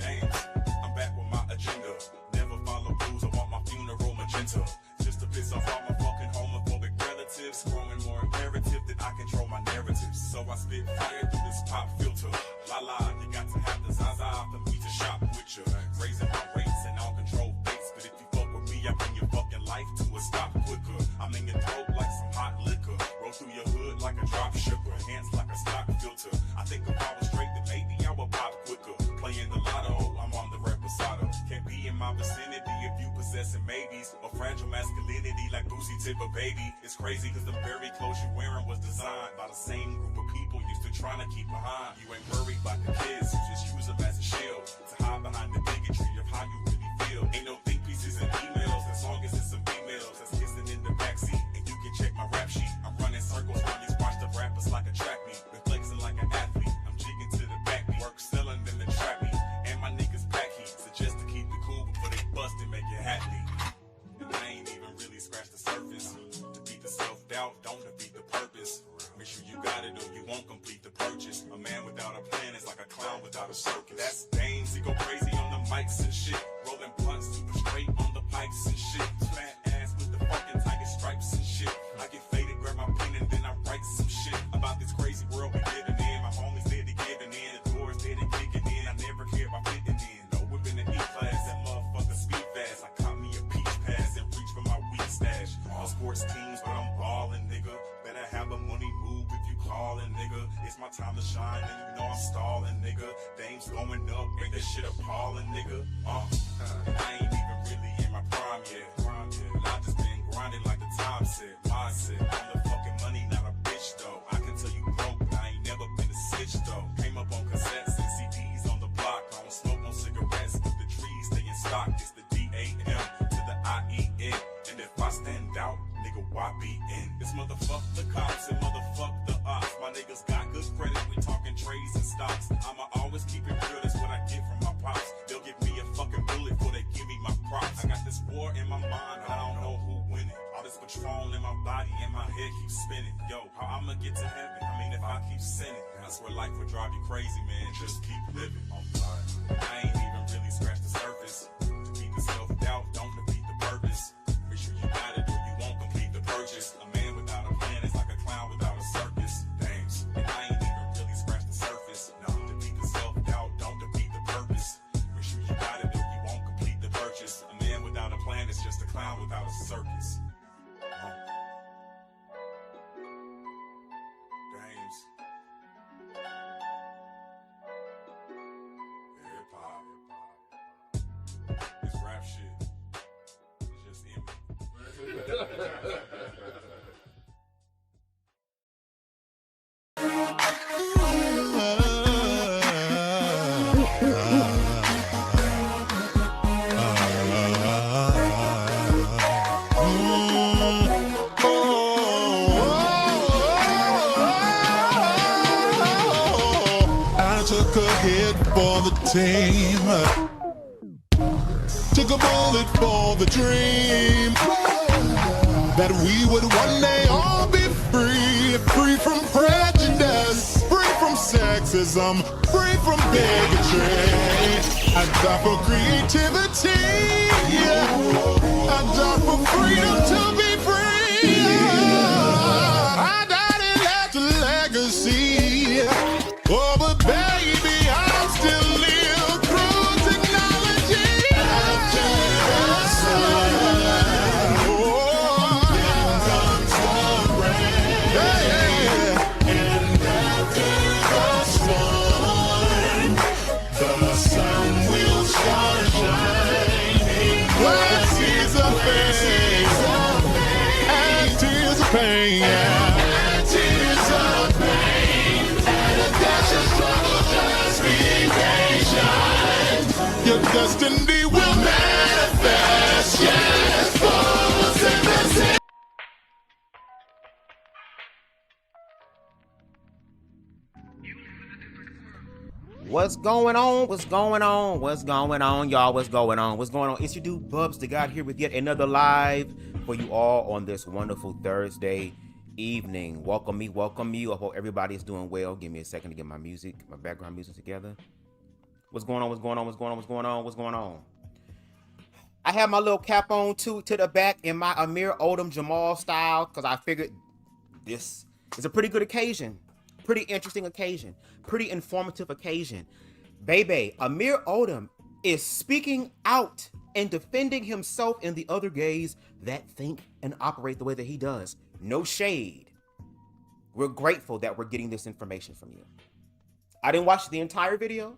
Damez, I'm back with my agenda. Never follow rules, I want my funeral magenta. Just to piss off all my fucking homophobic relatives. Growing more imperative that I control my narratives. So I spit fire through this pop filter. La la, you got to have the Zaza for me to shop with you. Raising my rates and all control baits. But if you fuck with me, I bring your fucking life to a stop quicker. I'm in your throat like some hot liquor. Roll through your hood like a drop shipper. Hands like a stock filter. I think if I was straight, then maybe I would pop quicker. Playing the lotto, I'm on the reposado. Can't be in my vicinity if you possessing maybes. Or fragile masculinity like Boosie tip a baby. It's crazy cause the very clothes you wearing was designed by the same group of people used to trying to keep behind. You ain't worried about the kids, you just use them as a shield to hide behind the bigotry of how you really feel. Ain't no think pieces in emails as long as it's some females that's kissing in the backseat. And you can check my rap sheet. I'm running circles around these washed up rappers like a track meet. Been flexing like an athlete. I'm jigging to the backbeat. Work selling in the trap meet. And my niggas pack heat. Suggest to keep it cool before they bust and make it hat leak. And I ain't even really scratched the surface. Defeat the self-doubt, don't defeat the purpose. Make sure you got it or you won't complete the purchase. A man without a plan is like a clown without a circus. That's Damez, he go crazy on the mics and shit. Rolling blunts super straight on the pipes and shit. Fat ass with the fucking tiger stripes and shit. I get faded, grab my pen and then I write some shit about this crazy world we living in. My homies steady giving in, the doors steady kicking in. I never care about fitting in. No whipping the E-class, that motherfucker speed fast. I caught me a peach pass and reach for my weed stash. All sports teams, but I'm ballin', nigga. Better have a money move if you callin', nigga. It's my time to shine and you know I'm stallin', nigga. Damez going up, make that shit appallin', nigga. And I ain't even really in my prime yet. But I just been grinding like the time said. Mindset, I'm the fucking money, not a bitch though. I can tell you broke, but I ain't never been a stitch though. Came up on cassettes and CDs on the block. I don't smoke no cigarettes, but the trees stay in stock. It's the D-A-M to the I-E-N. And if I stand out, nigga, why be in? This motherfuck the cops and motherfuck the ops. My niggas got good credit, we talking trades and stocks. I'ma always keep it real, that's what I get from my pops. They'll give me a fucking bullet before they give me my props. I got this war in my mind, I don't know who winning. All this Patron in my body and my head keeps spinning. Yo, how I'ma get to heaven? I mean, if I keep sinning, I swear life would drive you crazy, man. Just keep living. I ain't even really scratched the surface. Defeat the self-doubt, don't defeat the purpose. Make sure you got it or you won't complete the purchase. A man without a plan is like a clown without a circus. Damez, and I ain't even really scratched the surface. No, defeat the self-doubt, don't defeat the purpose. Make sure you got it or you won't complete the purchase. A man without a plan is just a clown without a circus. Damez. Hip-hop. This rap shit is just in me. I took a hit for the team, took a bullet for the dream, that we would one day all be free, free from prejudice, free from sexism, free from bigotry. I die for creativity, I die for freedom to be free. I died and left a legacy. Oh, but baby, I still live through technology. After the sun, then comes the rain. And after the storm, the sun will start shining. Well, tears of pain, and tears of pain, and tears of pain. Just be patient. Your destiny will manifest. Yes, falls in the sea. What's going on? What's going on? What's going on, y'all? What's going on? What's going on? It's your dude BubzDaGawd here with yet another live for you all on this wonderful Thursday evening. Welcome you. I hope everybody is doing well. Give me a second to get my background music together. What's going on? What's going on? What's going on? What's going on? What's going on? I have my little cap on to the back in my Amir Odom Jamal style because I figured this is a pretty good occasion, pretty interesting occasion, pretty informative occasion. Baby, Amir Odom is speaking out and defending himself and the other gays that think and operate the way that he does. No shade. We're grateful that we're getting this information from you. I didn't watch the entire video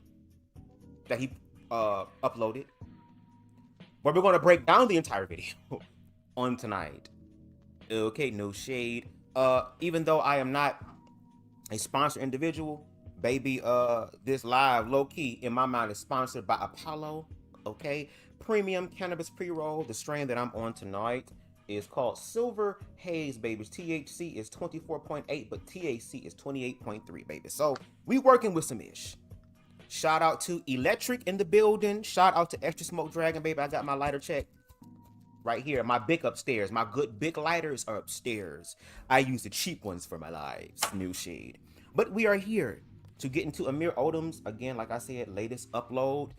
that he uploaded, but we're going to break down the entire video on tonight. Okay, no shade. Even though I am not a sponsored individual, baby, this live low-key in my mind is sponsored by Apollo. Okay, premium cannabis pre-roll. The strain that I'm on tonight is called Silver Haze, baby. THC is 24.8, but THC is 28.3, baby. So we working with some ish. Shout out to Electric in the building. Shout out to Extra Smoke Dragon, baby. I got my lighter check right here. My big upstairs. My good big lighters are upstairs. I use the cheap ones for my lives. New shade. But we are here to get into Amir Odom's, again, like I said, latest upload.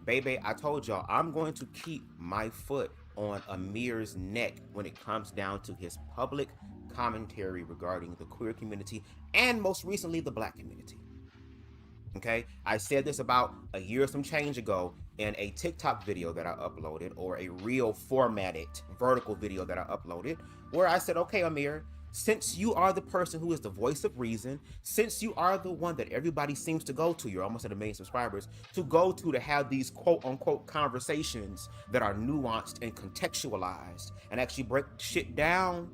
Baby, I told y'all, I'm going to keep my foot on Amir's neck when it comes down to his public commentary regarding the queer community and most recently the black community. Okay, I said this about a year or some change ago in a TikTok video that I uploaded, or a real formatted vertical video that I uploaded, where I said, okay, Amir, since you are the person who is the voice of reason, since you are the one that everybody seems to go to, you're almost at 1 million subscribers, to go to have these quote unquote conversations that are nuanced and contextualized and actually break shit down,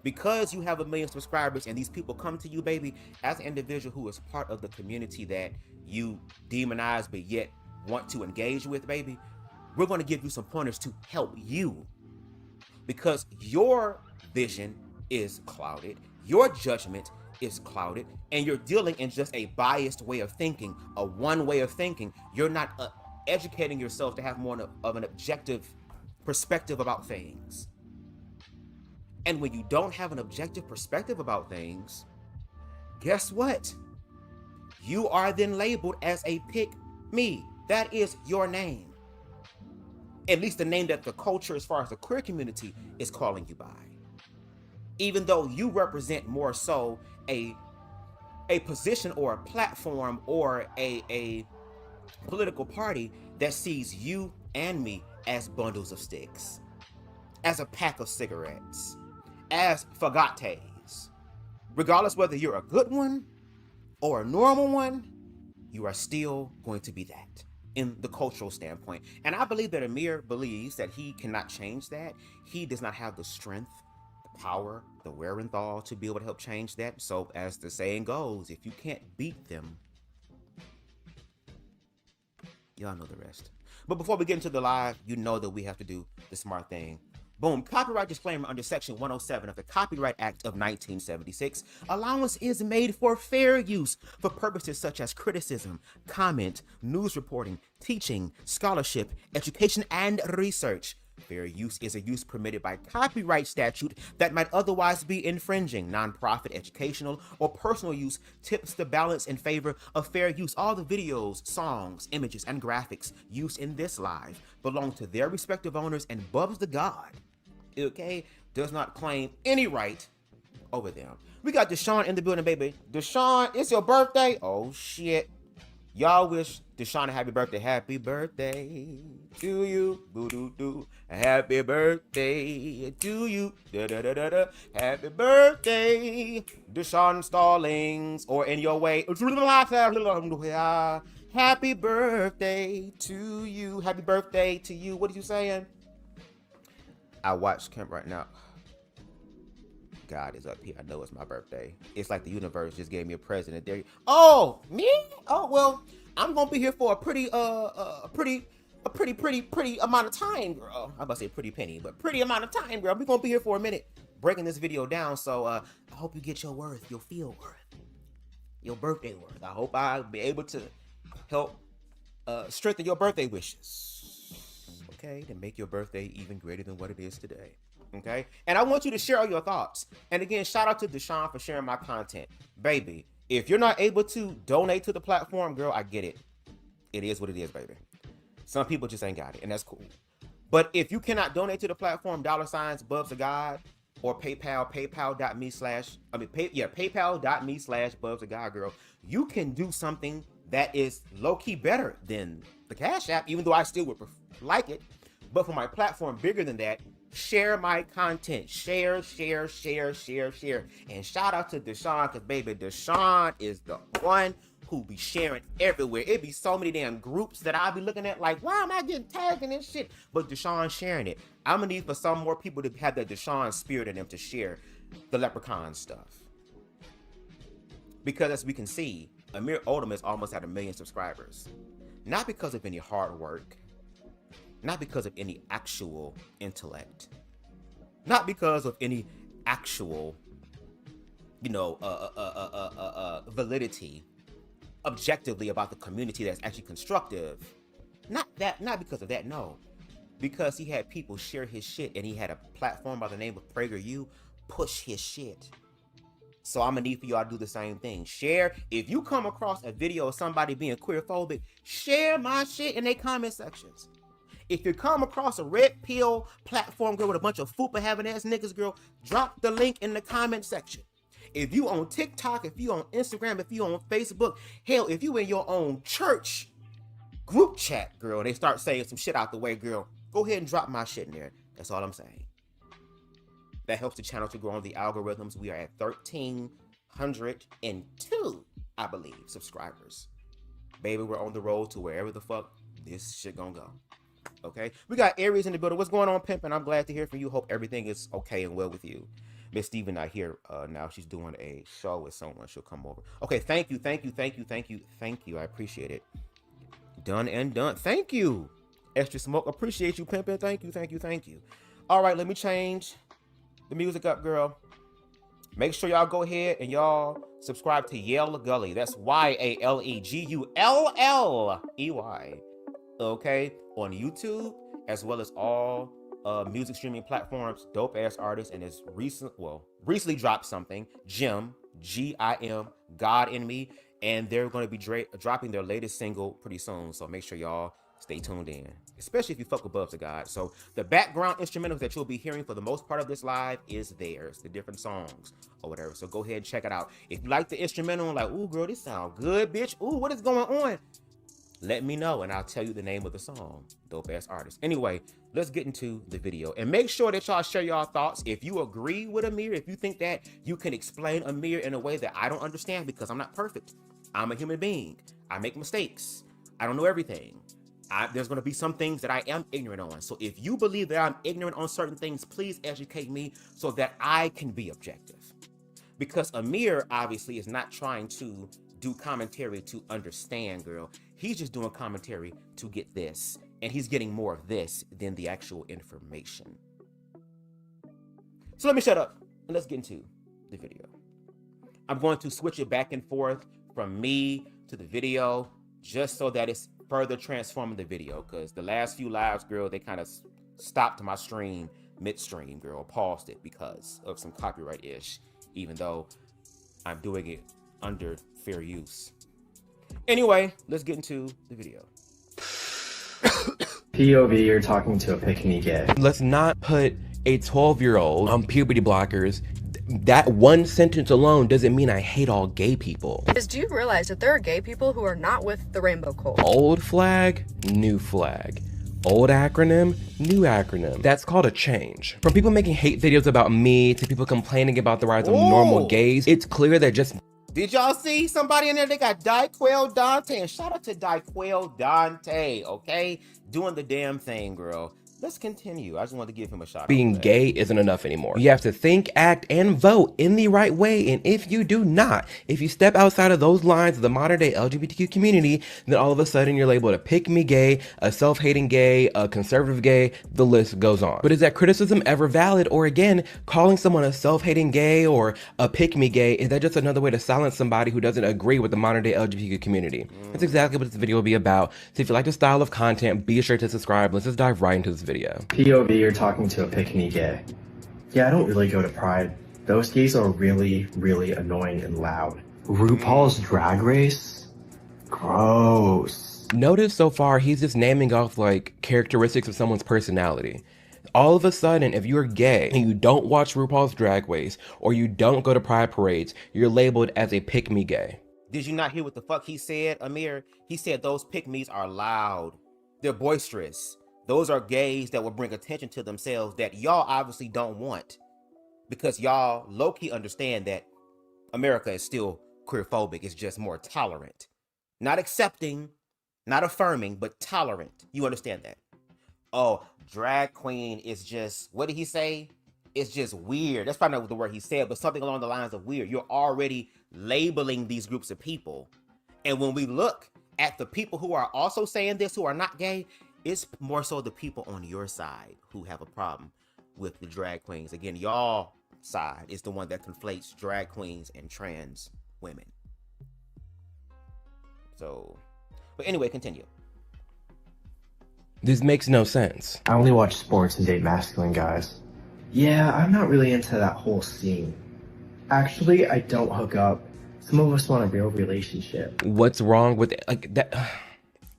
because you have 1 million subscribers and these people come to you, baby, as an individual who is part of the community that you demonize but yet want to engage with, baby, we're going to give you some pointers to help you, because your vision is clouded, your judgment is clouded, and you're dealing in just a biased way of thinking, a one way of thinking. You're not educating yourself to have more of an objective perspective about things. And when you don't have an objective perspective about things, guess what? You are then labeled as a pick me. That is your name. At least the name that the culture, as far as the queer community, is calling you by. Even though you represent more so a position or a platform or a political party that sees you and me as bundles of sticks, as a pack of cigarettes, as fagates. Regardless whether you're a good one or a normal one, you are still going to be that in the cultural standpoint. And I believe that Amir believes that he cannot change that. He does not have the strength, the power, the wherewithal to be able to help change that. So as the saying goes, if you can't beat them, y'all know the rest. But before we get into the live, you know that we have to do the smart thing. Boom. Copyright disclaimer under Section 107 of the Copyright Act of 1976. Allowance is made for fair use for purposes such as criticism, comment, news reporting, teaching, scholarship, education, and research. Fair use is a use permitted by copyright statute that might otherwise be infringing. Nonprofit, educational, or personal use tips the balance in favor of fair use. All the videos, songs, images, and graphics used in this live belong to their respective owners, and BubzDaGawd, okay, does not claim any right over them. We got Deshaun in the building, baby. Deshaun, it's your birthday. Oh, shit. Y'all wish Deshaun a happy birthday. Happy birthday to you. Boo-doo-doo. Happy birthday to you. Da-da-da-da-da. Happy birthday, Deshaun Stallings. Or in your way. Happy birthday to you. Happy birthday to you. What are you saying? I watched Kemp right now. God is up here. I know it's my birthday. It's like the universe just gave me a present. There. Oh, me? Oh, well, I'm gonna be here for a pretty amount of time, girl. I'm about to say pretty penny, but pretty amount of time, girl. We're gonna be here for a minute, breaking this video down. So I hope you get your worth, your feel worth, your birthday worth. I hope I'll be able to help strengthen your birthday wishes. Okay, to make your birthday even greater than what it is today. Okay, and I want you to share all your thoughts. And again, shout out to Deshaun for sharing my content. Baby, if you're not able to donate to the platform, girl, I get it. It is what it is, baby. Some people just ain't got it, and that's cool. But if you cannot donate to the platform, $BubzDaGawd or PayPal, paypal.me/BubzDaGawd, girl, you can do something that is low-key better than the Cash App, even though I still would like it. But for my platform bigger than that, share my content. Share. And shout out to Deshaun, because baby, Deshaun is the one who be sharing everywhere. It be so many damn groups that I'll be looking at like, why am I getting tagged in this shit? But Deshaun sharing it. I'm gonna need for some more people to have that Deshaun spirit in them to share the Leprechaun stuff. Because as we can see, Amir Odom has almost had 1 million subscribers. Not because of any hard work, not because of any actual intellect, not because of any actual, validity, objectively about the community that's actually constructive. Not because of that, no. Because he had people share his shit, and he had a platform by the name of PragerU push his shit. So I'm gonna need for y'all to do the same thing. Share. If you come across a video of somebody being queerphobic, share my shit in their comment sections. If you come across a red pill platform, girl, with a bunch of fupa having ass niggas, girl, drop the link in the comment section. If you on TikTok, if you on Instagram, if you on Facebook, hell, if you in your own church group chat, girl, they start saying some shit out the way, girl, go ahead and drop my shit in there. That's all I'm saying. That helps the channel to grow on the algorithms. We are at 1,302, I believe, subscribers. Baby, we're on the road to wherever the fuck this shit gonna go. Okay? We got Aries in the building. What's going on, Pimp? And I'm glad to hear from you. Hope everything is okay and well with you. Miss Steven not here now. She's doing a show with someone. She'll come over. Okay, thank you. I appreciate it. Done and done. Thank you. Extra Smoke. Appreciate you, Pimpin'. Thank you. All right, let me change the music up, girl. Make sure y'all go ahead and y'all subscribe to Yale Gully. That's YALEGULLEY. Okay, on YouTube, as well as all music streaming platforms. Dope ass artist, and it's recently dropped something. Jim, G-I-M, God in Me, and they're going to be dropping their latest single pretty soon. So make sure y'all stay tuned in, especially if you fuck with BubzDaGawd. So the background instrumentals that you'll be hearing for the most part of this live is theirs, the different songs or whatever. So go ahead and check it out. If you like the instrumental and like, ooh, girl, this sound good, bitch. Ooh, what is going on? Let me know and I'll tell you the name of the song. Dope ass artist. Anyway, let's get into the video and make sure that y'all share y'all thoughts. If you agree with Amir, if you think that you can explain Amir in a way that I don't understand, because I'm not perfect. I'm a human being. I make mistakes. I don't know everything. There's going to be some things that I am ignorant on. So if you believe that I'm ignorant on certain things, please educate me so that I can be objective. Because Amir obviously is not trying to do commentary to understand, girl. He's just doing commentary to get this. And he's getting more of this than the actual information. So let me shut up and let's get into the video. I'm going to switch it back and forth from me to the video just so that it's further transforming the video, because the last few lives, girl, they kind of stopped my stream midstream, girl, paused it because of some copyright-ish, even though I'm doing it under fair use. Anyway, let's get into the video. POV, you're talking to a pick-me gay. Let's not put a 12-year-old on puberty blockers. That one sentence alone doesn't mean I hate all gay people. Because do you realize that there are gay people who are not with the rainbow cult? Old flag, new flag. Old acronym, new acronym. That's called a change. From people making hate videos about me to people complaining about the rise of normal gays, it's clear that just... Did y'all see somebody in there? They got Dyquel Dante, and shout out to Dyquel Dante, okay? Doing the damn thing, girl. Let's continue. I just wanted to give him a shout. Being gay isn't enough anymore. You have to think, act, and vote in the right way. And if you do not, if you step outside of those lines of the modern day LGBTQ community, then all of a sudden you're labeled a pick-me gay, a self-hating gay, a conservative gay, the list goes on. But is that criticism ever valid? Or again, calling someone a self-hating gay or a pick-me gay, is that just another way to silence somebody who doesn't agree with the modern day LGBTQ community? That's exactly what this video will be about. So if you like this style of content, be sure to subscribe. Let's just dive right into this video. POV, you're talking to a pick-me gay. Yeah, I don't really go to Pride. Those gays are really, really annoying and loud. RuPaul's Drag Race? Gross. Notice so far, he's just naming off like characteristics of someone's personality. All of a sudden, if you're gay and you don't watch RuPaul's Drag Race or you don't go to pride parades, you're labeled as a pick-me gay. Did you not hear what the fuck he said, Amir? He said those pick-me's are loud. They're boisterous. Those are gays that will bring attention to themselves that y'all obviously don't want. Because y'all low-key understand that America is still queerphobic. It's just more tolerant. Not accepting, not affirming, but tolerant. You understand that? Oh, drag queen is just, what did he say? It's just weird. That's probably not the word he said, but something along the lines of weird. You're already labeling these groups of people. And when we look at the people who are also saying this, who are not gay, it's more so the people on your side who have a problem with the drag queens. Again, y'all side is the one that conflates drag queens and trans women. So, but anyway, continue. This makes no sense. I only watch sports and date masculine guys. Yeah, I'm not really into that whole scene. Actually, I don't hook up. Some of us want a real relationship. What's wrong with it? Like that?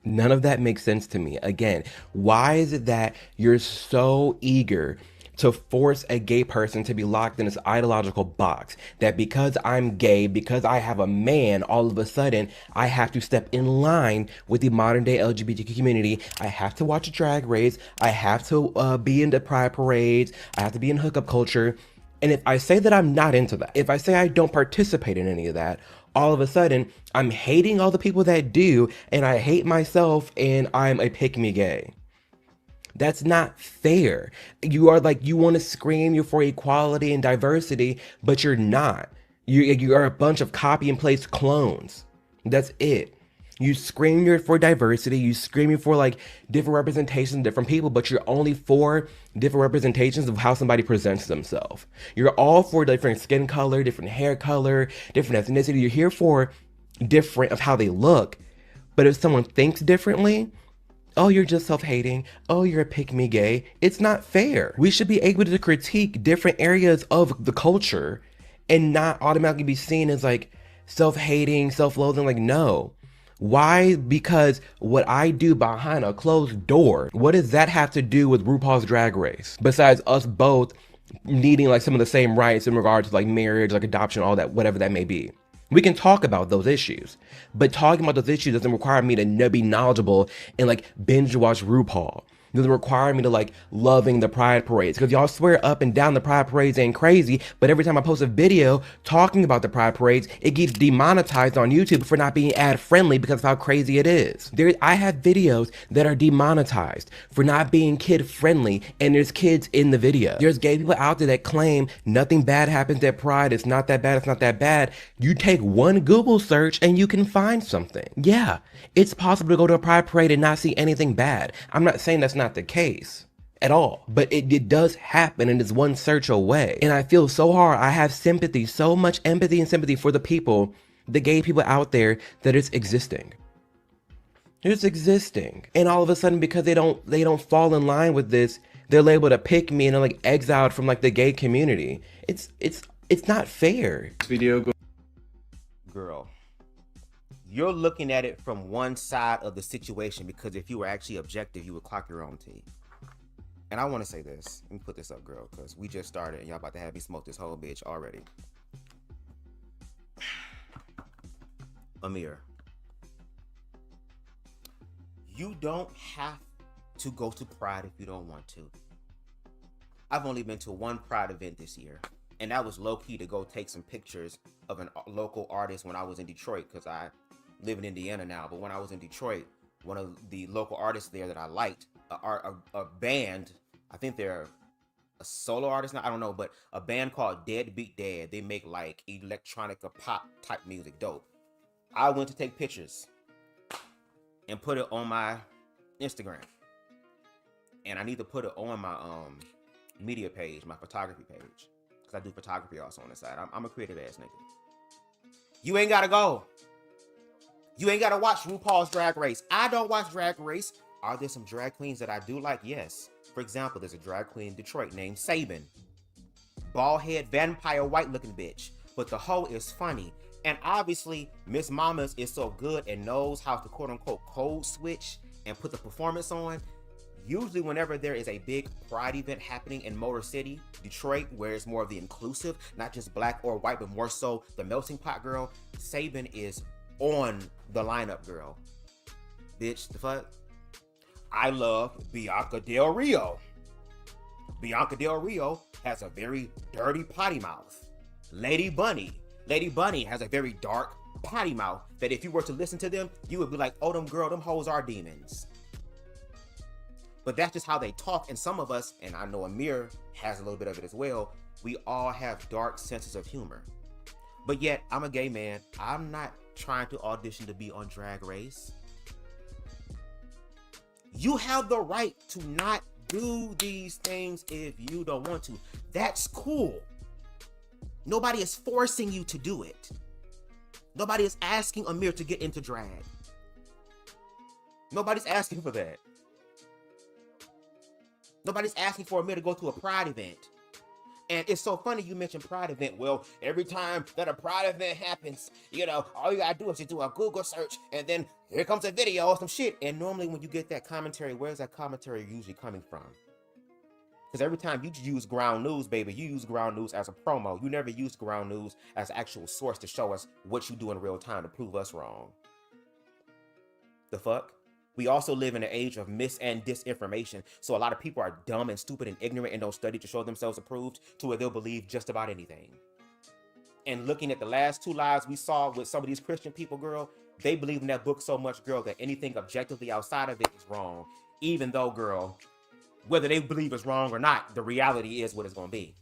None of that makes sense to me. Again, why is it that you're so eager to force a gay person to be locked in this ideological box that because I'm gay, because I have a man, all of a sudden I have to step in line with the modern day LGBTQ community. I have to watch a Drag Race. I have to be into pride parades. I have to be in hookup culture. And if I say that I'm not into that, if I say I don't participate in any of that, all of a sudden I'm hating all the people that do, and I hate myself, and I'm a pick-me gay. That's not fair. You are like, you want to scream you're for equality and diversity, but you're not. You are a bunch of copy and paste clones. That's it. You scream you're for diversity, you scream you're for like different representations, different people, but you're only for different representations of how somebody presents themselves. You're all for different skin color, different hair color, different ethnicity. You're here for different of how they look. But if someone thinks differently, oh, you're just self-hating. Oh, you're a pick-me gay. It's not fair. We should be able to critique different areas of the culture and not automatically be seen as like self-hating, self-loathing. Like, no. Why? Because what I do behind a closed door, what does that have to do with RuPaul's Drag Race? Besides us both needing like some of the same rights in regards to like marriage, like adoption, all that, whatever that may be. We can talk about those issues, but talking about those issues doesn't require me to be knowledgeable and like binge watch RuPaul. It doesn't require me to like loving the pride parades, because y'all swear up and down the pride parades ain't crazy, but every time I post a video talking about the pride parades, it gets demonetized on YouTube for not being ad friendly because of how crazy it is. I have videos that are demonetized for not being kid friendly, and there's kids in the video. There's gay people out there that claim nothing bad happens at pride, it's not that bad, it's not that bad. You take one Google search and you can find something. Yeah, it's possible to go to a pride parade and not see anything bad. I'm not saying that's not the case at all, but it does happen, and it's one search away. And I feel so hard. I have sympathy, so much empathy and sympathy for the people, the gay people out there that it's existing. It's existing. And all of a sudden, because they don't fall in line with this, they're labeled a pick me and they're like exiled from like the gay community. It's not fair. Girl, you're looking at it from one side of the situation, because if you were actually objective, you would clock your own tea. And I want to say this. Let me put this up, girl, because we just started and y'all about to have me smoke this whole bitch already. Amir, you don't have to go to Pride if you don't want to. I've only been to one Pride event this year, and that was low-key to go take some pictures of a local artist when I was in Detroit, because I live in Indiana now. But when I was in Detroit, one of the local artists there that I liked, a band, I think they're a solo artist now, I don't know, but a band called Deadbeat Dead. They make like electronica pop type music, dope. I went to take pictures and put it on my Instagram, and I need to put it on my media page, my photography page, because I do photography also on the side. I'm a creative ass nigga. You ain't gotta go. You ain't gotta watch RuPaul's Drag Race. I don't watch Drag Race. Are there some drag queens that I do like? Yes. For example, there's a drag queen in Detroit named Sabin. Bald head, vampire, white looking bitch. But the hoe is funny. And obviously, Miss Mamas is so good and knows how to quote unquote code switch and put the performance on. Usually whenever there is a big pride event happening in Motor City, Detroit, where it's more of the inclusive, not just black or white, but more so the melting pot girl, Sabin is on the lineup, girl. Bitch, the fuck? I love Bianca Del Rio. Bianca Del Rio has a very dirty potty mouth. Lady Bunny has a very dark potty mouth that if you were to listen to them, you would be like, oh, them girl, them hoes are demons. But that's just how they talk. And some of us, and I know Amir has a little bit of it as well, we all have dark senses of humor. But yet, I'm a gay man. I'm not trying to audition to be on Drag Race. You have the right to not do these things if you don't want to. That's cool. Nobody is forcing you to do it. Nobody is asking Amir to get into drag. Nobody's asking for that. Nobody's asking for Amir to go to a pride event. And it's so funny you mentioned pride event. Well, every time that a pride event happens, you know, all you gotta do is just do a Google search and then here comes a video or some shit. And normally when you get that commentary, where's that commentary usually coming from? Because every time you use Ground News, baby, you use Ground News as a promo. You never use Ground News as an actual source to show us what you do in real time to prove us wrong. The fuck? We also live in an age of mis and disinformation. So a lot of people are dumb and stupid and ignorant and don't study to show themselves approved to where they'll believe just about anything. And looking at the last 2 lives we saw with some of these Christian people, girl, they believe in that book so much, girl, that anything objectively outside of it is wrong. Even though, girl, whether they believe it's wrong or not, the reality is what it's going to be.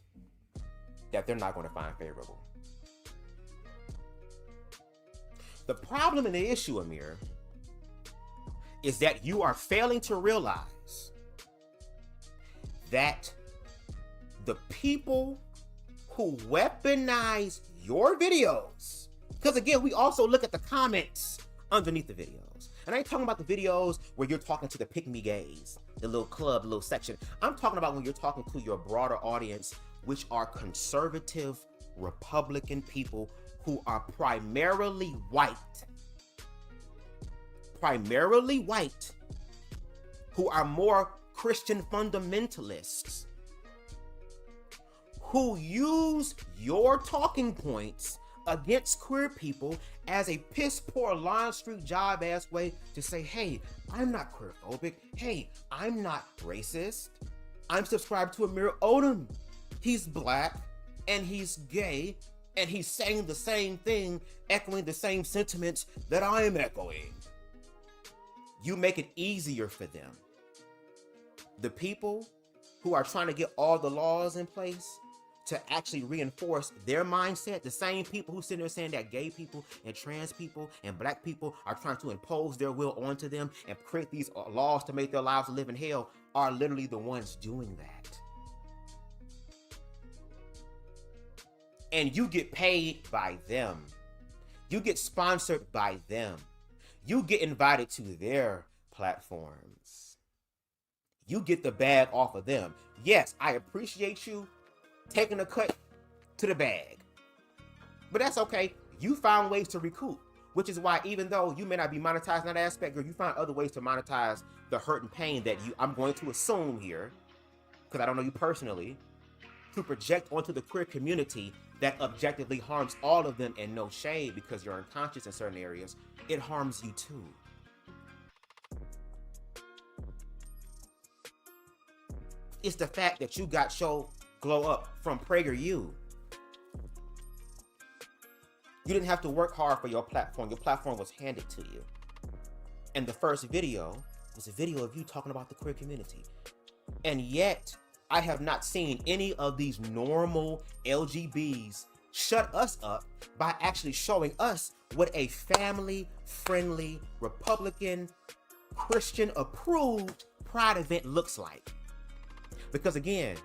That they're not going to find favorable. The problem and the issue, Amir, is that you are failing to realize that the people who weaponize your videos, because again, we also look at the comments underneath the videos. And I ain't talking about the videos where you're talking to the pick-me gays, the little club, the little section. I'm talking about when you're talking to your broader audience, which are conservative Republican people who are primarily white, who are more Christian fundamentalists, who use your talking points against queer people as a piss poor line street job ass way to say, hey, I'm not queerphobic. Hey, I'm not racist. I'm subscribed to Amir Odom. He's black and he's gay and he's saying the same thing, echoing the same sentiments that I am echoing. You make it easier for them. The people who are trying to get all the laws in place to actually reinforce their mindset, the same people who sit there saying that gay people and trans people and black people are trying to impose their will onto them and create these laws to make their lives live in hell, are literally the ones doing that. And you get paid by them. You get sponsored by them. You get invited to their platforms. You get the bag off of them. Yes, I appreciate you taking a cut to the bag. But that's okay. You found ways to recoup, which is why even though you may not be monetized in that aspect, or you find other ways to monetize the hurt and pain that I'm going to assume here, because I don't know you personally, to project onto the queer community that objectively harms all of them, and no shade because you're unconscious in certain areas, it harms you too. It's the fact that you got your glow up from PragerU. You didn't have to work hard for your platform. Your platform was handed to you. And the first video was a video of you talking about the queer community. And yet, I have not seen any of these normal LGBs shut us up by actually showing us what a family-friendly, Republican, Christian-approved pride event looks like. Because again,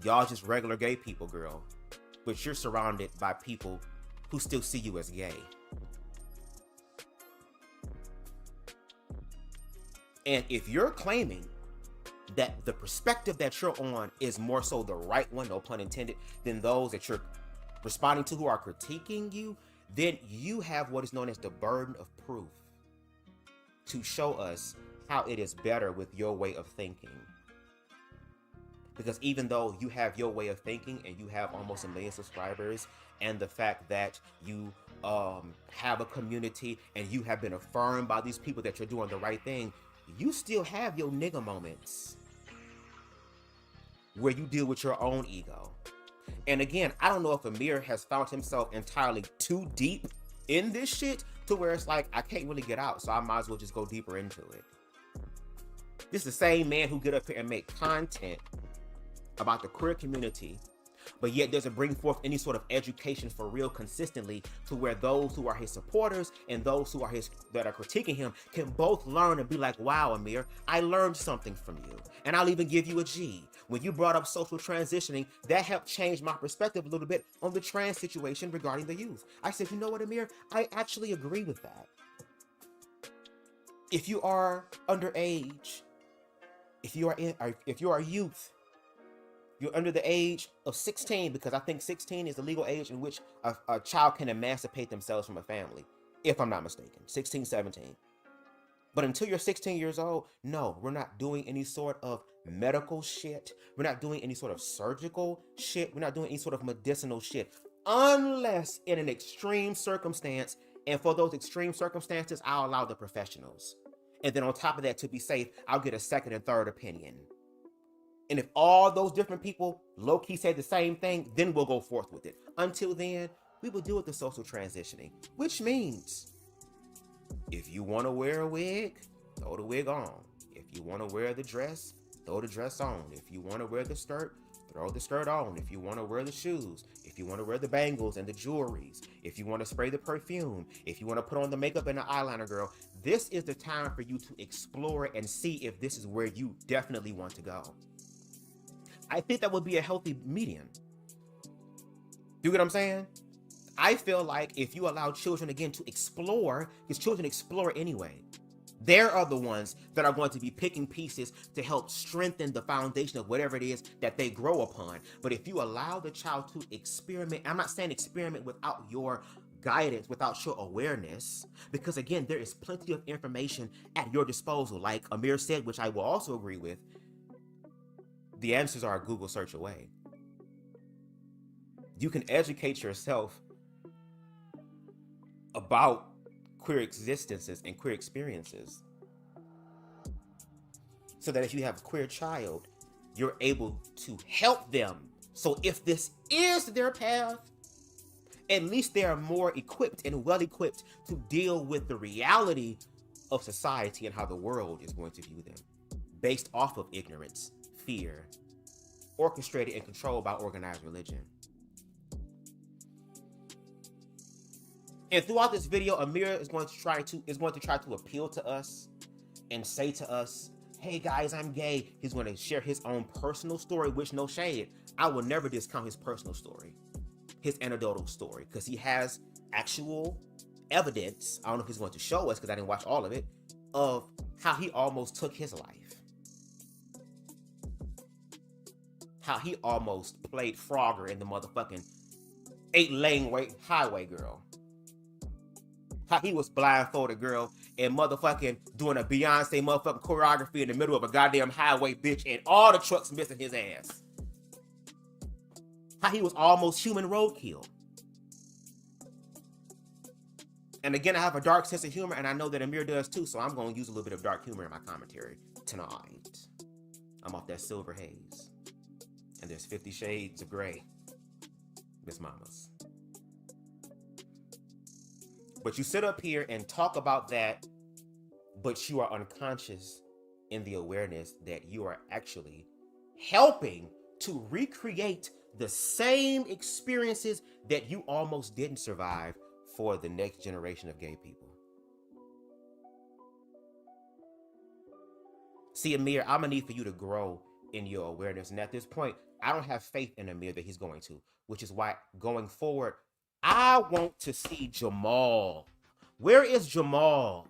y'all just regular gay people, girl, but you're surrounded by people who still see you as gay. And if you're claiming that the perspective that you're on is more so the right one, no pun intended, than those that you're responding to, who are critiquing you, then you have what is known as the burden of proof to show us how it is better with your way of thinking. Because even though you have your way of thinking and you have almost 1 million subscribers, and the fact that you have a community and you have been affirmed by these people that you're doing the right thing, you still have your nigga moments where you deal with your own ego. And again, I don't know if Amir has found himself entirely too deep in this shit to where it's like, I can't really get out, so I might as well just go deeper into it. This is the same man who get up here and make content about the queer community, but yet doesn't bring forth any sort of education for real consistently, to where those who are his supporters and those who are that are critiquing him can both learn and be like, wow, Amir, I learned something from you. And I'll even give you a G. When you brought up social transitioning, that helped change my perspective a little bit on the trans situation regarding the youth. I said, you know what, Amir, I actually agree with that. If you are underage, if you are a youth, you're under the age of 16, because I think 16 is the legal age in which a child can emancipate themselves from a family, if I'm not mistaken, 16, 17. But until you're 16 years old, no, we're not doing any sort of medical shit. We're not doing any sort of surgical shit. We're not doing any sort of medicinal shit, unless in an extreme circumstance. And for those extreme circumstances, I'll allow the professionals. And then on top of that, to be safe, I'll get a second and third opinion. And if all those different people low-key say the same thing, then we'll go forth with it. Until then, we will deal with the social transitioning, which means if you want to wear a wig, throw the wig on. If you want to wear the dress, throw the dress on. If you want to wear the skirt, throw the skirt on. If you want to wear the shoes, if you want to wear the bangles and the jewelries, if you want to spray the perfume, if you want to put on the makeup and the eyeliner, girl, this is the time for you to explore and see if this is where you definitely want to go. I think that would be a healthy medium. You get what I'm saying? I feel like if you allow children, again, to explore, because children explore anyway, they're the ones that are going to be picking pieces to help strengthen the foundation of whatever it is that they grow upon. But if you allow the child to experiment, I'm not saying experiment without your guidance, without your awareness, because again, there is plenty of information at your disposal. Like Amir said, which I will also agree with, the answers are a Google search away. You can educate yourself about queer existences and queer experiences, so that if you have a queer child, you're able to help them. So if this is their path, at least they are more equipped and well-equipped to deal with the reality of society and how the world is going to view them, based off of ignorance, fear, orchestrated and controlled by organized religion. And throughout this video, Amir is going to try to appeal to us and say to us, hey guys, I'm gay. He's going to share his own personal story, which, no shade, I will never discount his personal story, his anecdotal story, because he has actual evidence. I don't know if he's going to show us, because I didn't watch all of it, of how he almost took his life. How he almost played Frogger in the motherfucking 8-lane highway, girl. How he was blindfolded, girl, and motherfucking doing a Beyonce motherfucking choreography in the middle of a goddamn highway, bitch, and all the trucks missing his ass. How he was almost human roadkill. And again, I have a dark sense of humor, and I know that Amir does too, so I'm going to use a little bit of dark humor in my commentary tonight. I'm off that silver haze. And there's 50 shades of gray, Miss Mamas. But you sit up here and talk about that, but you are unconscious in the awareness that you are actually helping to recreate the same experiences that you almost didn't survive for the next generation of gay people. See, Amir, I'm gonna need for you to grow in your awareness. And at this point, I don't have faith in Amir that he's going to, which is why going forward, I want to see Jamal. Where is Jamal?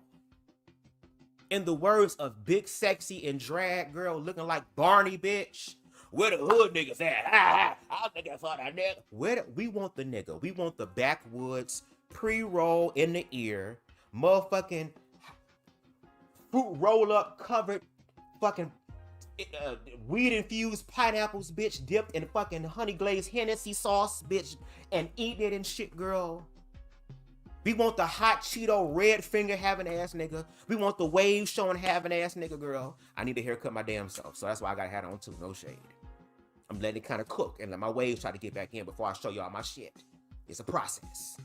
In the words of Big Sexy and Drag Girl looking like Barney, bitch. Where the hood niggas at? I'm looking for the nigga. We want the nigga. We want the backwoods pre-roll in the ear, motherfucking fruit roll up covered, fucking weed infused pineapples, bitch, dipped in fucking honey glazed Hennessy sauce, bitch, and eating it and shit, girl. We want the hot Cheeto red finger having ass nigga. We want the wave showing having ass nigga, girl. I need to haircut my damn self, so that's why I got a hat on too. No shade. I'm letting it kind of cook and let my waves try to get back in before I show y'all my shit. It's a process.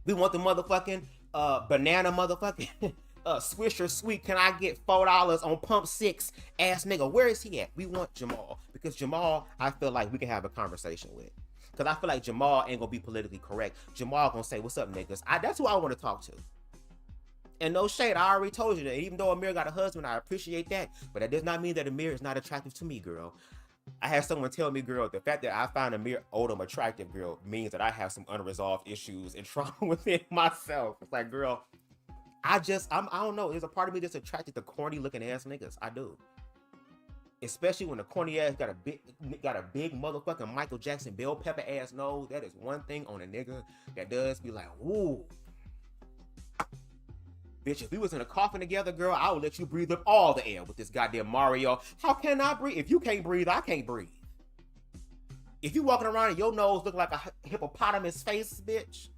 We want the motherfucking banana motherfucking Swisher Sweet. Can I get $4 on pump 6 ass nigga? Where is he at? We want Jamal, because Jamal, I feel like we can have a conversation with. Because I feel like Jamal ain't gonna be politically correct. Jamal gonna say, what's up, niggas? That's who I want to talk to. And no shade, I already told you that. Even though Amir got a husband, I appreciate that. But that does not mean that Amir is not attractive to me, girl. I had someone tell me, girl, the fact that I find Amir Odom attractive, girl, means that I have some unresolved issues and trauma within myself. It's like, girl, I don't know. There's a part of me that's attracted to corny looking ass niggas. I do. Especially when the corny ass got a big motherfucking Michael Jackson bell pepper ass nose. That is one thing on a nigga that does be like, woo. Bitch, if we was in a coffin together, girl, I would let you breathe up all the air with this goddamn Mario. How can I breathe? If you can't breathe, I can't breathe. If you walking around and your nose look like a hippopotamus face, bitch,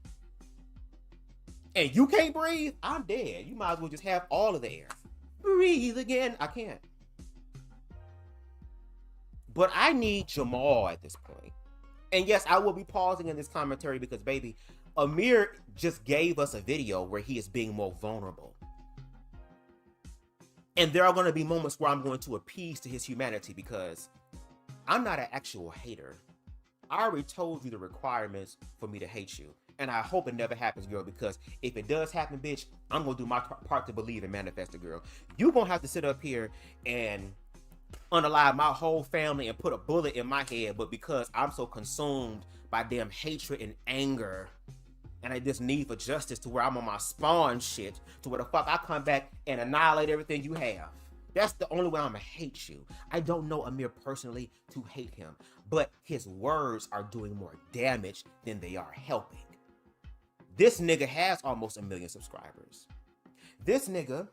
and you can't breathe, I'm dead. You might as well just have all of the air. Breathe again. I can't. But I need Jamal at this point. And yes, I will be pausing in this commentary because, baby, Amir just gave us a video where he is being more vulnerable. And there are going to be moments where I'm going to appease to his humanity because I'm not an actual hater. I already told you the requirements for me to hate you. And I hope it never happens, girl, because if it does happen, bitch, I'm going to do my part to believe and manifest it, girl. You're going to have to sit up here and unalive my whole family and put a bullet in my head, but because I'm so consumed by damn hatred and anger and I just need for justice to where I'm on my spawn shit to where the fuck I come back and annihilate everything you have. That's the only way I'm gonna hate you. I don't know Amir personally to hate him, but his words are doing more damage than they are helping. This nigga has almost 1 million subscribers. This nigga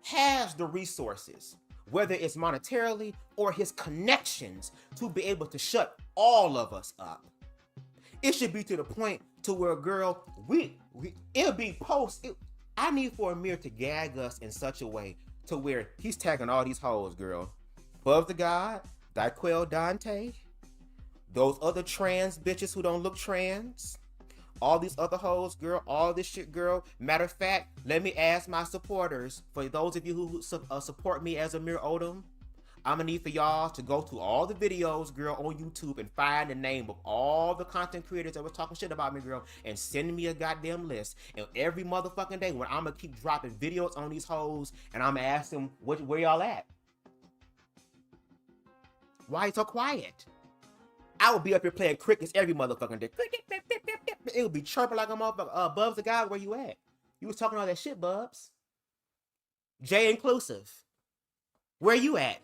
has the resources, whether it's monetarily or his connections, to be able to shut all of us up. It should be to the point to where, girl, it'll be I need for Amir to gag us in such a way to where he's tagging all these hoes, girl. BubzDaGawd, Daquel Dante, those other trans bitches who don't look trans, all these other hoes, girl, all this shit, girl. Matter of fact, let me ask my supporters, for those of you who support me as Amir Odom, I'm gonna need for y'all to go to all the videos, girl, on YouTube and find the name of all the content creators that were talking shit about me, girl, and send me a goddamn list. And every motherfucking day when I'm gonna keep dropping videos on these hoes and I'm gonna ask them, where y'all at? Why so quiet? I would be up here playing crickets every motherfucking day. It would be chirping like a motherfucker. BubzDaGawd, where you at? You was talking all that shit, Bubs. J inclusive. Where you at?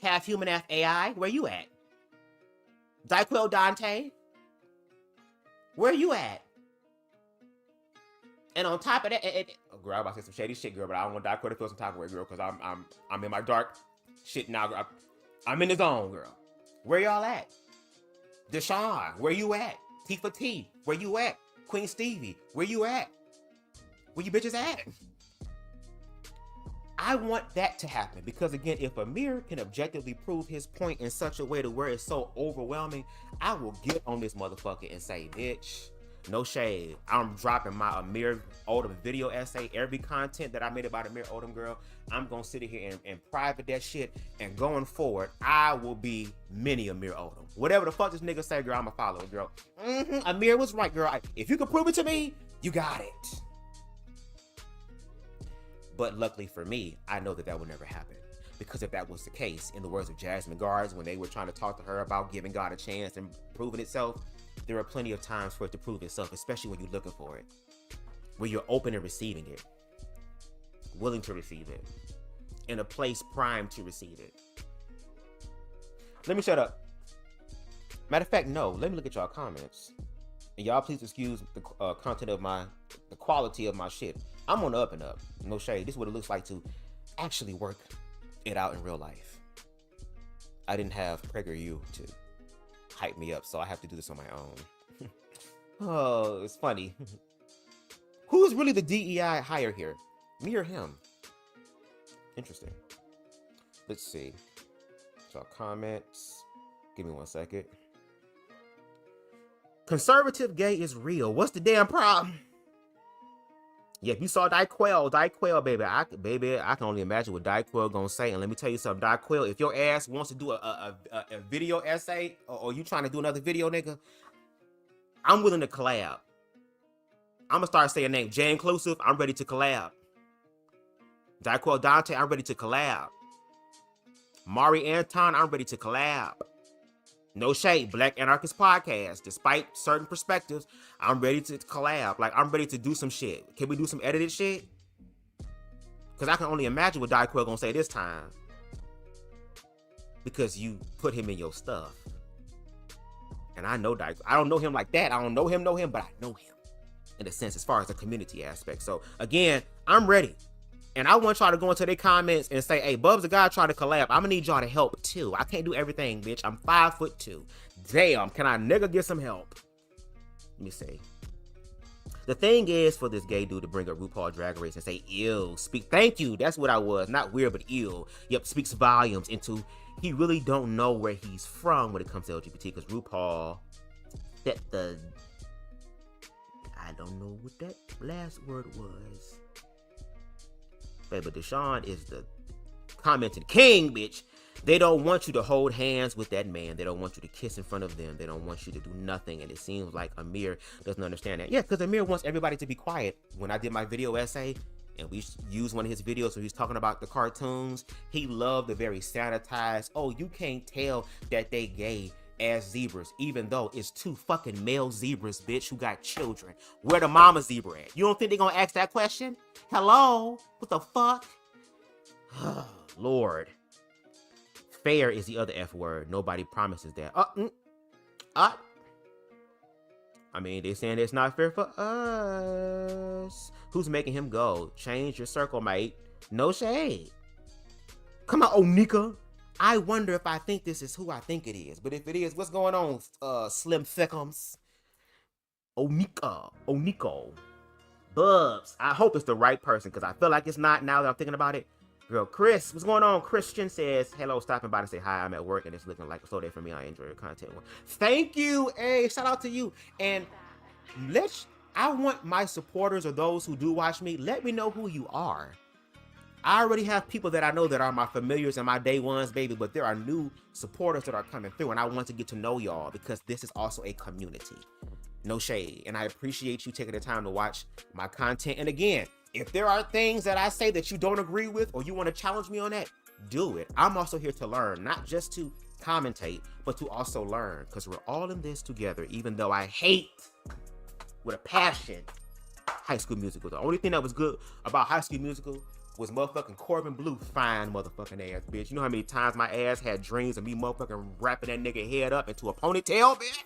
Half human, half AI. Where you at? Daquel Dante. Where you at? And on top of that, girl, I'm about to say some shady shit, girl, but I don't want Daquel to feel some type of way, girl, because I'm in my dark shit now, girl. I'm in the zone, girl. Where y'all at? Deshaun, where you at? T for T, where you at? Queen Stevie, where you at? Where you bitches at? I want that to happen because, again, if Amir can objectively prove his point in such a way to where it's so overwhelming, I will get on this motherfucker and say, bitch, no shade. I'm dropping my Amir Odom video essay. Every content that I made about Amir Odom, girl, I'm going to sit here and private that shit. And going forward, I will be mini Amir Odom. Whatever the fuck this nigga say, girl, I'm a follower, girl. Amir was right, girl. If you can prove it to me, you got it. But luckily for me, I know that that will never happen. Because if that was the case, in the words of Jasmine Guards, when they were trying to talk to her about giving God a chance and proving itself, there are plenty of times for it to prove itself, especially when you're looking for it. Where you're open and receiving it. Willing to receive it. In a place primed to receive it. Let me shut up. Matter of fact, no. Let me look at y'all comments. And y'all please excuse the content of the quality of my shit. I'm on the up and up. No shade. This is what it looks like to actually work it out in real life. I didn't have PragerU to hype me up, so I have to do this on my own. Oh, it's funny. Who's really the DEI hire here? Me or him? Interesting. Let's see. So comments. Give me 1 second. Conservative gay is real. What's the damn problem? Yeah, if you saw Daiquel, baby, I can only imagine what Daiquel gonna say. And let me tell you something, Daiquel, if your ass wants to do a video essay, or you trying to do another video, nigga, I'm willing to collab. I'm gonna start saying name J Inclusive. I'm ready to collab. Daiquel Dante, I'm ready to collab. Mari Anton, I'm ready to collab. No shade, Black Anarchist Podcast. Despite certain perspectives, I'm ready to collab. Like, I'm ready to do some shit. Can we do some edited shit? Because I can only imagine what Daiquel gonna say this time. Because you put him in your stuff. And I know Daiquel. I don't know him like that. I don't know him, but I know him. In a sense, as far as the community aspect. So, again, I'm ready. And I want y'all to go into their comments and say, hey, BubzDaGawd trying to collab. I'm gonna need y'all to help too. I can't do everything, bitch. I'm 5'2". Damn, can I nigga get some help? Let me see. The thing is for this gay dude to bring up RuPaul Drag Race and say, ew, thank you. That's what I was. Not weird, but ill. Yep, speaks volumes into he really don't know where he's from when it comes to LGBT, because RuPaul set the, I don't know what that last word was. But Deshaun is the commenting king, bitch. They don't want you to hold hands with that man. They don't want you to kiss in front of them. They don't want you to do nothing. And it seems like Amir doesn't understand that. Yeah, because Amir wants everybody to be quiet. When I did my video essay, and we used one of his videos where he's talking about the cartoons, he loved the very sanitized, oh, you can't tell that they gay as zebras, even though it's two fucking male zebras, bitch, who got children. Where the mama zebra at? You don't think they're gonna ask that question? Hello? What the fuck? Lord. Fair is the other F word. Nobody promises that. I mean, they're saying it's not fair for us. Who's making him go? Change your circle, mate. No shade. Come on, Onika. I wonder if I think this is who I think it is. But if it is, what's going on, Slim Thickums? Oniko. Bubs. I hope it's the right person, because I feel like it's not now that I'm thinking about it. Girl, Chris, what's going on? Christian says, hello, stopping by to say hi. I'm at work, and it's looking like a slow day for me. I enjoy your content. Thank you. Hey, shout out to you. And I want my supporters, or those who do watch me, let me know who you are. I already have people that I know that are my familiars and my day ones, baby, but there are new supporters that are coming through, and I want to get to know y'all, because this is also a community. No shade. And I appreciate you taking the time to watch my content. And again, if there are things that I say that you don't agree with, or you want to challenge me on that, do it. I'm also here to learn, not just to commentate, but to also learn, because we're all in this together, even though I hate with a passion High School Musical. The only thing that was good about High School Musical was motherfucking Corbin Blue, fine motherfucking ass, bitch. You know how many times my ass had dreams of me motherfucking wrapping that nigga head up into a ponytail, bitch?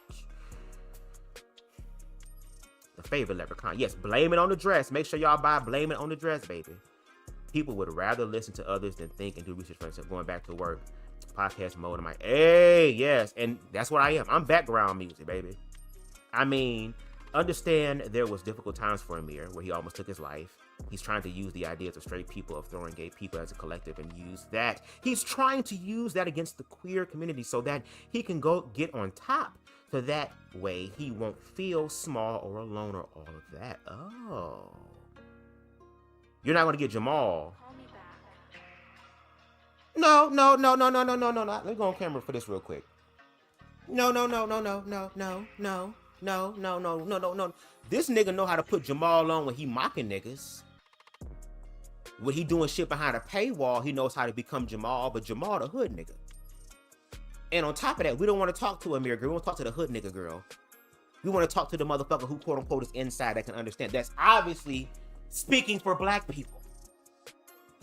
The favorite leprechaun. Yes, blame it on the dress. Make sure y'all buy Blame It on the Dress, baby. People would rather listen to others than think and do research for themselves. Going back to work, podcast mode. I'm like, hey, yes. And that's what I am. I'm background music, baby. I mean, understand there was difficult times for Amir where he almost took his life. He's trying to use the ideas of straight people, of throwing gay people as a collective, and use that. He's trying to use that against the queer community so that he can go get on top. So that way he won't feel small or alone or all of that. Oh. You're not going to get Jamal. No. Let me go on camera for this real quick. No. This nigga know how to put Jamal on when he mocking niggas. When he doing shit behind a paywall, he knows how to become Jamal, but Jamal the hood nigga. And on top of that, we don't want to talk to Amir girl. We want to talk to the hood nigga girl. We want to talk to the motherfucker who quote unquote is inside that can understand. That's obviously speaking for black people.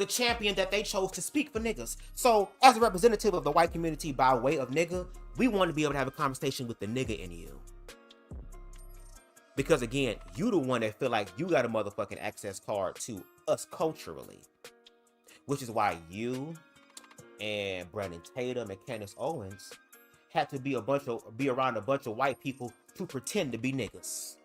the champion that they chose to speak for niggas. So as a representative of the white community by way of nigga, we want to be able to have a conversation with the nigga in you. Because again, you the one that feel like you got a motherfucking access card to us culturally. Which is why you and Brandon Tatum and Candace Owens had to be around a bunch of white people to pretend to be niggas.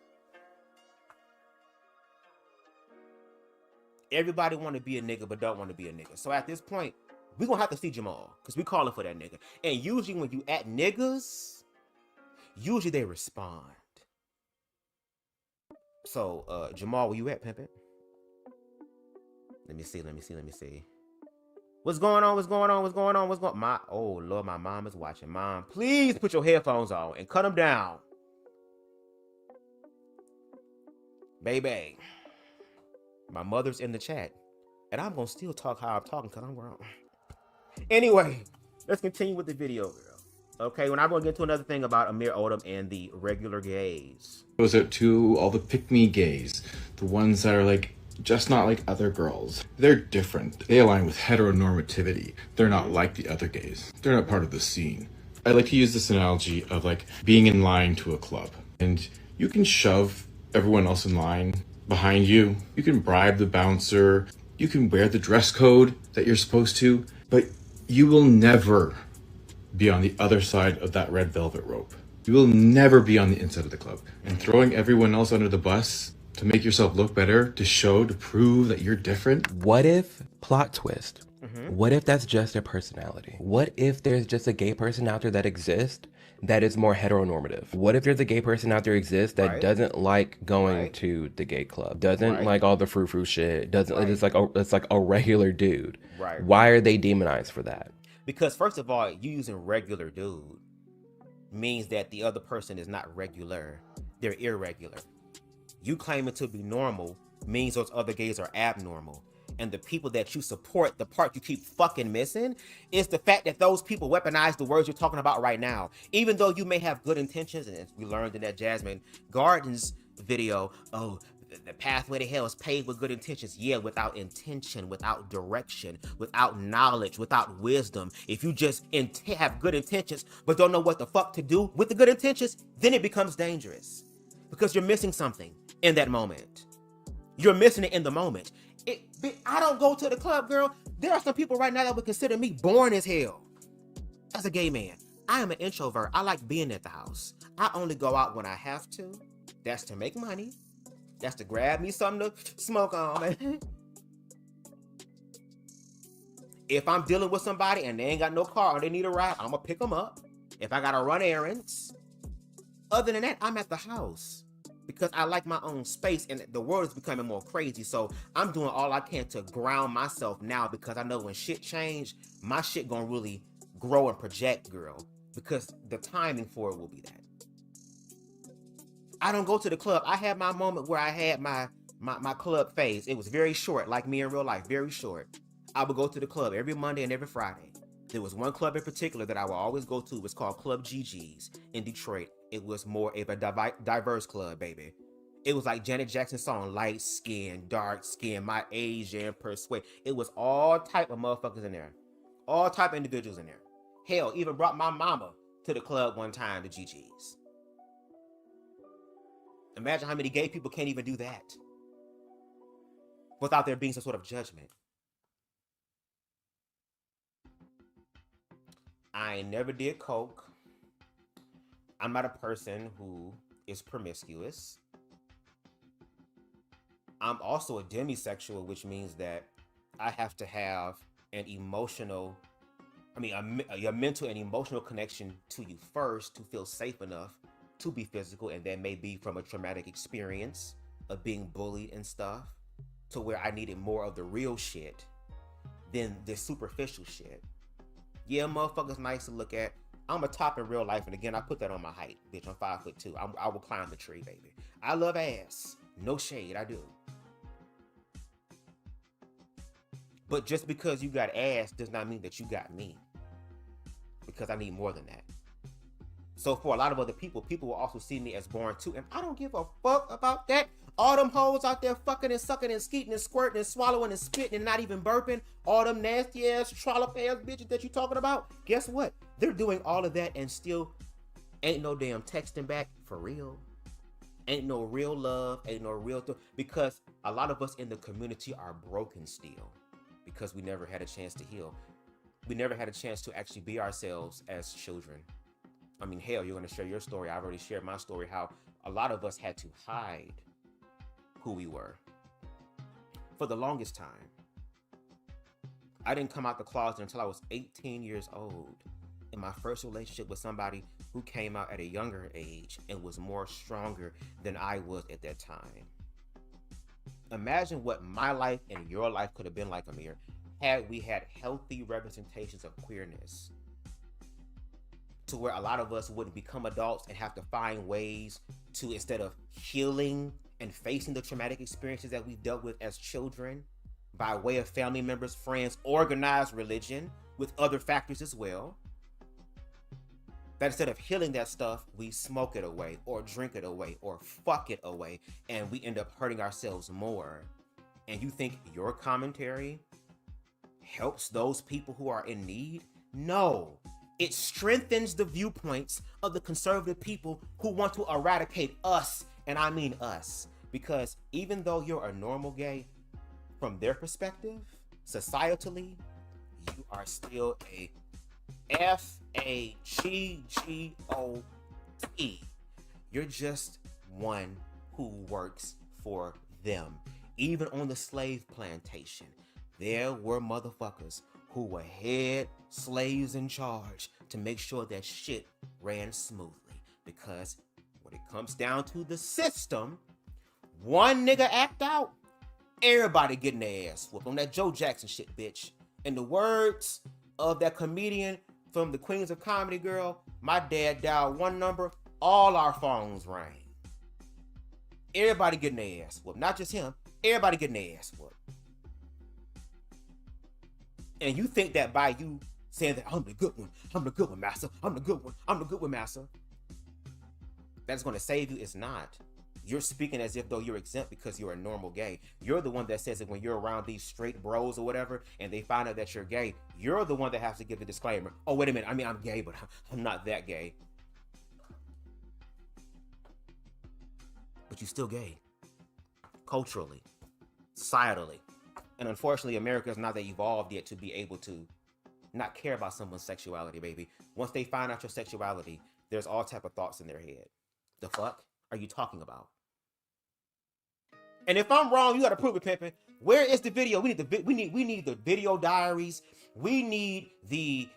Everybody want to be a nigga but don't want to be a nigga. So at this point, we gonna have to see Jamal because we calling for that nigga. And usually when you at niggas, usually they respond. So Jamal, where you at, pimpin'? Let me see. What's going on? Oh Lord, my mom is watching. Mom, please put your headphones on and cut them down. Baby. My mother's in the chat. And I'm gonna still talk how I'm talking because I'm grown. Anyway, let's continue with the video, girl. Okay, when I'm gonna get to another thing about Amir, Odom, and the regular gays. Goes out to all the pick-me gays, the ones that are like just not like other girls. They're different. They align with heteronormativity. They're not like the other gays. They're not part of the scene. I like to use this analogy of like being in line to a club. And you can shove everyone else in line behind you. You can bribe the bouncer. You can wear the dress code that you're supposed to. But you will never be on the other side of that red velvet rope. You will never be on the inside of the club. And throwing everyone else under the bus to make yourself look better, to prove that you're different. What if, plot twist, what if that's just their personality? What if there's just a gay person out there that exists that is more heteronormative? What if there's a gay person out there exists that doesn't like going to the gay club, doesn't like all the frou-frou shit, it's like a regular dude? Why are they demonized for that? Because first of all, you using regular dude means that the other person is not regular, they're irregular. You claiming to be normal means those other gays are abnormal. And the people that you support, the part you keep fucking missing, is the fact that those people weaponize the words you're talking about right now. Even though you may have good intentions, and as we learned in that Jasmine Gardens video, oh, the pathway to hell is paved with good intentions. Yeah, without intention, without direction, without knowledge, without wisdom. If you just have good intentions, but don't know what the fuck to do with the good intentions, then it becomes dangerous. Because you're missing something in that moment. You're missing it in the moment. I don't go to the club, girl. There are some people right now that would consider me boring as hell. As a gay man, I am an introvert. I like being at the house. I only go out when I have to. That's to make money. That's to grab me something to smoke on. If I'm dealing with somebody and they ain't got no car or they need a ride, I'm gonna pick them up. If I gotta run errands. Other than that, I'm at the house. Because I like my own space and the world is becoming more crazy. So I'm doing all I can to ground myself now because I know when shit change, my shit gonna really grow and project, girl. Because the timing for it will be that. I don't go to the club. I had my moment where I had my club phase. It was very short, like me in real life, very short. I would go to the club every Monday and every Friday. There was one club in particular that I would always go to. It was called Club GG's in Detroit. It was more of a diverse club, baby. It was like Janet Jackson's song, light skin, dark skin, my Asian persuade. It was all type of motherfuckers in there. All type of individuals in there. Hell, even brought my mama to the club one time to GG's. Imagine how many gay people can't even do that without there being some sort of judgment. I never did coke. I'm not a person who is promiscuous. I'm also a demisexual, which means that I have to have an emotional, a mental and emotional connection to you first to feel safe enough to be physical, and that may be from a traumatic experience of being bullied and stuff, to where I needed more of the real shit than the superficial shit. Yeah, motherfuckers nice to look at. I'm a top in real life, and again, I put that on my height, bitch. I'm 5'2". I will climb the tree, baby. I love ass. No shade, I do. But just because you got ass does not mean that you got me. Because I need more than that. So for a lot of other people, people will also see me as boring too. And I don't give a fuck about that. All them hoes out there fucking and sucking and skeeting and squirting and swallowing and spitting and not even burping. All them nasty ass, trollop ass bitches that you talking about. Guess what? They're doing all of that and still ain't no damn texting back for real. Ain't no real love. Ain't no real because a lot of us in the community are broken still. Because we never had a chance to heal. We never had a chance to actually be ourselves as children. I mean, hell, you're going to share your story. I've already shared my story, how a lot of us had to hide who we were for the longest time. I didn't come out the closet until I was 18 years old. In my first relationship with somebody who came out at a younger age and was more stronger than I was at that time. Imagine what my life and your life could have been like, Amir, had we had healthy representations of queerness. To where a lot of us wouldn't become adults and have to find ways to, instead of healing and facing the traumatic experiences that we've dealt with as children by way of family members, friends, organized religion with other factors as well, that instead of healing that stuff, we smoke it away or drink it away or fuck it away, and we end up hurting ourselves more. And you think your commentary helps those people who are in need? No. It strengthens the viewpoints of the conservative people who want to eradicate us, and I mean us. Because even though you're a normal gay, from their perspective, societally, you are still a FAGGOT. You're just one who works for them. Even on the slave plantation, there were motherfuckers who were head slaves in charge to make sure that shit ran smoothly. Because when it comes down to the system, one nigga act out, everybody getting their ass whooped on that Joe Jackson shit, bitch. In the words of that comedian from the Queens of Comedy girl, my dad dialed one number, all our phones rang. Everybody getting their ass whooped. Not just him, everybody getting their ass whooped. And you think that by you saying that I'm the good one, master, I'm the good one, master, that's going to save you. It's not. You're speaking as if though you're exempt because you're a normal gay. You're the one that says that when you're around these straight bros or whatever, and they find out that you're gay, you're the one that has to give the disclaimer. Oh, wait a minute. I mean, I'm gay, but I'm not that gay. But you're still gay. Culturally, societally. And unfortunately, America is not that evolved yet to be able to not care about someone's sexuality, baby. Once they find out your sexuality, there's all type of thoughts in their head. The fuck are you talking about? And if I'm wrong, you gotta prove it, pimpin'. Where is the video? We need the video diaries. We need the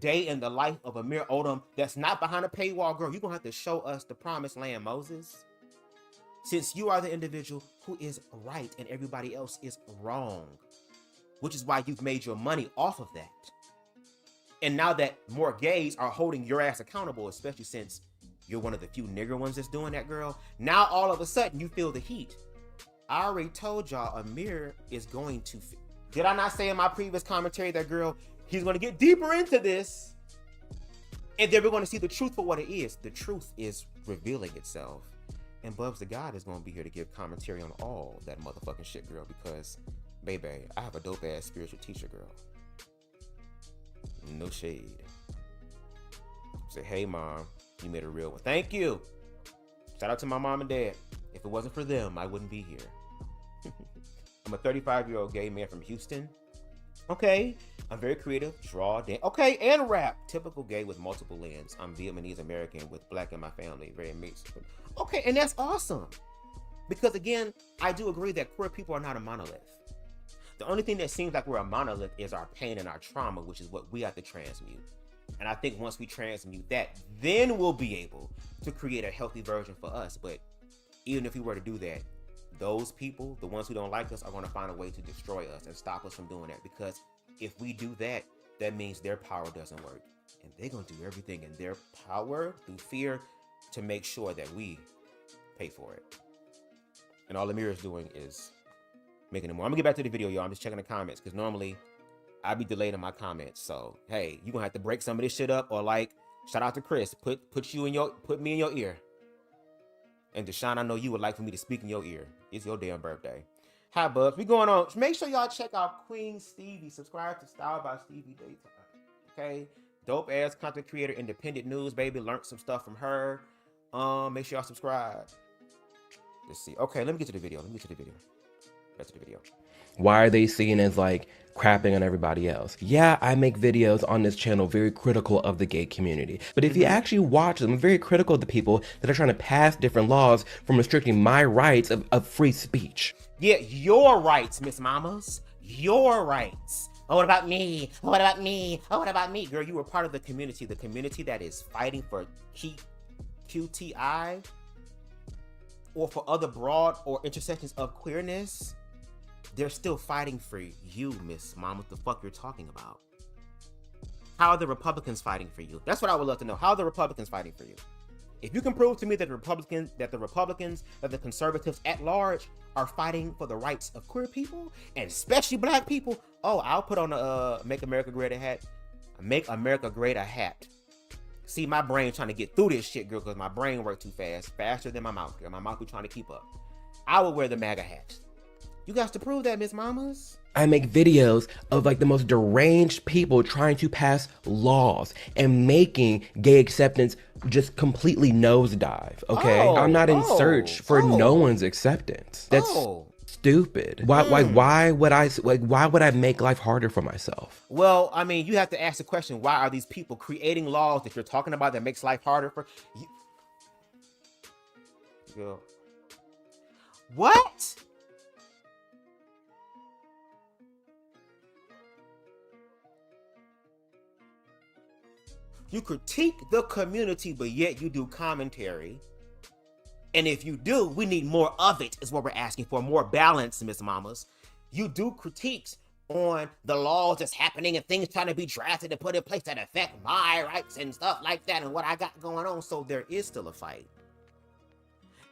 day in the life of Amir Odom that's not behind a paywall, girl. You're gonna have to show us the promised land, Moses. Since you are the individual who is right and everybody else is wrong. Which is why you've made your money off of that. And now that more gays are holding your ass accountable, especially since you're one of the few nigger ones that's doing that, girl. Now all of a sudden you feel the heat. I already told y'all Amir is going to... Did I not say in my previous commentary that, girl, he's going to get deeper into this. And then we're going to see the truth for what it is. The truth is revealing itself. And BubzDaGawd is going to be here to give commentary on all that motherfucking shit, girl. Because, baby, I have a dope-ass spiritual teacher, girl. No shade. Say, hey, mom, you made a real one. Thank you. Shout out to my mom and dad. If it wasn't for them, I wouldn't be here. I'm a 35-year-old gay man from Houston. Okay. I'm very creative, draw, dance. Okay, and rap. Typical gay with multiple lands. I'm Vietnamese American with black in my family. Very mixed. Okay, and that's awesome. Because again, I do agree that queer people are not a monolith. The only thing that seems like we're a monolith is our pain and our trauma, which is what we have to transmute. And I think once we transmute that, then we'll be able to create a healthy version for us. But even if we were to do that, those people, the ones who don't like us, are going to find a way to destroy us and stop us from doing that. Because if we do that, that means their power doesn't work. And they're going to do everything in their power through fear to make sure that we pay for it. And all Amir is doing is making it more. I'm going to get back to the video, y'all. I'm just checking the comments because normally I be delayed in my comments. So, hey, you're going to have to break some of this shit up or like Shout out to Chris. Put me in your ear. And Deshaun, I know you would like for me to speak in your ear. It's your damn birthday. Hi, Bubs. We going on. Make sure y'all check out Queen Stevie. Subscribe to Style by Stevie Daytime. Okay? Dope ass content creator, independent news, baby. Learned some stuff from her. Make sure y'all subscribe. Let's see. Okay, let me get to the video. Back to the video. Why are they seen as like crapping on everybody else? Yeah, I make videos on this channel very critical of the gay community. But if you actually watch them, I'm very critical of the people that are trying to pass different laws from restricting my rights of free speech. Yeah, your rights, Miss Mamas. Your rights. Oh, what about me? Oh, what about me? Oh, what about me? Girl, you were part of the community that is fighting for QTI or for other broad or intersections of queerness. They're still fighting for you, Miss Mom. What the fuck you're talking about? How are the Republicans fighting for you? That's what I would love to know. How are the Republicans fighting for you? If you can prove to me that the Republicans, that the conservatives at large are fighting for the rights of queer people, and especially black people, oh, I'll put on a Make America Great a hat. Make America Great a hat. See, my brain trying to get through this shit, girl, because my brain works too fast, faster than my mouth, girl. My mouth be trying to keep up. I would wear the MAGA hat. You guys to prove that, Miss Mamas. I make videos of like the most deranged people trying to pass laws and making gay acceptance just completely nosedive, okay? I'm not in search for no one's acceptance. That's stupid. Why would I make life harder for myself? Well, I mean, you have to ask the question, why are these people creating laws that you're talking about that makes life harder for you? Girl. What? You critique the community, but yet you do commentary. And if you do, we need more of it, is what we're asking for. More balance, Miss Mamas. You do critiques on the laws that's happening and things trying to be drafted and put in place that affect my rights and stuff like that and what I got going on. So there is still a fight.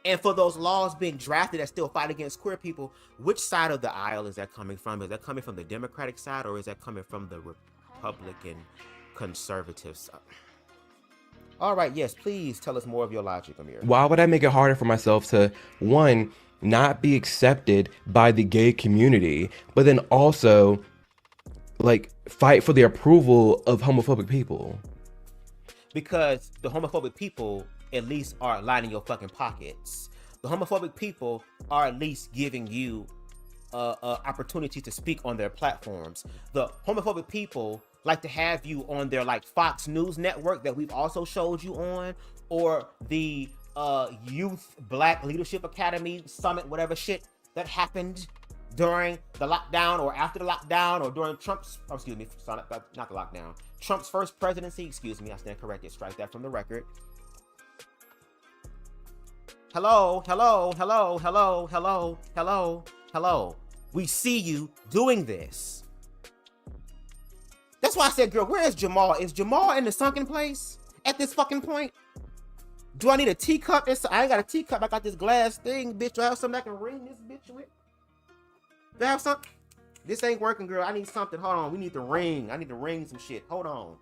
And for those laws being drafted that still fight against queer people, which side of the aisle is that coming from? Is that coming from the Democratic side, or is that coming from the Republican conservatives? All right, yes, please tell us more of your logic, Amir. Why would I make it harder for myself to, one, not be accepted by the gay community, but then also like fight for the approval of homophobic people? Because the homophobic people at least are lining your fucking pockets. The homophobic people are at least giving you opportunity to speak on their platforms. The homophobic people like to have you on their like Fox News network that we've also showed you on, or the Youth Black Leadership Academy Summit, whatever shit that happened during the lockdown or after the lockdown or during Trump's, oh, excuse me, not the lockdown, Trump's first presidency, excuse me, I stand corrected, strike that from the record. Hello. We see you doing this. That's why I said, girl, where is Jamal? Is Jamal in the sunken place at this fucking point? Do I need a teacup? I ain't got a teacup. I got this glass thing, bitch. Do I have something I can ring this bitch with? Do I have something? This ain't working, girl. I need something. Hold on. We need to ring. I need to ring some shit. Hold on.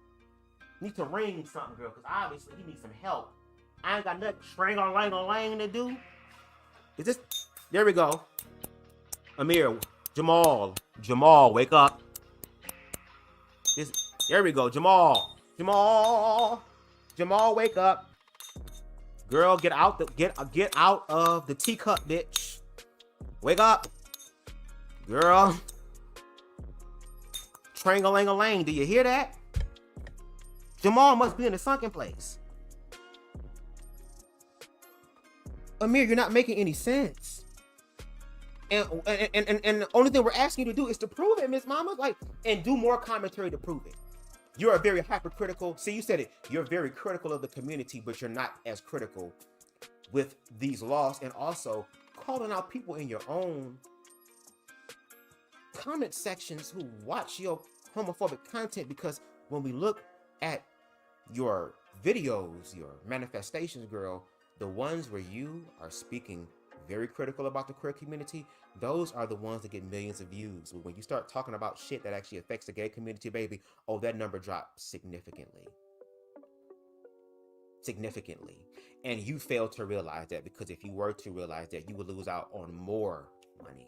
Need to ring something, girl, because obviously he needs some help. I ain't got nothing string-a-lang-a-lang to do. Is this? There we go. Amir, Jamal, wake up. There we go, Jamal, wake up. Girl, get out of the teacup, bitch. Wake up, girl. Trang-a-lang-a-lang, do you hear that? Jamal must be in the sunken place. Amir, you're not making any sense. And the only thing we're asking you to do is to prove it, Miss Mama. Like, and do more commentary to prove it. You're a very hypercritical. See, you said it. You're very critical of the community, but you're not as critical with these laws, and also calling out people in your own comment sections who watch your homophobic content. Because when we look at your videos, your manifestations, girl, the ones where you are speaking very critical about the queer community, those are the ones that get millions of views. But when you start talking about shit that actually affects the gay community, baby, oh, that number drops significantly. significantly. And you fail to realize that, because if you were to realize that, you would lose out on more money.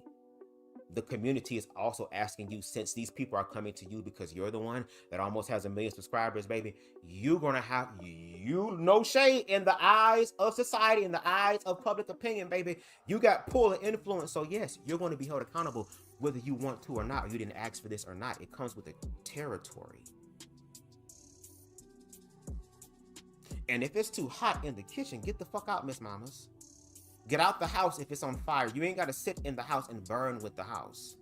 The community is also asking you, since these people are coming to you because you're the one that almost has 1 million subscribers, baby, you're going to have, no shade in the eyes of society, in the eyes of public opinion, baby. You got pull and influence. So yes, you're going to be held accountable whether you want to or not, or you didn't ask for this or not. It comes with the territory. And if it's too hot in the kitchen, get the fuck out, Miss Mamas. Get out the house if it's on fire. You ain't got to sit in the house and burn with the house.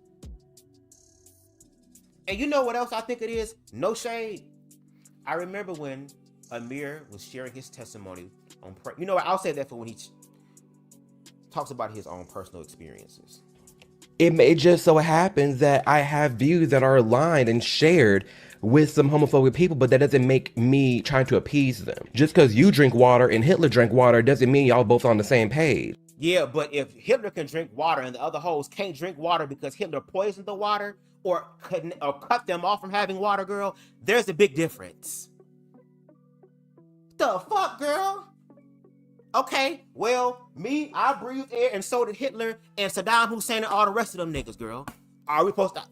And you know what else I think it is? No shade. I remember when Amir was sharing his testimony on, you know what? I'll say that for when he talks about his own personal experiences. It just so happens that I have views that are aligned and shared with some homophobic people, but that doesn't make me trying to appease them. Just because you drink water and Hitler drank water doesn't mean y'all both on the same page. Yeah, but if Hitler can drink water and the other hoes can't drink water because Hitler poisoned the water or cut them off from having water, girl, there's a big difference. The fuck, girl? Okay, well, me, I breathed air, and so did Hitler and Saddam Hussein and all the rest of them niggas, girl. Are we supposed to?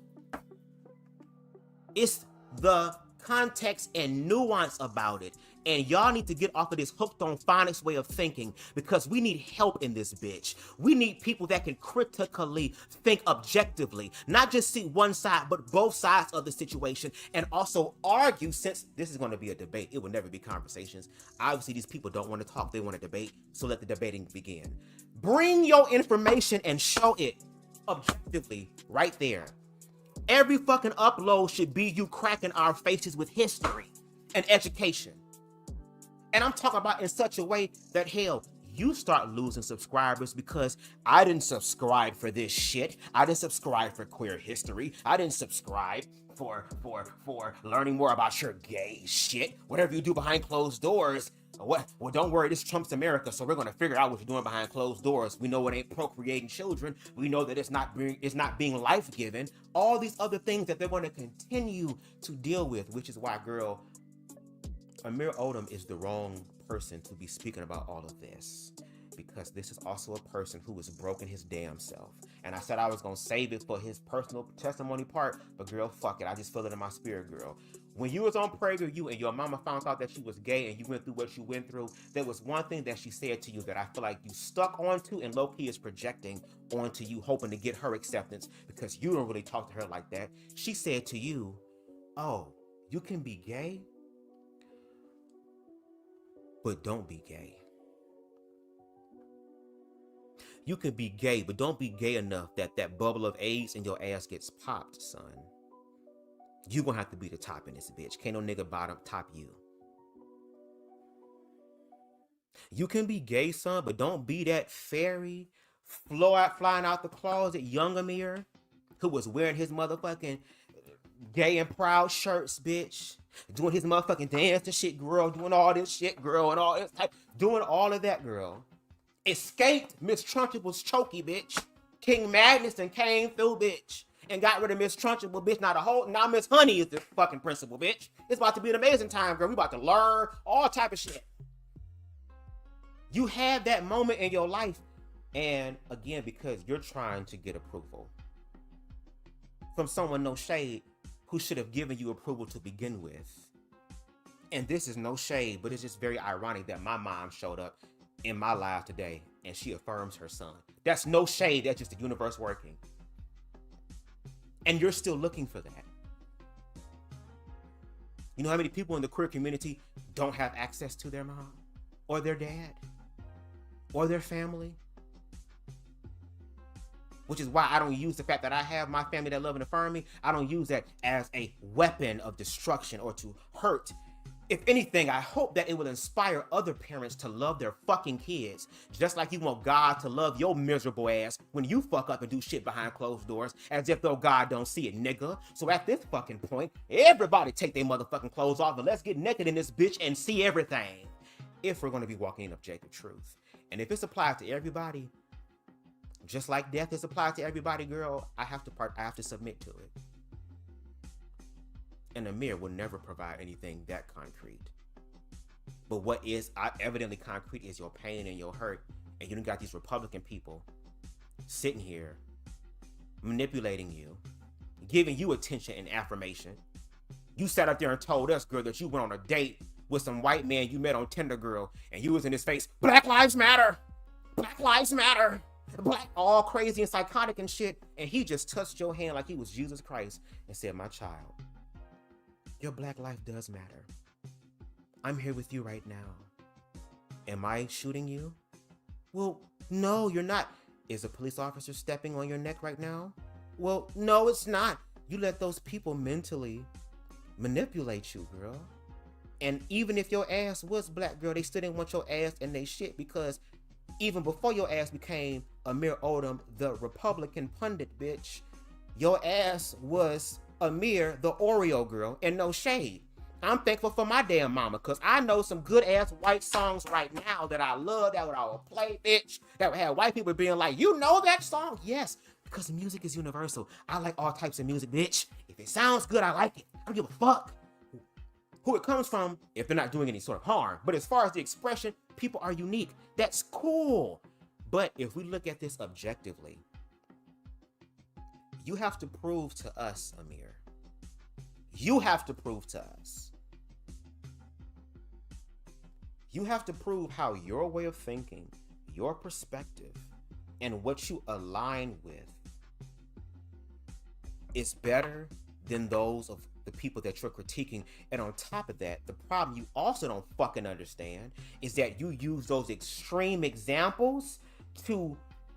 It's the context and nuance about it. And y'all need to get off of this hooked on phonics way of thinking, because we need help in this bitch. We need people that can critically think objectively, not just see one side, but both sides of the situation, and also argue. Since this is going to be a debate, it will never be conversations. Obviously, these people don't want to talk. They want to debate. So let the debating begin. Bring your information and show it objectively right there. Every fucking upload should be you cracking our faces with history and education. And I'm talking about in such a way that, hell, you start losing subscribers because I didn't subscribe for this shit. I didn't subscribe for queer history. I didn't subscribe for learning more about your gay shit. Whatever you do behind closed doors. Well, don't worry, this Trump's America, so we're gonna figure out what you're doing behind closed doors. We know it ain't procreating children. We know that it's not being life-giving. All these other things that they're gonna continue to deal with, which is why, girl, Amir Odom is the wrong person to be speaking about all of this, because this is also a person who was broken his damn self. And I said I was gonna save it for his personal testimony part, but girl, fuck it. I just feel it in my spirit, girl. When you was on PragerU and your mama found out that she was gay and you went through what you went through, there was one thing that she said to you that I feel like you stuck onto, and low-key is projecting onto you, hoping to get her acceptance because you don't really talk to her like that. She said to you, oh, you can be gay, but don't be gay. You can be gay, but don't be gay enough that that bubble of AIDS in your ass gets popped, son. You gonna have to be the top in this bitch. Can't no nigga bottom top you. You can be gay, son, but don't be that fairy flying out the closet young Amir who was wearing his motherfucking gay and proud shirts, bitch. Doing his motherfucking dance and shit, girl. Doing all this shit, girl, and all this type. Doing all of that, girl. Escaped Miss Trunchbuble's chokey, bitch. King Magnus and came through, bitch. And got rid of Miss Trunchbuble, bitch. Now Miss Honey is the fucking principal, bitch. It's about to be an amazing time, girl. We about to learn all type of shit. You had that moment in your life. And again, because you're trying to get approval from someone, no shade, who should have given you approval to begin with. And this is no shade, but it's just very ironic that my mom showed up in my life today and she affirms her son. That's no shade. That's just the universe working. And you're still looking for that. You know how many people in the queer community don't have access to their mom or their dad or their family? Which is why I don't use the fact that I have my family that love and affirm me. I don't use that as a weapon of destruction or to hurt. If anything, I hope that it will inspire other parents to love their fucking kids. Just like you want God to love your miserable ass when you fuck up and do shit behind closed doors, as if though God don't see it, nigga. So at this fucking point, everybody take their motherfucking clothes off and let's get naked in this bitch and see everything. If we're gonna be walking in objective truth. And if it's applied to everybody, just like death is applied to everybody, girl, I have to submit to it. And Amir will never provide anything that concrete. But what is evidently concrete is your pain and your hurt. And you done got these Republican people sitting here manipulating you, giving you attention and affirmation. You sat up there and told us, girl, that you went on a date with some white man you met on Tinder, girl, and you was in his face, Black Lives Matter, Black Lives Matter, Black, all crazy and psychotic and shit. And he just touched your hand like he was Jesus Christ and said, my child, your black life does matter. I'm here with you right now. Am I shooting you? Well, no, you're not. Is a police officer stepping on your neck right now? Well, no, it's not. You let those people mentally manipulate you, girl. And even if your ass was black, girl, they still didn't want your ass in they shit, because even before your ass became Amir Odom, the Republican pundit bitch, your ass was Amir, the Oreo girl, and no shade. I'm thankful for my damn mama, because I know some good ass white songs right now that I love, that I would play, bitch, that would have white people being like, you know that song? Yes, because music is universal. I like all types of music, bitch. If it sounds good, I like it. I don't give a fuck who it comes from if they're not doing any sort of harm. But as far as the expression, people are unique. That's cool. But if we look at this objectively, you have to prove to us, Amir. You have to prove to us. You have to prove how your way of thinking, your perspective, and what you align with is better than those of the people that you're critiquing. And on top of that, the problem you also don't fucking understand is that you use those extreme examples to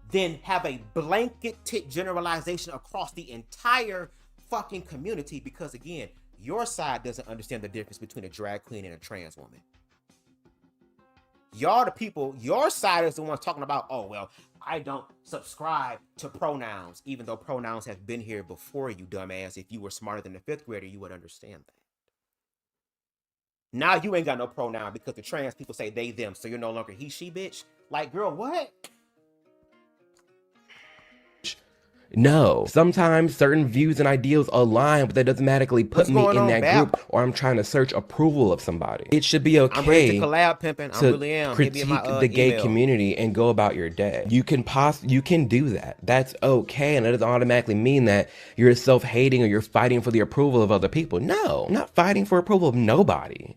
then have a blanketed generalization across the entire fucking community, because again, your side doesn't understand the difference between a drag queen and a trans woman. Y'all the people, your side is the ones talking about, oh, well, I don't subscribe to pronouns, even though pronouns have been here before you, dumbass. If you were smarter than a fifth grader, you would understand that. Now you ain't got no pronoun because the trans people say they, them, so you're no longer he, she, bitch. Like, girl, what? No. Sometimes certain views and ideals align, but that doesn't automatically put me in that group, or I'm trying to search approval of somebody. It should be okay. I'm ready to collab, pimpin'. I really am. Critique the gay community and go about your day. You can do that. That's okay, and it doesn't automatically mean that you're self-hating or you're fighting for the approval of other people. No, I'm not fighting for approval of nobody.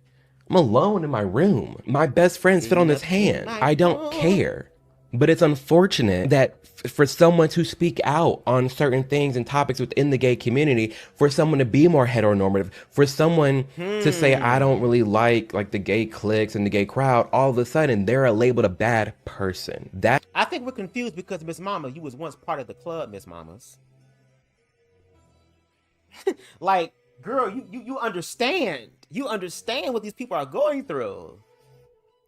I'm alone in my room. My best friends fit on this hand. I don't care. But it's unfortunate that for someone to speak out on certain things and topics within the gay community, for someone to be more heteronormative, for someone to say, I don't really like the gay cliques and the gay crowd, all of a sudden they're labeled a bad person. I think we're confused because, Miss Mama, you was once part of the club, Miss Mamas. Like, girl, you understand. You understand what these people are going through.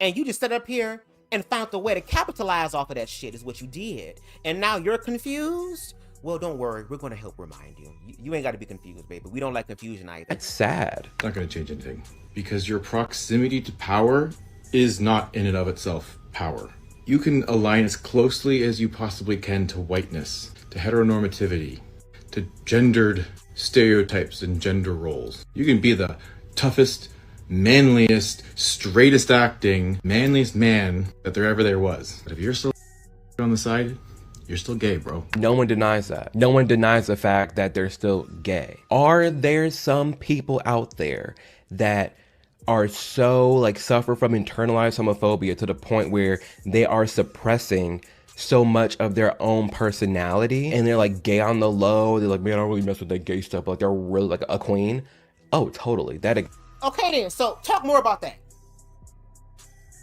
And you just sit up here and found a way to capitalize off of that shit is what you did. And now you're confused? Well, don't worry. We're going to help remind you. You ain't got to be confused, baby. We don't like confusion either. That's sad. It's not going to change anything, because your proximity to power is not in and of itself power. You can align as closely as you possibly can to whiteness, to heteronormativity, to gendered stereotypes and gender roles. You can be the toughest, manliest, straightest acting, manliest man that there ever was. But if you're still on the side, you're still gay, bro. No one denies that. No one denies the fact that they're still gay. Are there some people out there that are so suffer from internalized homophobia to the point where they are suppressing so much of their own personality, and they're gay on the low? They're like, man, I don't really mess with that gay stuff, but they're really a queen? Oh, totally. Okay then, so talk more about that.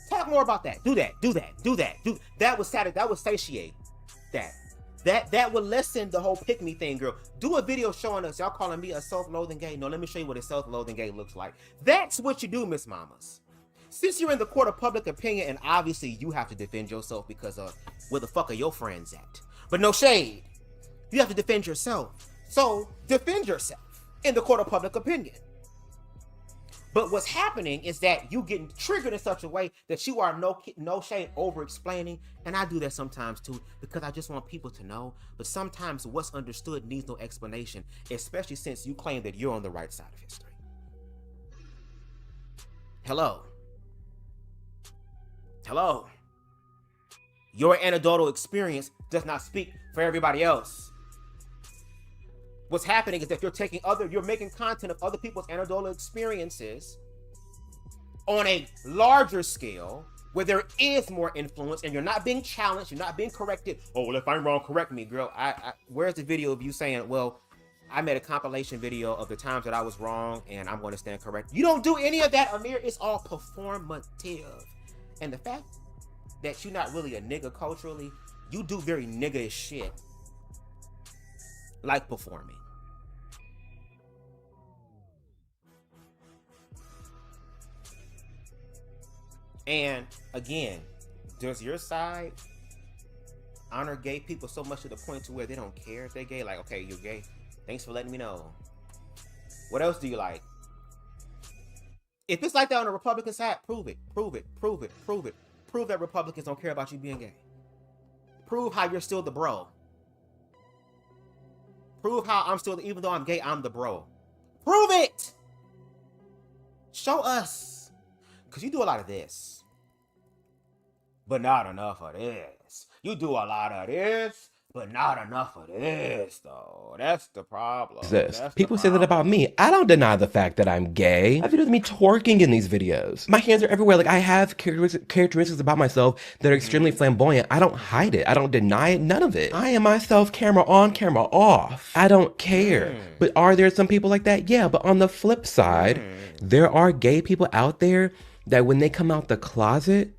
Talk more about that. Do that. That would satiate that. That would lessen the whole pick me thing, girl. Do a video showing us, y'all calling me a self-loathing gay. No, let me show you what a self-loathing gay looks like. That's what you do, Miss Mamas. Since you're in the court of public opinion, and obviously you have to defend yourself because of where the fuck are your friends at. But no shade. You have to defend yourself. So defend yourself in the court of public opinion. But what's happening is that you getting triggered in such a way that you are no shade over explaining. And I do that sometimes too, because I just want people to know. But sometimes what's understood needs no explanation, especially since you claim that you're on the right side of history. Hello. Hello. Your anecdotal experience does not speak for everybody else. What's happening is that you're making content of other people's anecdotal experiences on a larger scale where there is more influence, and you're not being challenged, you're not being corrected. Oh, well, if I'm wrong, correct me, girl. Where's the video of you saying, well, I made a compilation video of the times that I was wrong and I'm going to stand correct? You don't do any of that, Amir. It's all performative. And the fact that you're not really a nigga culturally, you do very nigga shit, like performing. And again, does your side honor gay people so much to the point to where they don't care if they're gay? Like, okay, you're gay. Thanks for letting me know. What else do you like? If it's like that on the Republican side, prove it. Prove it. Prove it. Prove it. Prove that Republicans don't care about you being gay. Prove how you're still the bro. Prove how I'm still, even though I'm gay, I'm the bro. Prove it! Show us. Because you do a lot of this. But not enough of this. You do a lot of this, but not enough of this, though. That's the problem. People say that about me. I don't deny the fact that I'm gay. I have videos of me twerking in these videos. My hands are everywhere. Like, I have characteristics about myself that are extremely flamboyant. I don't hide it. I don't deny it. None of it. I am myself, camera on, camera off. I don't care. But are there some people like that? Yeah, but on the flip side, there are gay people out there that when they come out the closet,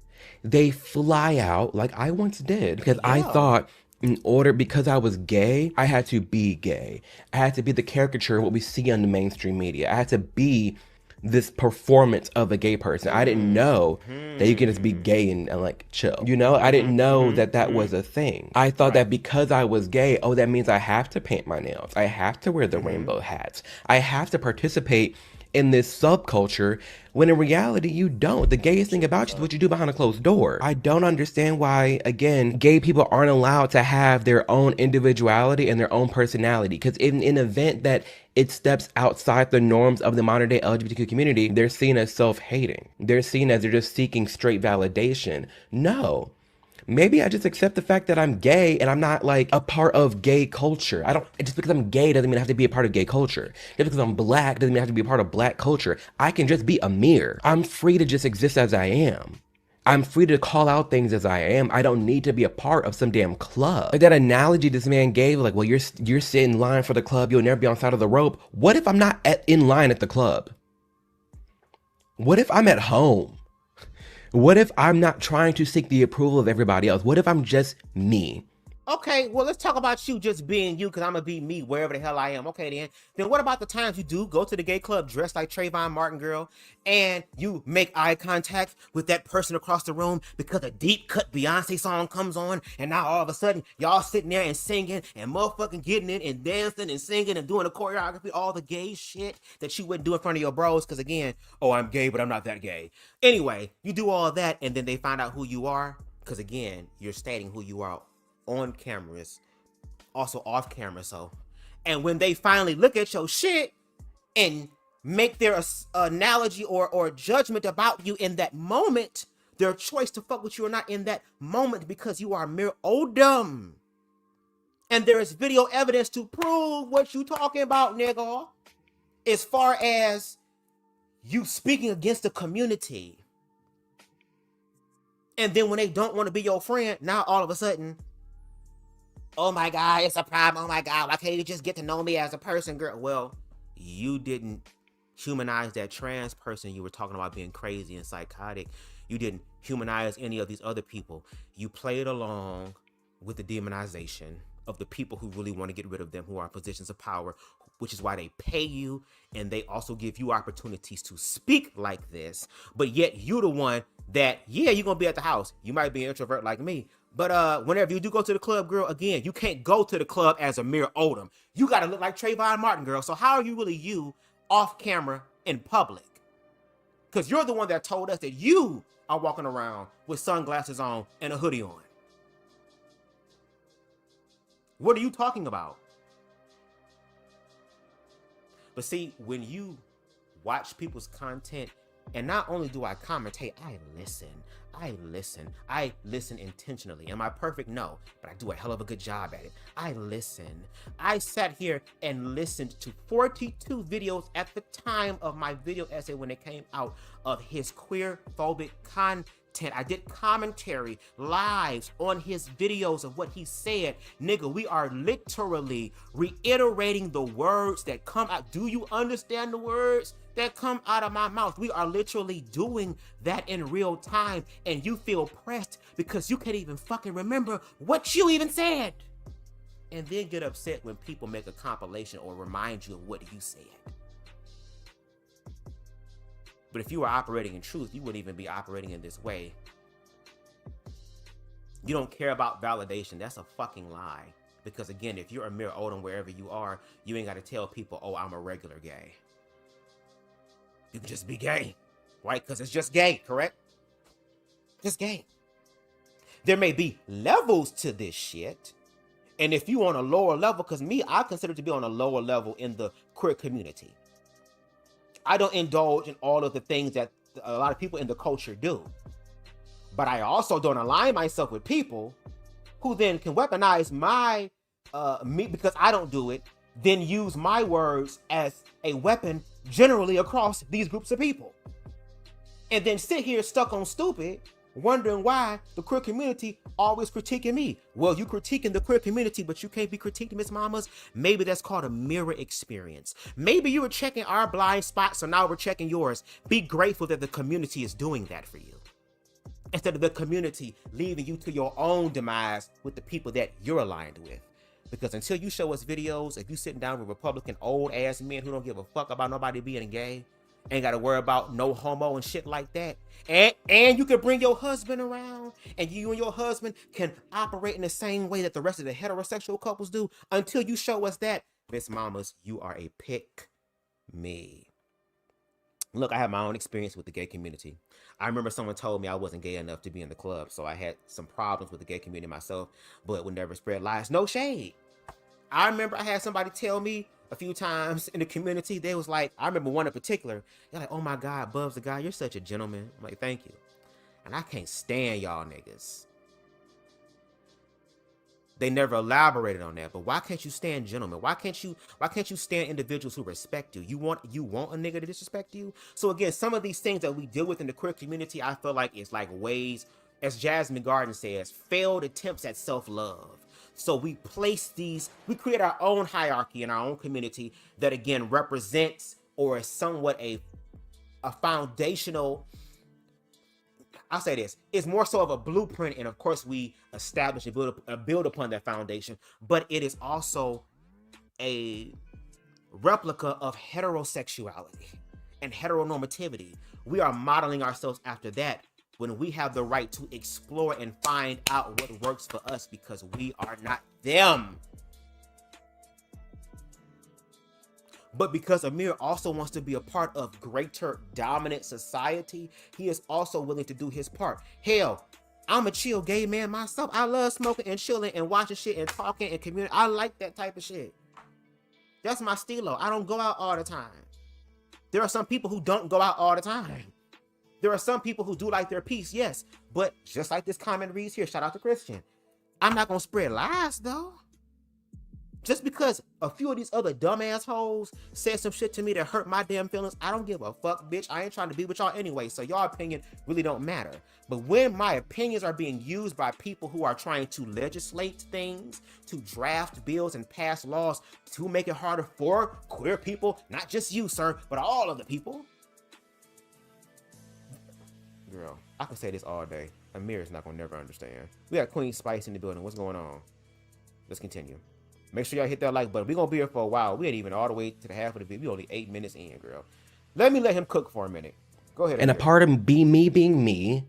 they fly out like I once did. Because I thought because I was gay, I had to be gay. I had to be the caricature of what we see on the mainstream media. I had to be this performance of a gay person. I didn't know that you can just be gay and like chill. You know, I didn't know that that was a thing. I thought that because I was gay, oh, that means I have to paint my nails. I have to wear the rainbow hats. I have to participate in this subculture, when in reality you don't. The gayest thing about you is what you do behind a closed door. I don't understand why, again, gay people aren't allowed to have their own individuality and their own personality. Because in an event that it steps outside the norms of the modern day LGBTQ community, they're seen as self-hating. They're seen as they're just seeking straight validation. No. Maybe I just accept the fact that I'm gay and I'm not like a part of gay culture. Just because I'm gay doesn't mean I have to be a part of gay culture. Just because I'm black doesn't mean I have to be a part of black culture. I can just be Amir. I'm free to just exist as I am. I'm free to call out things as I am. I don't need to be a part of some damn club. Like that analogy this man gave, like, well, you're sitting in line for the club, you'll never be on side of the rope. What if I'm not in line at the club? What if I'm at home? What if I'm not trying to seek the approval of everybody else? What if I'm just me? Okay, well, let's talk about you just being you, because I'm going to be me wherever the hell I am. Okay, then what about the times you do go to the gay club dressed like Trayvon Martin, girl, and you make eye contact with that person across the room because a deep-cut Beyonce song comes on, and now all of a sudden, y'all sitting there and singing and motherfucking getting it and dancing and singing and doing the choreography, all the gay shit that you wouldn't do in front of your bros, because again, oh, I'm gay, but I'm not that gay. Anyway, you do all that, and then they find out who you are, because again, you're stating who you are on cameras, also off camera. So, and when they finally look at your shit and make their analogy or judgment about you in that moment, their choice to fuck with you or not in that moment, because you are Amir Odom, and there is video evidence to prove what you talking about, nigga, as far as you speaking against the community. And then when they don't want to be your friend, now all of a sudden, oh my God, it's a problem. Oh my God, why can't you just get to know me as a person, girl? Well, you didn't humanize that trans person you were talking about being crazy and psychotic. You didn't humanize any of these other people. You played along with the demonization of the people who really want to get rid of them, who are in positions of power, which is why they pay you, and they also give you opportunities to speak like this. But yet you're the one that, yeah, you're going to be at the house. You might be an introvert like me. But whenever you do go to the club, girl, again, you can't go to the club as Amir Odom. You got to look like Trayvon Martin, girl. So how are you really you off camera in public? Because you're the one that told us that you are walking around with sunglasses on and a hoodie on. What are you talking about? But see, when you watch people's content And not only do I commentate, I listen. I listen intentionally. Am I perfect? No, but I do a hell of a good job at it. I listen. I sat here and listened to 42 videos at the time of my video essay when it came out of his queer phobic content. I did commentary lives on his videos of what he said. Nigga, we are literally reiterating the words that come out. Do you understand the words that come out of my mouth? We are literally doing that in real time, and you feel pressed because you can't even fucking remember what you even said. And then get upset when people make a compilation or remind you of what you said. But if you were operating in truth, you wouldn't even be operating in this way. You don't care about validation. That's a fucking lie. Because again, if you're Amir Odom wherever you are, you ain't got to tell people, oh, I'm a regular gay. You can just be gay, right? Because it's just gay, correct? Just gay. There may be levels to this shit. And if you on a lower level, because me, I consider to be on a lower level in the queer community. I don't indulge in all of the things that a lot of people in the culture do. But I also don't align myself with people who then can weaponize my, me because I don't do it, then use my words as a weapon generally across these groups of people. And then sit here stuck on stupid, wondering why the queer community always critiquing me. Well, you critiquing the queer community, but you can't be critiquing Miss Mamas. Maybe that's called a mirror experience. Maybe you were checking our blind spots, so now we're checking yours. Be grateful that the community is doing that for you, instead of the community leaving you to your own demise with the people that you're aligned with. Because until you show us videos, if you sitting down with Republican old ass men who don't give a fuck about nobody being gay, ain't got to worry about no homo and shit like that. And you can bring your husband around, and you and your husband can operate in the same way that the rest of the heterosexual couples do. Until you show us that, Miss Mamas, you are a pick me. Look, I have my own experience with the gay community. I remember someone told me I wasn't gay enough to be in the club, so I had some problems with the gay community myself, but would never spread lies. No shade. I remember I had somebody tell me a few times in the community, they was like, I remember one in particular, they're like, oh my God, BubzDaGawd, you're such a gentleman. I'm like, thank you. And I can't stand y'all niggas. They never elaborated on that, but why can't you stand gentlemen? Why can't you stand individuals who respect you? You want a nigga to disrespect you? So again, some of these things that we deal with in the queer community, I feel like it's like ways, as Jasmine Garden says, failed attempts at self-love. So we create our own hierarchy in our own community that again represents or is somewhat a foundational, I'll say this, it's more so of a blueprint, and of course we establish and build upon that foundation, but it is also a replica of heterosexuality and heteronormativity. We are modeling ourselves after that when we have the right to explore and find out what works for us, because we are not them. But because Amir also wants to be a part of greater dominant society, he is also willing to do his part. Hell, I'm a chill gay man myself. I love smoking and chilling and watching shit and talking and communicating. I like that type of shit. That's my stilo. I don't go out all the time. There are some people who don't go out all the time. There are some people who do like their peace, yes. But just like this comment reads here, shout out to Christian, I'm not going to spread lies, though. Just because a few of these other dumbass hoes said some shit to me that hurt my damn feelings, I don't give a fuck, bitch. I ain't trying to be with y'all anyway, so y'all opinion really don't matter. But when my opinions are being used by people who are trying to legislate things, to draft bills and pass laws to make it harder for queer people, not just you, sir, but all of the people. Girl, I can say this all day. Amir is not gonna never understand. We got Queen Spice in the building. What's going on? Let's continue. Make sure y'all hit that like button. We're gonna be here for a while. We ain't even all the way to the half of the video. We only 8 minutes in, girl. Let him cook for a minute. Go ahead. And a part of being me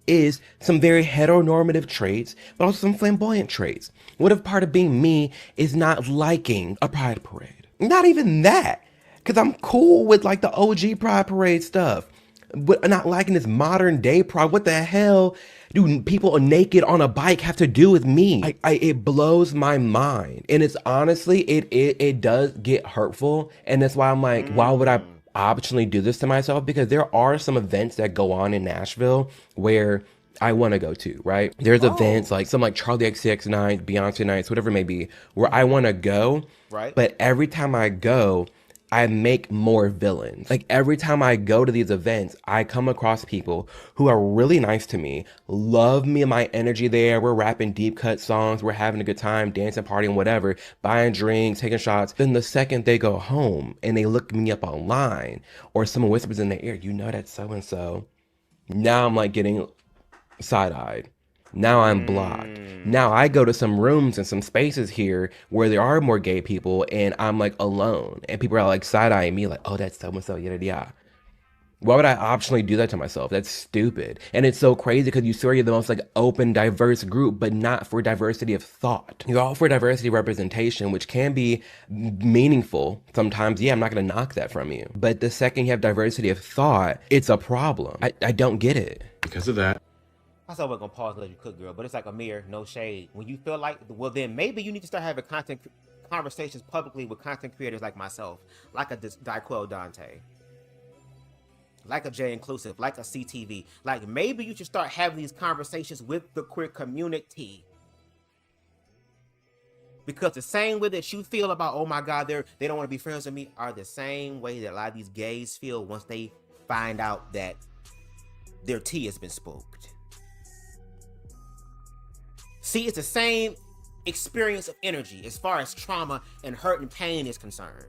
is some very heteronormative traits, but also some flamboyant traits. What if part of being me is not liking a pride parade? Not even that, because I'm cool with like the OG pride parade stuff. But not liking this modern day pride. What the hell do people naked on a bike have to do with me? It blows my mind. And it's honestly, it does get hurtful. And that's why I'm like, why would optionally do this to myself because there are some events that go on in Nashville where I want to go to, right? There's events like some like Charlie XCX nights, Beyonce nights, whatever it may be, where I want to go. Right. But every time I go, I make more villains. Like every time I go to these events, I come across people who are really nice to me, love me and my energy there. We're rapping deep cut songs. We're having a good time, dancing, partying, whatever, buying drinks, taking shots. Then the second they go home and they look me up online or someone whispers in their ear, you know that's so-and-so. Now I'm like getting side-eyed. Now I'm blocked. Now I go to some rooms and some spaces here where there are more gay people and I'm like alone. And people are like side-eyeing me like, oh, that's so-and-so, yada. Why would I optionally do that to myself? That's stupid. And it's so crazy because you swear you're the most like open, diverse group, but not for diversity of thought. You're all for diversity of representation, which can be meaningful sometimes. Yeah, I'm not going to knock that from you. But the second you have diversity of thought, it's a problem. I don't get it. Because of that, I said we're gonna pause and let you cook, girl, but it's like Amir, no shade. When you feel like, well, then maybe you need to start having conversations publicly with content creators like myself, like a Daiquel Dante, like a J Inclusive, like a CTV. Like maybe you should start having these conversations with the queer community. Because the same way that you feel about, oh my God, they don't want to be friends with me, are the same way that a lot of these gays feel once they find out that their tea has been spooked. See, it's the same experience of energy as far as trauma and hurt and pain is concerned.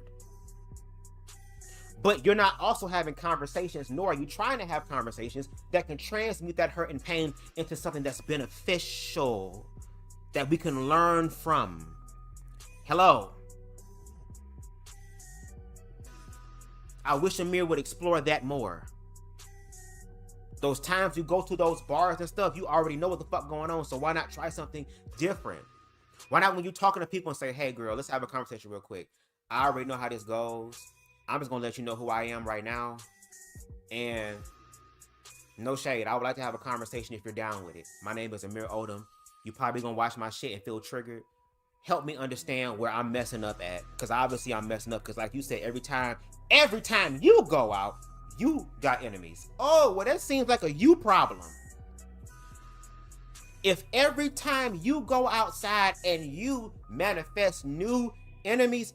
But you're not also having conversations, nor are you trying to have conversations that can transmute that hurt and pain into something that's beneficial, that we can learn from. Hello. I wish Amir would explore that more. Those times you go to those bars and stuff, you already know what the fuck going on, so why not try something different? Why not when you're talking to people and say, hey girl, let's have a conversation real quick. I already know how this goes. I'm just gonna let you know who I am right now. And no shade, I would like to have a conversation if you're down with it. My name is Amir Odom. You probably gonna watch my shit and feel triggered. Help me understand where I'm messing up at. Cause obviously I'm messing up, cause like you said, every time you go out, you got enemies. Oh, well, that seems like a you problem. If every time you go outside and you manifest new enemies,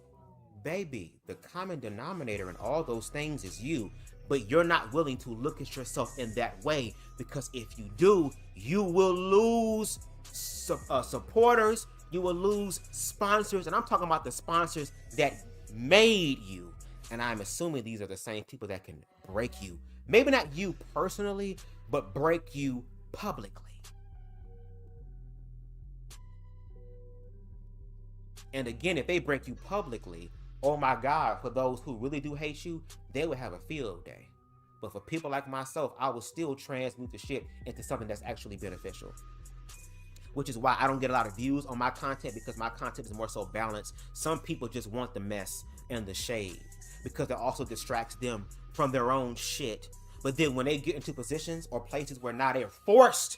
baby, the common denominator in all those things is you. But you're not willing to look at yourself in that way, because if you do, you will lose supporters, you will lose sponsors, and I'm talking about the sponsors that made you. And I'm assuming these are the same people that can break you. Maybe not you personally, but break you publicly. And again, if they break you publicly, oh my God, for those who really do hate you, they would have a field day. But for people like myself, I will still transmute the shit into something that's actually beneficial. Which is why I don't get a lot of views on my content, because my content is more so balanced. Some people just want the mess and the shade, because it also distracts them from their own shit. But then when they get into positions or places where now they're forced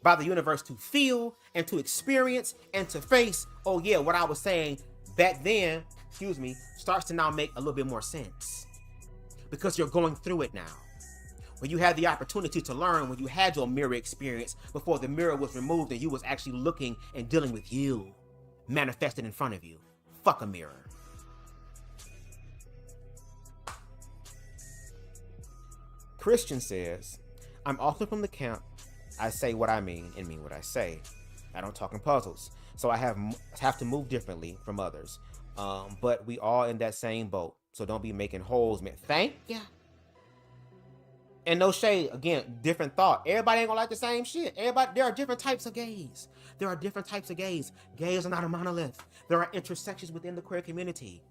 by the universe to feel and to experience and to face, oh yeah, what I was saying back then, starts to now make a little bit more sense. Because you're going through it now. When you had the opportunity to learn, when you had your mirror experience before the mirror was removed and you was actually looking and dealing with you manifested in front of you. Fuck a mirror. Christian says, I'm also from the camp, I say what I mean and mean what I say. I don't talk in puzzles, so I have to move differently from others. But we all in that same boat, so don't be making holes, man. Thank ya. And no shade, again, different thought. Everybody ain't gonna like the same shit. There are different types of gays. Gays are not a monolith. There are intersections within the queer community.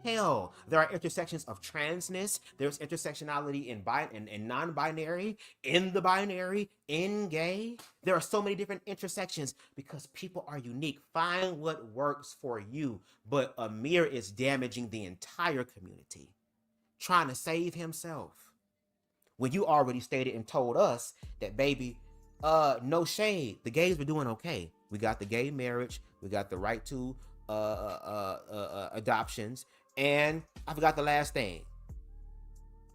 Hell, there are intersections of transness. There's intersectionality in non-binary, in the binary, in gay. There are so many different intersections because people are unique. Find what works for you. But Amir is damaging the entire community, trying to save himself. When you already stated and told us that, baby, no shade, the gays were doing okay. We got the gay marriage. We got the right to adoptions. And I forgot the last thing.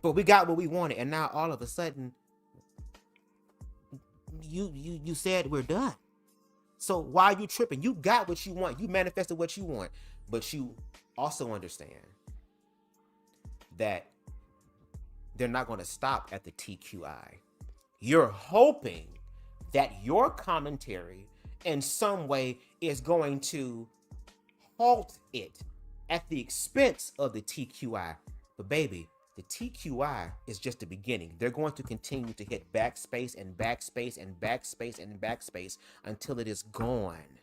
But we got what we wanted, and now all of a sudden, you said we're done. So why are you tripping? You got what you want. You manifested what you want. But you also understand that they're not going to stop at the TQI. You're hoping that your commentary in some way is going to halt it at the expense of the TQI. But baby, the TQI is just the beginning. They're going to continue to hit backspace and backspace and backspace and backspace until it is gone.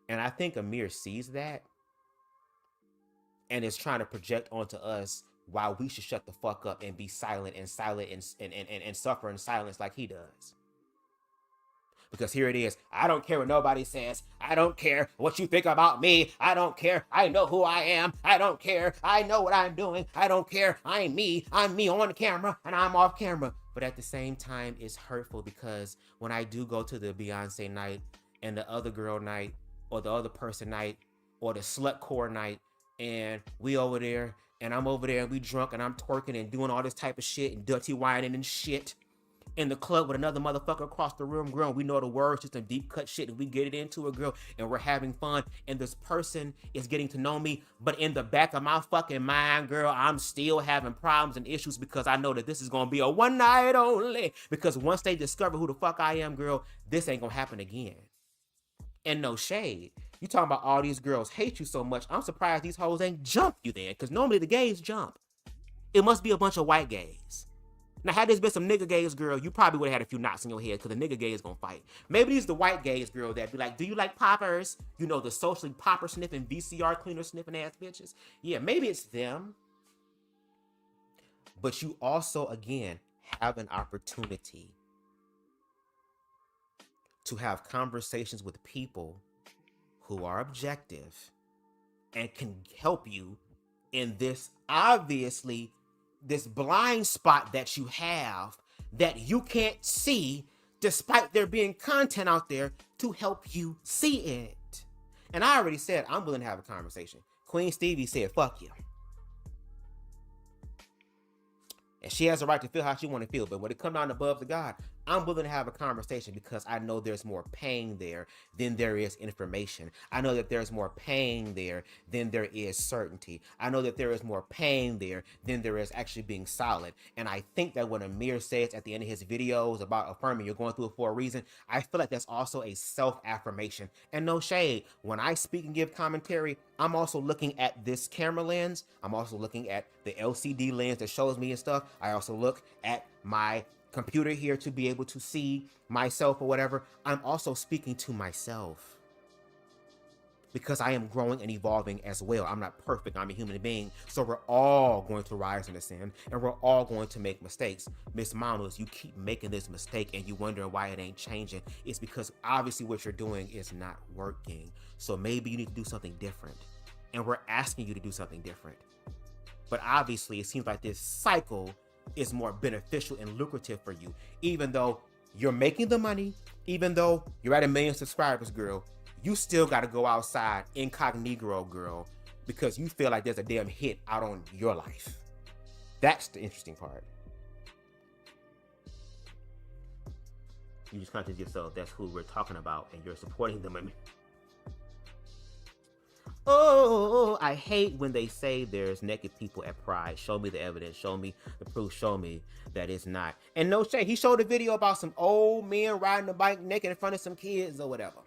And I think Amir sees that and is trying to project onto us why we should shut the fuck up and be silent and suffer in silence like he does. Because here it is. I don't care what nobody says. I don't care what you think about me. I don't care. I know who I am. I don't care. I know what I'm doing. I don't care. I'm me. I'm me on the camera and I'm off camera. But at the same time, it's hurtful because when I do go to the Beyonce night and the other girl night or the other person night or the slut core night and we over there and I'm over there and we drunk and I'm twerking and doing all this type of shit and dirty whining and shit in the club with another motherfucker across the room, girl, we know the words, just some deep cut shit, and we get it into a girl, and we're having fun, and this person is getting to know me, but in the back of my fucking mind, girl, I'm still having problems and issues because I know that this is gonna be a one night only, because once they discover who the fuck I am, girl, this ain't gonna happen again. And no shade. You talking about all these girls hate you so much, I'm surprised these hoes ain't jumped you then, because normally the gays jump. It must be a bunch of white gays. Now, had this been some nigga gays, girl, you probably would have had a few knocks in your head because the nigga gay is going to fight. Maybe these the white gays, girl, that be like, do you like poppers? You know, the socially popper sniffing, VCR cleaner sniffing ass bitches. Yeah, maybe it's them. But you also, again, have an opportunity to have conversations with people who are objective and can help you in this, obviously, this blind spot that you have that you can't see despite there being content out there to help you see it. And I already said I'm willing to have a conversation. Queen Stevie said, fuck you. And she has a right to feel how she want to feel. But when it comes down to BubzDaGawd, I'm willing to have a conversation because I know there's more pain there than there is information. I know that there's more pain there than there is certainty. I know that there is more pain there than there is actually being solid. And I think that when Amir says at the end of his videos about affirming you're going through it for a reason, I feel like that's also a self-affirmation. And no shade, when I speak and give commentary, I'm also looking at this camera lens. I'm also looking at the LCD lens that shows me and stuff. I also look at my computer here to be able to see myself or whatever. I'm also speaking to myself because I am growing and evolving as well. I'm not perfect. I'm a human being. So we're all going to rise into sin and we're all going to make mistakes. Miss Manos, you keep making this mistake and you wondering why it ain't changing. It's because obviously what you're doing is not working. So maybe you need to do something different. And we're asking you to do something different. But obviously it seems like this cycle is more beneficial and lucrative for you. Even though you're making the money, even though you're at 1 million subscribers, girl, you still got to go outside incognito, girl, because you feel like there's a damn hit out on your life. That's the interesting part. You just contact yourself. That's who we're talking about, and you're supporting them. Oh, I hate when they say there's naked people at Pride. Show me the evidence. Show me the proof. Show me that it's not. And no shade, he showed a video about some old men riding a bike naked in front of some kids or whatever.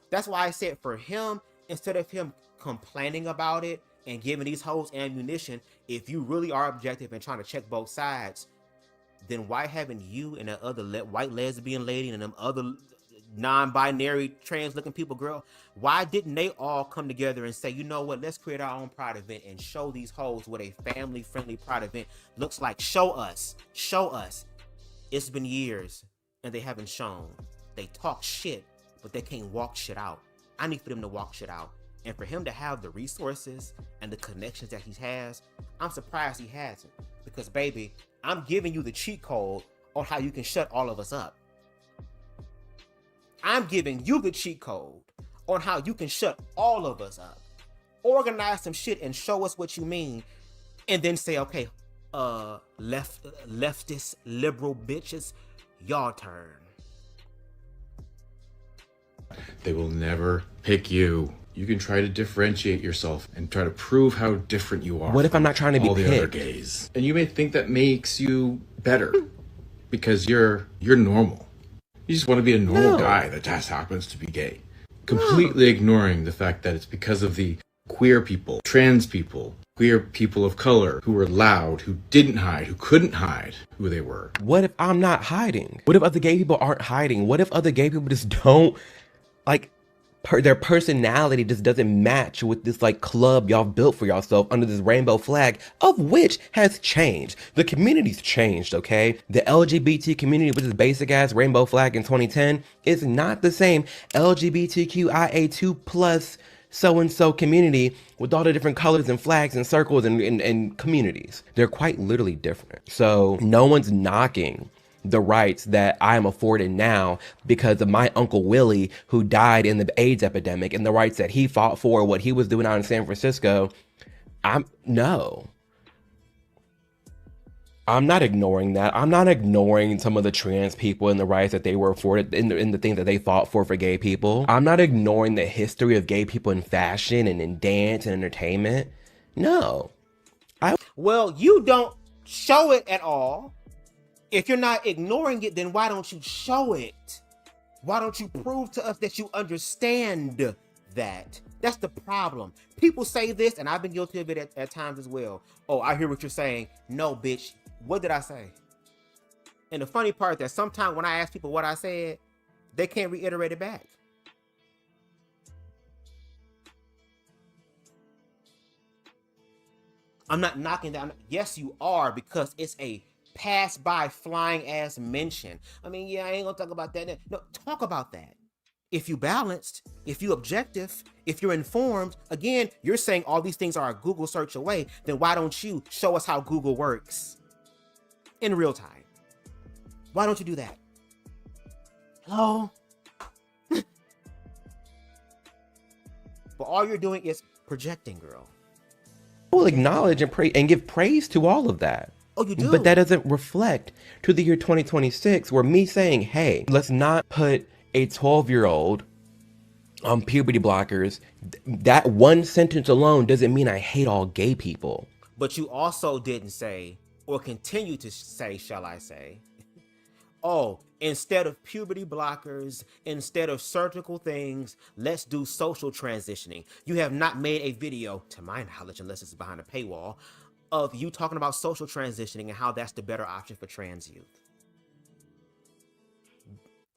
That's why I said for him, instead of him complaining about it and giving these hoes ammunition, if you really are objective and trying to check both sides, then why haven't you and that other white lesbian lady and them other non-binary trans-looking people, girl, why didn't they all come together and say, you know what, let's create our own Pride event and show these hoes what a family-friendly Pride event looks like. Show us. It's been years and they haven't shown. They talk shit, but they can't walk shit out. I need for them to walk shit out. And for him to have the resources and the connections that he has, I'm surprised he hasn't. Because baby, I'm giving you the cheat code on how you can shut all of us up. I'm giving you the cheat code on how you can shut all of us up. Organize some shit and show us what you mean. And then say, okay, leftist liberal bitches, y'all turn. They will never pick you. You can try to differentiate yourself and try to prove how different you are. What if I'm not trying to be all the other picked? gays? And you may think that makes you better because you're normal. You just want to be a normal guy that just happens to be gay. Completely ignoring the fact that it's because of the queer people, trans people, queer people of color who were loud, who didn't hide, who couldn't hide who they were. What if I'm not hiding? What if other gay people aren't hiding? What if other gay people just don't, like, their personality just doesn't match with this like club y'all built for yourself under this rainbow flag, of which has changed. The community's changed, okay? The LGBT community with this basic ass rainbow flag in 2010 is not the same LGBTQIA2 plus so-and-so community with all the different colors and flags and circles and communities. They're quite literally different. So no one's knocking the rights that I'm afforded now because of my Uncle Willie who died in the AIDS epidemic, and the rights that he fought for, what he was doing out in San Francisco. I'm not ignoring that. I'm not ignoring some of the trans people and the rights that they were afforded in the things that they fought for gay people. I'm not ignoring the history of gay people in fashion and in dance and entertainment. No. Well, you don't show it at all. If you're not ignoring it, then why don't you show it? Why don't you prove to us that you understand that? That's the problem. People say this, and I've been guilty of it at times as well. Oh, I hear what you're saying. No, bitch. What did I say? And the funny part is that sometimes when I ask people what I said, they can't reiterate it back. I'm not knocking down. Yes, you are, because it's a pass by flying ass mention. I mean, yeah, I ain't gonna talk about that. No, talk about that. If you balanced, if you objective, if you're informed, again, you're saying all these things are a Google search away, then why don't you show us how Google works in real time? Why don't you do that? Hello? But all you're doing is projecting, girl. I will acknowledge and pray and give praise to all of that. Oh, you do? But that doesn't reflect to the year 2026, where me saying, hey, let's not put a 12-year-old on puberty blockers. That one sentence alone doesn't mean I hate all gay people. But you also didn't say, or continue to say, shall I say, oh, instead of puberty blockers, instead of surgical things, let's do social transitioning. You have not made a video, to my knowledge, unless it's behind a paywall, of you talking about social transitioning and how that's the better option for trans youth.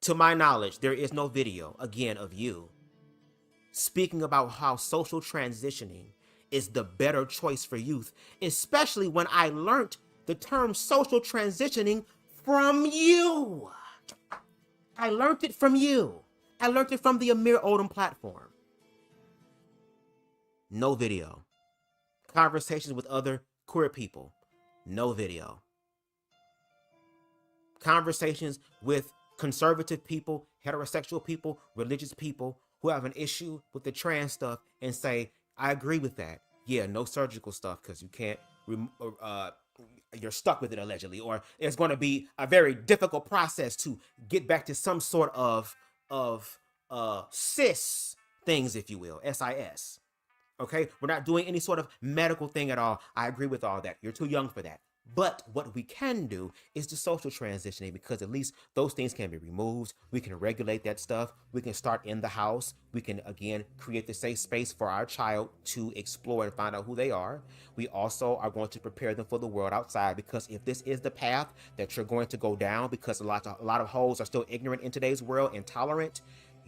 To my knowledge, there is no video, again, of you speaking about how social transitioning is the better choice for youth, especially when I learned the term social transitioning from you. I learned it from you. I learned it from the Amir Odom platform. No video. Conversations with other queer people. No video. Conversations with conservative people, heterosexual people, religious people who have an issue with the trans stuff and say, I agree with that. Yeah, no surgical stuff because you can't, you're stuck with it allegedly, or it's going to be a very difficult process to get back to some sort of cis things, if you will, SIS. Okay, we're not doing any sort of medical thing at all. I agree with all that. You're too young for that. But what we can do is the social transitioning, because at least those things can be removed. We can regulate that stuff. We can start in the house. We can, again, create the safe space for our child to explore and find out who they are. We also are going to prepare them for the world outside, because if this is the path that you're going to go down, because a lot of hoes are still ignorant in today's world, intolerant,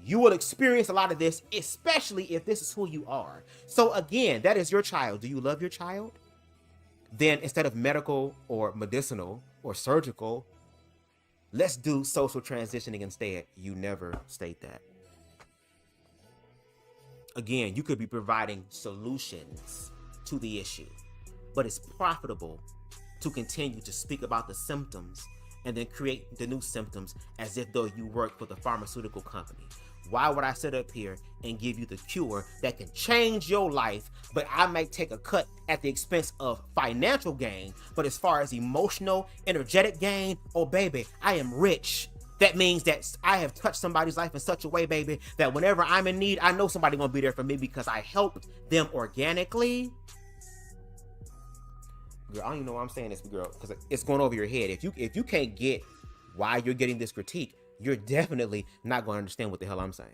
you will experience a lot of this, especially if this is who you are. So again, that is your child. Do you love your child? Then instead of medical or medicinal or surgical, let's do social transitioning instead. You never state that. Again, you could be providing solutions to the issue, but it's profitable to continue to speak about the symptoms and then create the new symptoms as if though you work for the pharmaceutical company. Why would I sit up here and give you the cure that can change your life, but I might take a cut at the expense of financial gain, but as far as emotional, energetic gain, oh baby, I am rich. That means that I have touched somebody's life in such a way, baby, that whenever I'm in need, I know somebody's gonna be there for me because I helped them organically. Girl, I don't even know why I'm saying this, girl, because it's going over your head. If you can't get why you're getting this critique, you're definitely not going to understand what the hell I'm saying.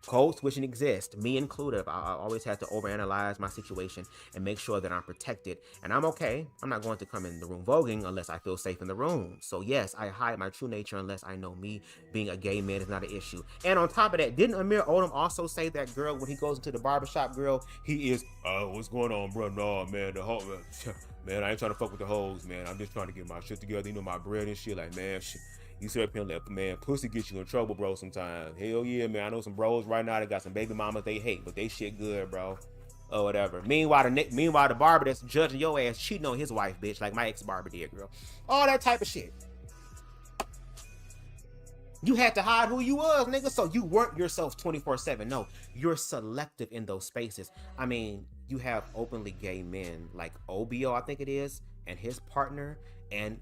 Code switching exists, me included. I always have to overanalyze my situation and make sure that I'm protected. And I'm okay. I'm not going to come in the room voguing unless I feel safe in the room. So yes, I hide my true nature unless I know me being a gay man is not an issue. And on top of that, didn't Amir Odom also say that, girl, when he goes into the barbershop, girl, he is, what's going on, bro? No, man, the whole, man, I ain't trying to fuck with the hoes, man. I'm just trying to get my shit together, you know, my bread and shit. Like, man, shit. You sit up here and let, man, pussy get you in trouble, bro, sometimes. Hell yeah, man. I know some bros right now that got some baby mamas they hate, but they shit good, bro. Or whatever. Meanwhile, the barber that's judging your ass cheating on his wife, bitch, like my ex-barber did, girl. All that type of shit. You had to hide who you was, nigga, so you weren't yourself 24/7. No, you're selective in those spaces. I mean, you have openly gay men like OBO, I think it is, and his partner, and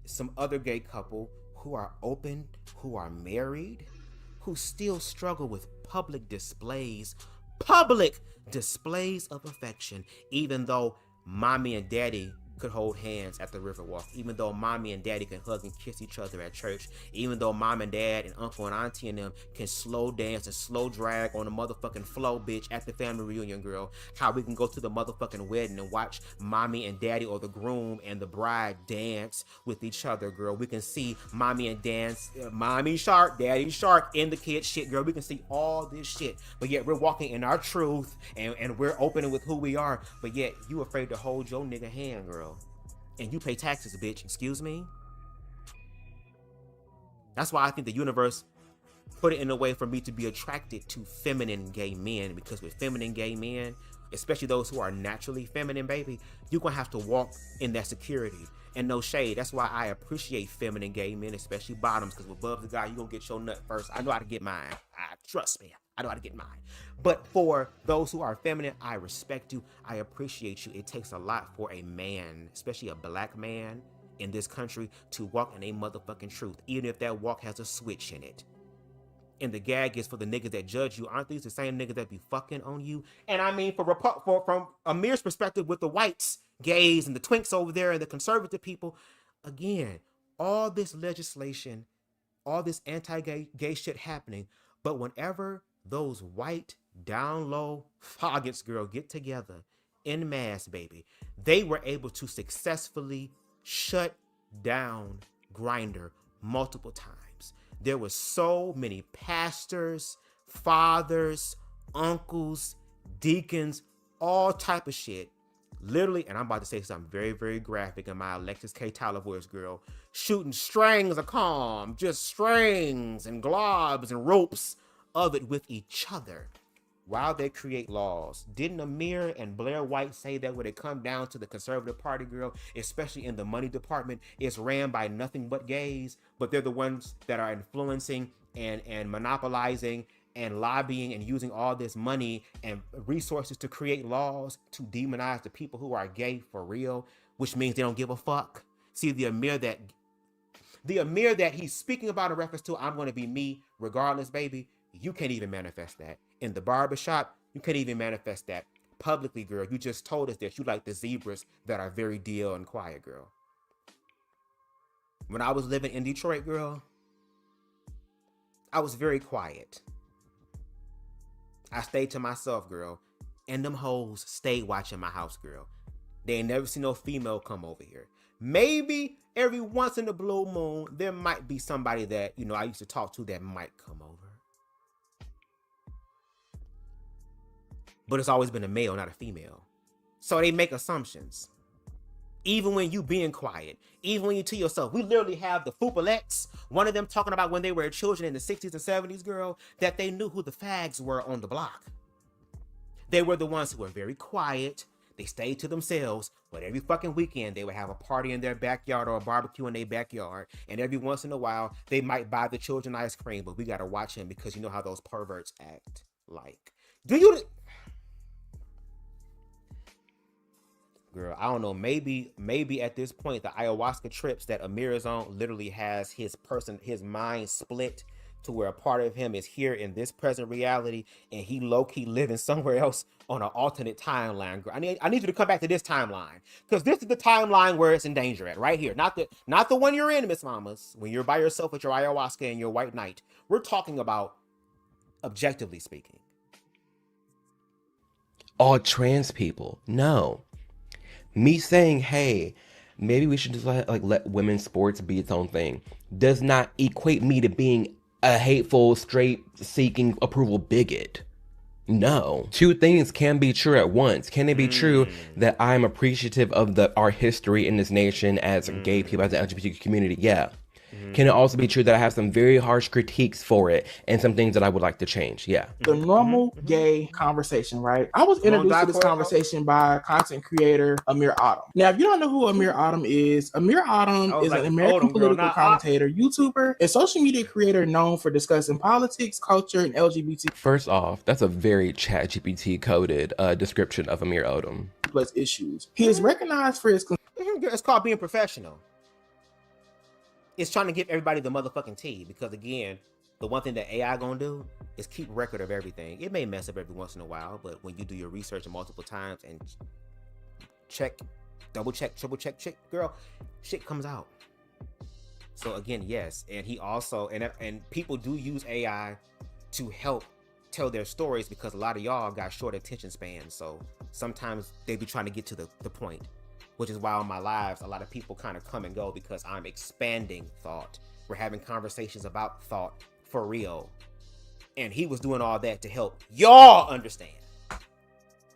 some other gay couple who are open, who are married, who still struggle with public displays of affection, even though mommy and daddy could hold hands at the Riverwalk, even though mommy and daddy can hug and kiss each other at church, even though mom and dad and uncle and auntie and them can slow dance and slow drag on the motherfucking flow, bitch, at the family reunion, girl. How we can go to the motherfucking wedding and watch mommy and daddy or the groom and the bride dance with each other, girl. We can see mommy and dance, mommy shark, daddy shark in the kid shit, girl. We can see all this shit, but yet we're walking in our truth and we're opening with who we are, but yet you afraid to hold your nigga hand, girl. And you pay taxes, bitch. Excuse me? That's why I think the universe put it in a way for me to be attracted to feminine gay men, because with feminine gay men, especially those who are naturally feminine, baby, you're going to have to walk in that security. And no shade. That's why I appreciate feminine gay men, especially bottoms, because with BubzDaGawd, you're going to get your nut first. I know how to get mine. Trust me. I know how to get mine. But for those who are feminine, I respect you. I appreciate you. It takes a lot for a man, especially a black man in this country, to walk in a motherfucking truth, even if that walk has a switch in it. And the gag is for the niggas that judge you. Aren't these the same niggas that be fucking on you? And I mean, from Amir's perspective with the whites, gays, and the twinks over there and the conservative people, again, all this legislation, all this anti-gay shit happening, but whenever those white, down low faggots, girl, get together en masse, baby, they were able to successfully shut down Grindr multiple times. There were so many pastors, fathers, uncles, deacons, all type of shit. Literally, and I'm about to say something very, very graphic in my Alexis K. Tyler voice, girl, shooting strings of calm, just strings and globs and ropes of it with each other while they create laws. Didn't Amir and Blair White say that when it come down to the conservative party, girl, especially in the money department, it's ran by nothing but gays, but they're the ones that are influencing and monopolizing and lobbying and using all this money and resources to create laws to demonize the people who are gay for real, which means they don't give a fuck. See, the Amir that he's speaking about in reference to, I'm going to be me regardless, baby, you can't even manifest that. In the barbershop, you can't even manifest that. Publicly, girl, you just told us that you like the zebras that are very DL and quiet, girl. When I was living in Detroit, girl, I was very quiet. I stayed to myself, girl. And them hoes stayed watching my house, girl. They ain't never seen no female come over here. Maybe every once in the blue moon, there might be somebody that, you know, I used to talk to that might come over. But it's always been a male, not a female. So they make assumptions. Even when you being quiet, even when you to yourself, we literally have the Foopalettes, one of them talking about when they were children in the 60s and 70s, girl, that they knew who the fags were on the block. They were the ones who were very quiet. They stayed to themselves, but every fucking weekend they would have a party in their backyard or a barbecue in their backyard. And every once in a while, they might buy the children ice cream, but we got to watch him because you know how those perverts act like. Do you... Girl, I don't know. Maybe at this point, the ayahuasca trips that Amir is on literally has his mind split to where a part of him is here in this present reality and he low-key living somewhere else on an alternate timeline. Girl, I need you to come back to this timeline, because this is the timeline where it's in danger at, right here. Not the one you're in, Miss Mamas, when you're by yourself with your ayahuasca and your white knight. We're talking about objectively speaking. All trans people, no. Me saying, hey, maybe we should just let women's sports be its own thing does not equate me to being a hateful, straight-seeking approval bigot. No. Two things can be true at once. Can it be true that I'm appreciative of our history in this nation as gay people, as the LGBTQ community? Yeah. Can it also be true that I have some very harsh critiques for it and some things that I would like to change? Yeah. The normal gay conversation, right? I was introduced to this conversation by content creator Amir Odom. Now, if you don't know who Amir Odom is an American political commentator, YouTuber, and social media creator known for discussing politics, culture, and LGBT. First off, that's a very ChatGPT coded description of Amir Odom. Plus issues. He is recognized for his... It's called being professional. It's trying to give everybody the motherfucking tea, because again, the one thing that AI gonna do is keep record of everything. It may mess up every once in a while, but when you do your research multiple times and check, double check, triple check, girl, shit comes out. So again, yes, and he also, and people do use AI to help tell their stories, because a lot of y'all got short attention spans. So sometimes they be trying to get to the point. Which is why on my lives, a lot of people kind of come and go, because I'm expanding thought. We're having conversations about thought for real. And he was doing all that to help y'all understand.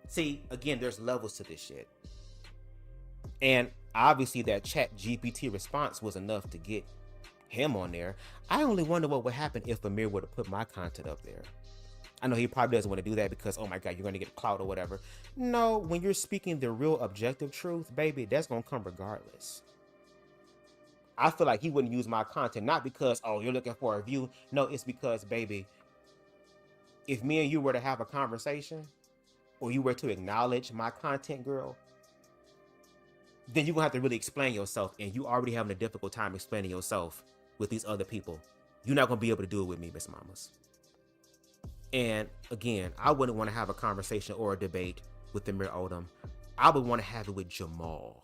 See, again, there's levels to this shit. And obviously that ChatGPT response was enough to get him on there. I only wonder what would happen if Amir were to put my content up there. I know he probably doesn't want to do that because, oh my God, you're going to get clout or whatever. No, when you're speaking the real objective truth, baby, that's going to come regardless. I feel like he wouldn't use my content, not because, oh, you're looking for a view. No, it's because, baby, if me and you were to have a conversation, or you were to acknowledge my content, girl, then you're going to have to really explain yourself. And you already having a difficult time explaining yourself with these other people. You're not going to be able to do it with me, Miss Mamas. And again, I wouldn't want to have a conversation or a debate with Amir Odom. I would want to have it with Jamal.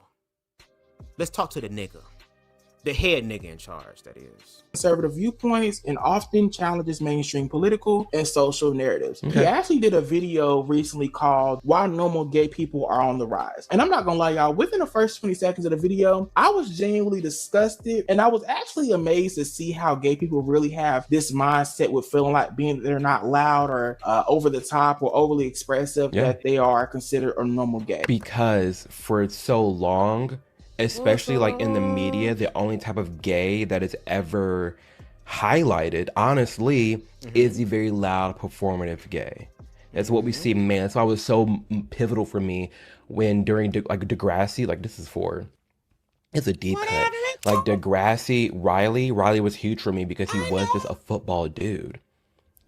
Let's talk to the nigga. The head nigga in charge, that is. Conservative viewpoints and often challenges mainstream political and social narratives. Okay. He actually did a video recently called Why Normal Gay People Are on the Rise. And I'm not gonna lie, y'all, within the first 20 seconds of the video, I was genuinely disgusted, and I was actually amazed to see how gay people really have this mindset with feeling like being they're not loud or over the top or overly expressive, that they are considered a normal gay. Because for so long, especially like in the media, the only type of gay that is ever highlighted, honestly, is the very loud performative gay. That's what we see, man. That's why it was so pivotal for me when during Degrassi, like this is for, it's a deep cut. Like Degrassi, Riley was huge for me because he was just a football dude.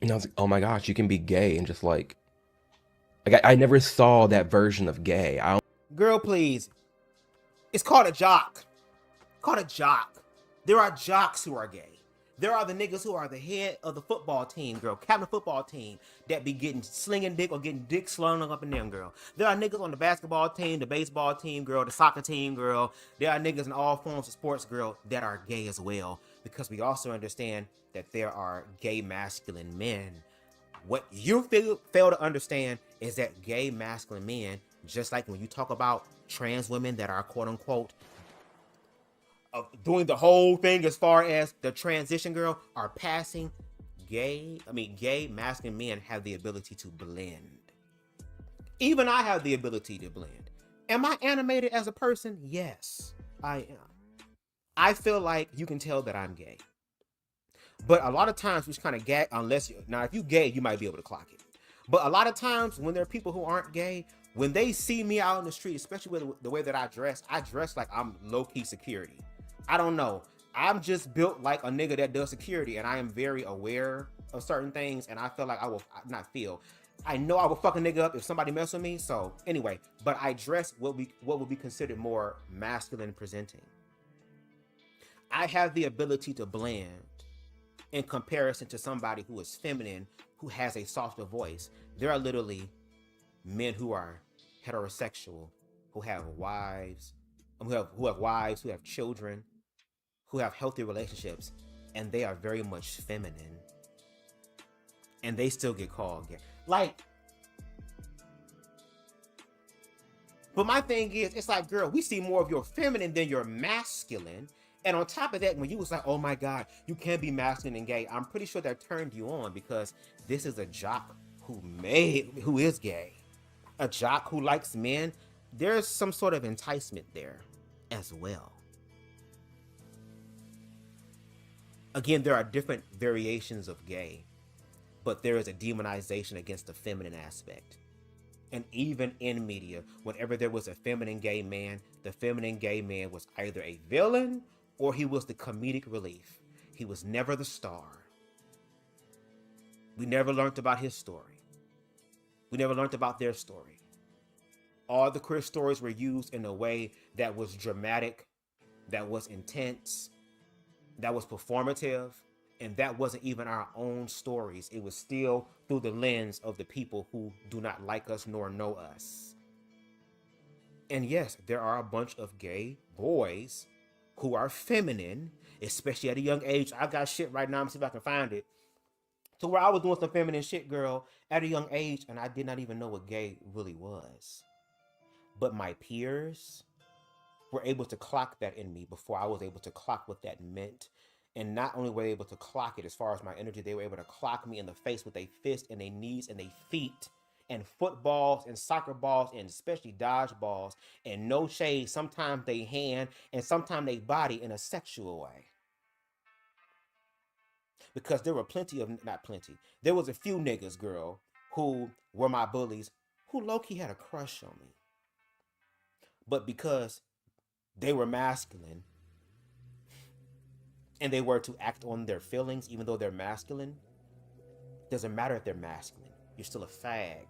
And I was like, oh my gosh, you can be gay and just like I never saw that version of gay. Girl, please. It's called a jock. Called a jock. There are jocks who are gay. There are the niggas who are the head of the football team, girl. Captain football team that be slinging dick or getting dick slung up in them, girl. There are niggas on the basketball team, the baseball team, girl, the soccer team, girl. There are niggas in all forms of sports, girl, that are gay as well. Because we also understand that there are gay masculine men. What you fail to understand is that gay masculine men, just like when you talk about trans women that are quote unquote doing the whole thing as far as the transition, girl, are passing, gay masculine men have the ability to blend. Even I have the ability to blend. Am I animated as a person? Yes, I am. I feel like you can tell that I'm gay. But a lot of times we just kind of gag, if you gay, you might be able to clock it. But a lot of times when there are people who aren't gay, when they see me out in the street, especially with the way that I dress like I'm low-key security. I don't know. I'm just built like a nigga that does security, and I am very aware of certain things, and I feel like I know I will fuck a nigga up if somebody mess with me. So anyway, but I dress what would be considered more masculine presenting. I have the ability to blend in comparison to somebody who is feminine, who has a softer voice. There are literally men who are heterosexual, who have wives, who have children, who have healthy relationships, and they are very much feminine, and they still get called gay. Like, but my thing is, it's like, girl, we see more of your feminine than your masculine. And on top of that, when you was like, oh my God, you can't be masculine and gay, I'm pretty sure that turned you on, because this is a jock who is gay. A jock who likes men. There's some sort of enticement there as well. Again, there are different variations of gay, but there is a demonization against the feminine aspect. And even in media, whenever there was a feminine gay man, the feminine gay man was either a villain or he was the comedic relief. He was never the star. We never learned about his story. We never learned about their story. All the queer stories were used in a way that was dramatic, that was intense, that was performative, and that wasn't even our own stories. It was still through the lens of the people who do not like us nor know us. And yes, there are a bunch of gay boys who are feminine, especially at a young age. I got shit right now. I'm see if I can find it. To where I was doing some feminine shit, girl, at a young age, and I did not even know what gay really was. But my peers were able to clock that in me before I was able to clock what that meant. And not only were they able to clock it as far as my energy, they were able to clock me in the face with their fist and their knees and their feet, and footballs and soccer balls and especially dodgeballs, and no shade, sometimes they hand and sometimes they body in a sexual way. Because there were there was a few niggas, girl, who were my bullies, who low-key had a crush on me. But because they were masculine, and they were to act on their feelings, even though they're masculine, doesn't matter if they're masculine. You're still a fag.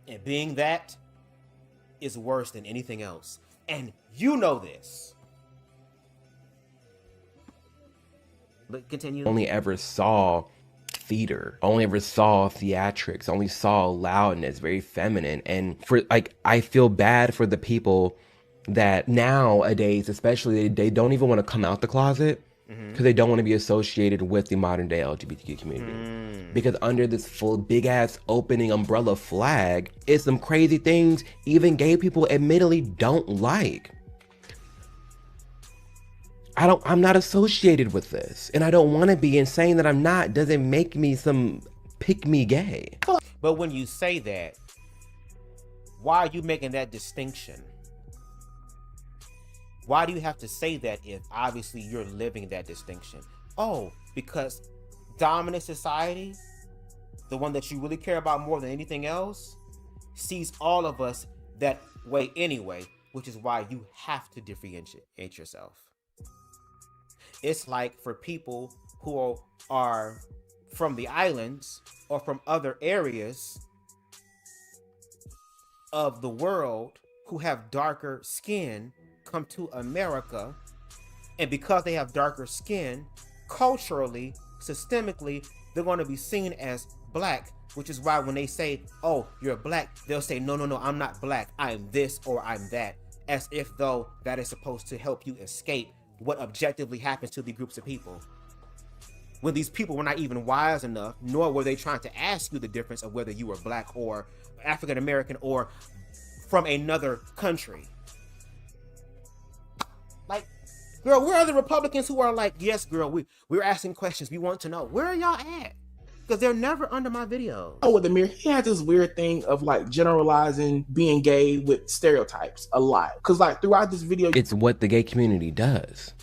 And being that is worse than anything else. And you know this. But continue. Only ever saw theater, only ever saw theatrics, only saw loudness, very feminine. And for like, I feel bad for the people that nowadays, especially, they don't even want to come out the closet because they don't want to be associated with the modern day LGBTQ community. Because under this full big ass opening umbrella flag is some crazy things even gay people admittedly don't like. I'm not associated with this, and I don't want to be, and saying that I'm not doesn't make me some pick me gay. But when you say that, why are you making that distinction? Why do you have to say that if obviously you're living that distinction? Oh, because dominant society, the one that you really care about more than anything else, sees all of us that way anyway, which is why you have to differentiate yourself. It's like for people who are from the islands or from other areas of the world who have darker skin come to America, and because they have darker skin, culturally, systemically, they're going to be seen as black, which is why when they say, oh, you're black, they'll say, no, I'm not black, I'm this or I'm that, as if though that is supposed to help you escape what objectively happens to the groups of people. When these people were not even wise enough, nor were they trying to ask you the difference of whether you were black or African American or from another country. Like, girl, where are the Republicans who are like, yes, girl, we're asking questions, we want to know. Where are y'all at? Because they're never under my videos. Oh, with Amir, he had this weird thing of like generalizing being gay with stereotypes a lot. Because like throughout this video, it's what the gay community does.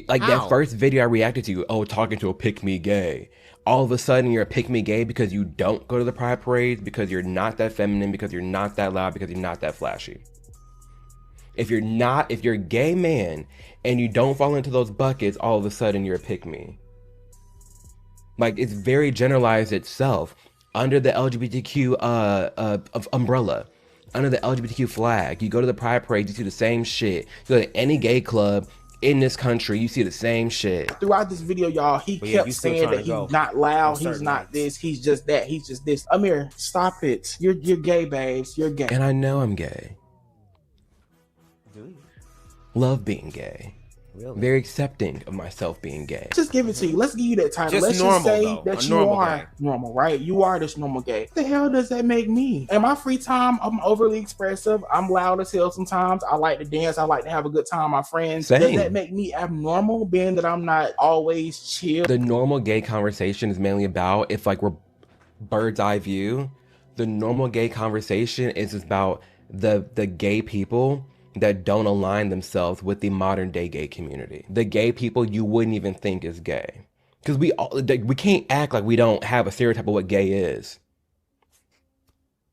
Like How? that first video I reacted to, oh, talking to a pick me gay. all of a sudden you're a pick-me gay because you don't go to the pride parades, because you're not that feminine, because you're not that loud, because you're not that flashy. If you're a gay man and you don't fall into those buckets, all of a sudden you're a pick-me. Like, it's very generalized itself under the LGBTQ umbrella, under the LGBTQ flag. You go to the pride parade, you see the same shit. You go to any gay club in this country, you see the same shit. Throughout this video, y'all, he kept saying that he's not loud, he's not this, he's just that, he's just this. Amir, stop it. You're gay, babes. You're gay. And I know I'm gay. Do you? Love being gay. Really? Very accepting of myself being gay. Just give it to you. Let's give you that title. Just Let's normal, just say though. that A you normal are gay. normal, right? You are this normal gay. What the hell does that make me? In my free time, I'm overly expressive. I'm loud as hell sometimes. I like to dance. I like to have a good time with my friends. Same. Does that make me abnormal, being that I'm not always chill? The normal gay conversation is mainly about, if like we're bird's eye view, the normal gay conversation is about the gay people that don't align themselves with the modern day gay community. The gay people you wouldn't even think is gay. Because we can't act like we don't have a stereotype of what gay is.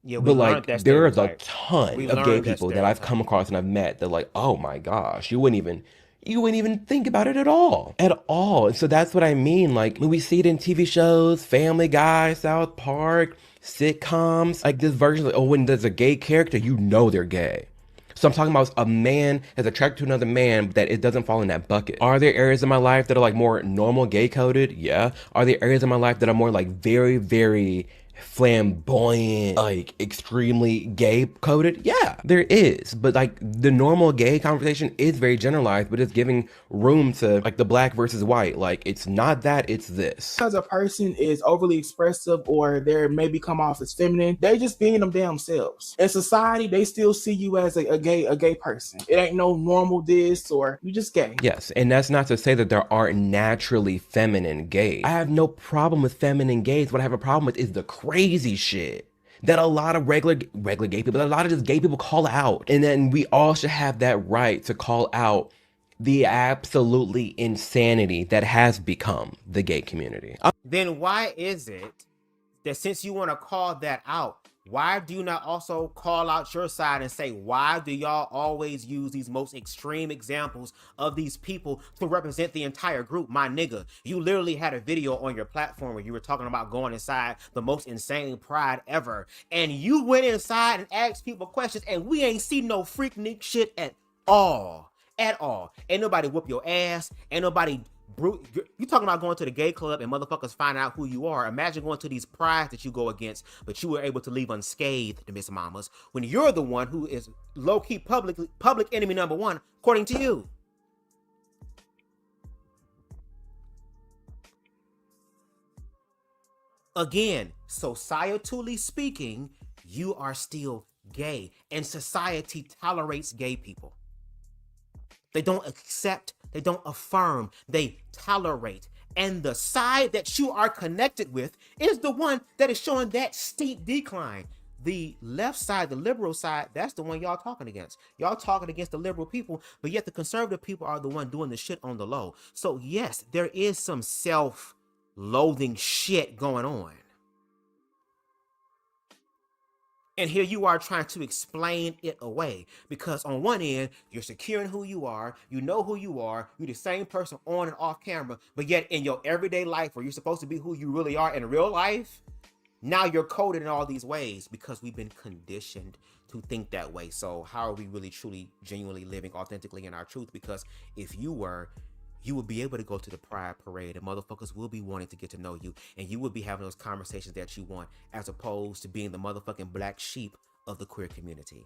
Yeah, but like, there is a ton of gay people that I've come across and I've met that like, oh my gosh, you wouldn't even think about it at all. And so that's what I mean. Like, when we see it in TV shows, Family Guy, South Park, sitcoms, like this version of, oh, when there's a gay character, you know they're gay. So I'm talking about a man that's attracted to another man, but that it doesn't fall in that bucket. Are there areas in my life that are like more normal gay coded? Yeah. Are there areas in my life that are more like very, very flamboyant, like extremely gay coded? Yeah, there is. But like, the normal gay conversation is very generalized, but it's giving room to like the black versus white. Like, it's not that, it's this. Because a person is overly expressive or they maybe come off as feminine, they just being them damn selves. In society, they still see you as a gay person. It ain't no normal this, or you just gay. Yes, and that's not to say that there aren't naturally feminine gays. I have no problem with feminine gays. What I have a problem with is the crazy shit that a lot of regular gay people, that a lot of just gay people call out. And then we all should have that right to call out the absolutely insanity that has become the gay community. Then why is it that since you want to call that out, why do you not also call out your side and say, why do y'all always use these most extreme examples of these people to represent the entire group? My nigga, you literally had a video on your platform where you were talking about going inside the most insane pride ever. And you went inside and asked people questions, and we ain't see no freaknik shit at all. At all. Ain't nobody whoop your ass. Ain't nobody... You talking about going to the gay club and motherfuckers find out who you are. Imagine going to these prides that you go against, but you were able to leave unscathed, Miss Mamas, when you're the one who is low-key public enemy number one, according to you. Again, societally speaking, you are still gay, and society tolerates gay people. They don't accept, they don't affirm, they tolerate. And the side that you are connected with is the one that is showing that steep decline. The left side, the liberal side, that's the one y'all talking against. Y'all talking against the liberal people, but yet the conservative people are the one doing the shit on the low. So yes, there is some self-loathing shit going on. And here you are trying to explain it away, because on one end, you're secure in who you are, you know who you are, you're the same person on and off camera, but yet in your everyday life where you're supposed to be who you really are in real life, now you're coded in all these ways because we've been conditioned to think that way. So how are we really, truly, genuinely living authentically in our truth? Because if you were, you would be able to go to the pride parade and motherfuckers will be wanting to get to know you, and you would be having those conversations that you want, as opposed to being the motherfucking black sheep of the queer community.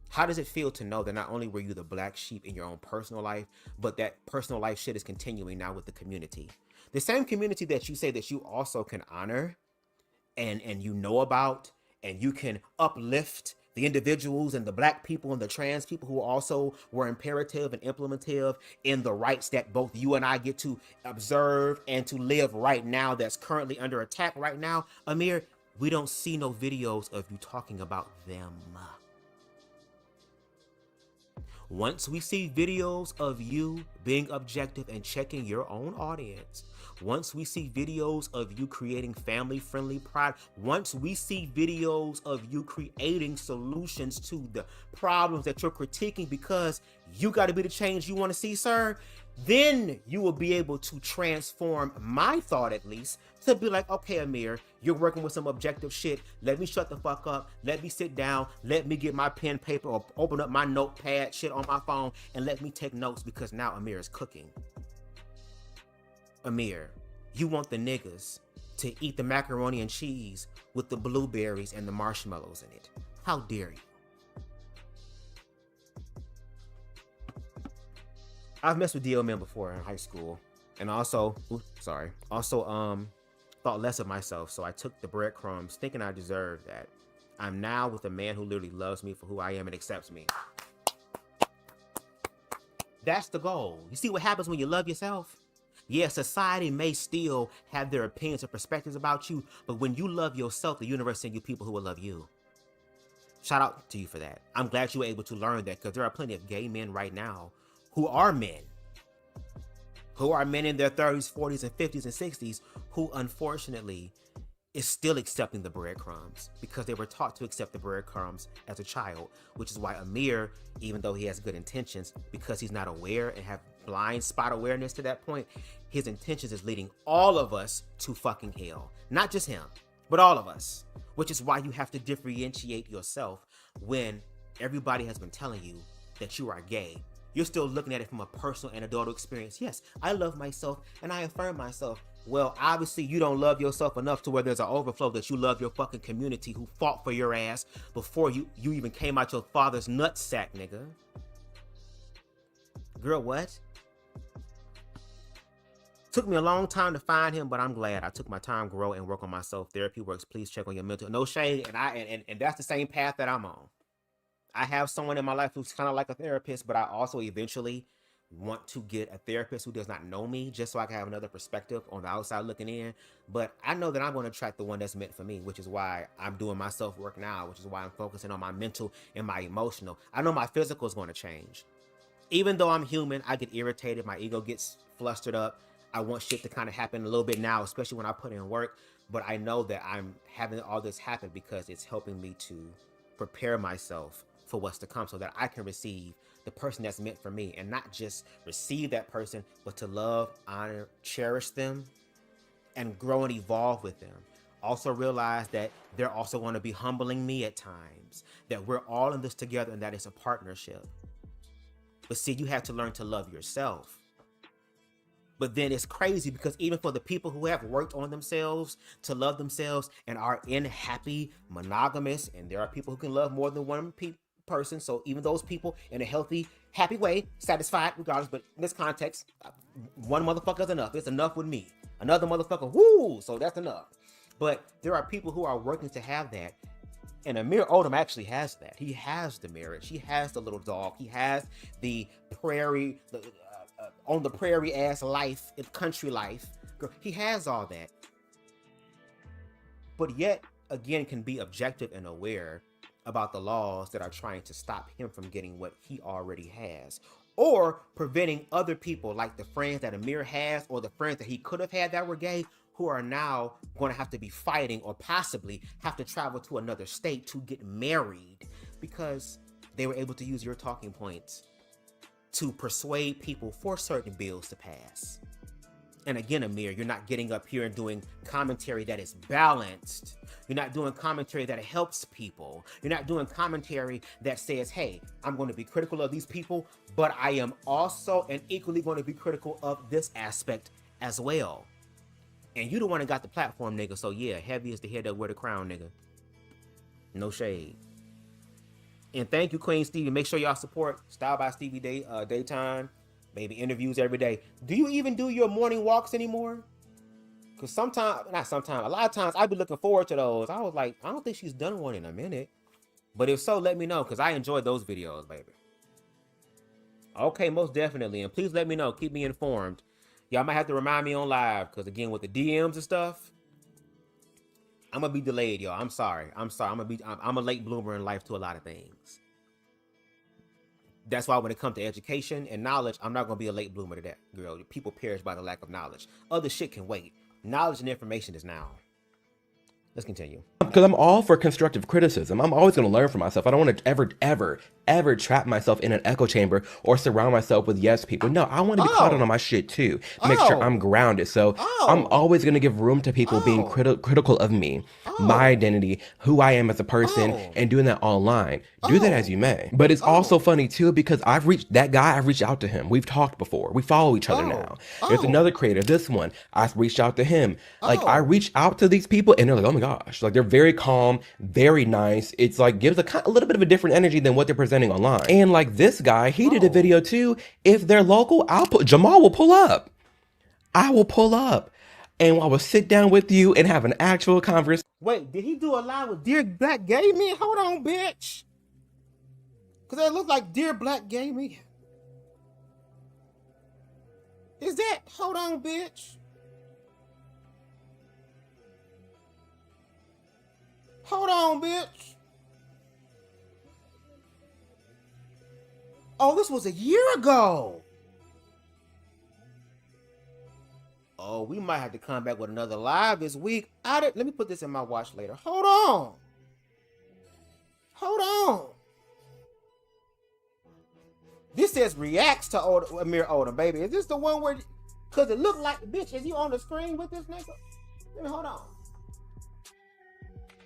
How does it feel to know that not only were you the black sheep in your own personal life, but that personal life shit is continuing now with the community? The same community that you say that you also can honor and you know about, and you can uplift the individuals and the black people and the trans people who also were imperative and implementive in the rights that both you and I get to observe and to live right now, that's currently under attack right now. Amir, we don't see no videos of you talking about them. Once we see videos of you being objective and checking your own audience, once we see videos of you creating family-friendly product, once we see videos of you creating solutions to the problems that you're critiquing because you got to be the change you want to see, sir, then you will be able to transform my thought, at least, to be like, okay, Amir, you're working with some objective shit. Let me shut the fuck up. Let me sit down. Let me get my pen, paper, or open up my notepad shit on my phone and let me take notes, because now Amir is cooking. Amir, you want the niggas to eat the macaroni and cheese with the blueberries and the marshmallows in it. How dare you? I've messed with DL men before in high school, and also thought less of myself, so I took the breadcrumbs thinking I deserved that. I'm now with a man who literally loves me for who I am and accepts me. That's the goal. You see what happens when you love yourself? Yeah, society may still have their opinions and perspectives about you, but when you love yourself, the universe sends you people who will love you. Shout out to you for that. I'm glad you were able to learn that, because there are plenty of gay men right now who are men in their 30s, 40s, and 50s and 60s who unfortunately is still accepting the breadcrumbs because they were taught to accept the breadcrumbs as a child, which is why Amir, even though he has good intentions, because he's not aware and have blind spot awareness to that point, his intentions is leading all of us to fucking hell. Not just him, but all of us, which is why you have to differentiate yourself when everybody has been telling you that you are gay. You're still looking at it from a personal and adult experience. Yes, I love myself and I affirm myself. Well, obviously you don't love yourself enough to where there's an overflow that you love your fucking community who fought for your ass before you even came out your father's nutsack, nigga. Girl, what? Took me a long time to find him, but I'm glad. I took my time to grow and work on myself. Therapy works. Please check on your mental. No shade, and that's the same path that I'm on. I have someone in my life who's kind of like a therapist, but I also eventually want to get a therapist who does not know me, just so I can have another perspective on the outside looking in. But I know that I'm going to attract the one that's meant for me, which is why I'm doing my self-work now, which is why I'm focusing on my mental and my emotional. I know my physical is going to change. Even though I'm human, I get irritated. My ego gets flustered up. I want shit to kind of happen a little bit now, especially when I put in work. But I know that I'm having all this happen because it's helping me to prepare myself for what's to come, so that I can receive the person that's meant for me, and not just receive that person, but to love, honor, cherish them, and grow and evolve with them. Also realize that they're also going to be humbling me at times, that we're all in this together and that it's a partnership. But see, you have to learn to love yourself. But then it's crazy because even for the people who have worked on themselves to love themselves and are in happy, monogamous, and there are people who can love more than one person, so even those people in a healthy, happy way, satisfied regardless, but in this context, one motherfucker is enough. It's enough with me. Another motherfucker, woo, so that's enough. But there are people who are working to have that, and Amir Odom actually has that. He has the marriage. He has the little dog. He has the prairie, on the prairie ass life, country life. He has all that. But yet, again, can be objective and aware about the laws that are trying to stop him from getting what he already has, or preventing other people like the friends that Amir has, or the friends that he could have had that were gay, who are now going to have to be fighting or possibly have to travel to another state to get married because they were able to use your talking points to persuade people for certain bills to pass. And again, Amir, you're not getting up here and doing commentary that is balanced. You're not doing commentary that helps people. You're not doing commentary that says, hey, I'm going to be critical of these people, but I am also and equally going to be critical of this aspect as well. And you the one that got the platform, nigga. So yeah, heavy is the head that wear the crown, nigga. No shade. And thank you, Queen Stevie. Make sure y'all support Style by Stevie Daytime. Maybe interviews every day. Do you even do your morning walks anymore? Because a lot of times I be looking forward to those. I was like, I don't think she's done one in a minute. But if so, let me know, because I enjoy those videos, baby. Okay, most definitely. And please let me know. Keep me informed. Y'all might have to remind me on live, because again, with the DMs and stuff, I'm going to be delayed, y'all. I'm sorry. I'm a late bloomer in life to a lot of things. That's why when it comes to education and knowledge, I'm not going to be a late bloomer to that, girl. People perish by the lack of knowledge. Other shit can wait. Knowledge and information is now. Let's continue. Because I'm all for constructive criticism. I'm always going to learn from myself. I don't want to ever trap myself in an echo chamber or surround myself with yes people. No, I want to be caught on my shit too. Make sure I'm grounded. So I'm always going to give room to people being critical of me, my identity, who I am as a person, and doing that online. Do that as you may. But it's also funny too, because I've reached out to him. We've talked before. We follow each other now. There's another creator, this one. I reached out to him. Like I reach out to these people and they're like, oh my gosh. Like they're very calm, very nice. It's like gives a little bit of a different energy than what they're presenting online. And like this guy, he did a video too. If they're local, Jamal will pull up. I will pull up and I will sit down with you and have an actual conversation. Wait, did he do a line with Dear Black Gay Me? Hold on, bitch. Because it looked like Dear Black Gay Me. Is that? Hold on, bitch. Hold on, bitch. Oh, this was a year ago. Oh, we might have to come back with another live this week. Let me put this in my watch later. Hold on. Hold on. This says reacts to Amir Odom, baby. Is this the one where... Because it looked like... Bitch, is you on the screen with this nigga? Let me hold on.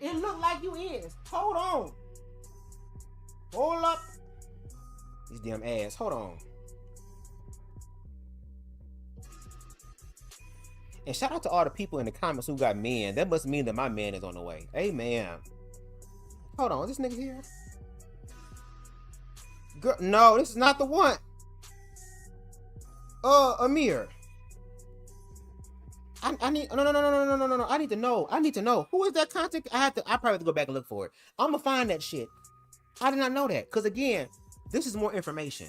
It looked like you is. Hold on. Hold up. These damn ass. Hold on. And shout out to all the people in the comments who got men. That must mean that my man is on the way. Amen. Hold on. Is this nigga here? Girl, no, this is not the one. Amir. I need no. I need to know. Who is that content? I probably have to go back and look for it. I'm gonna find that shit. I did not know that. Cause again, this is more information.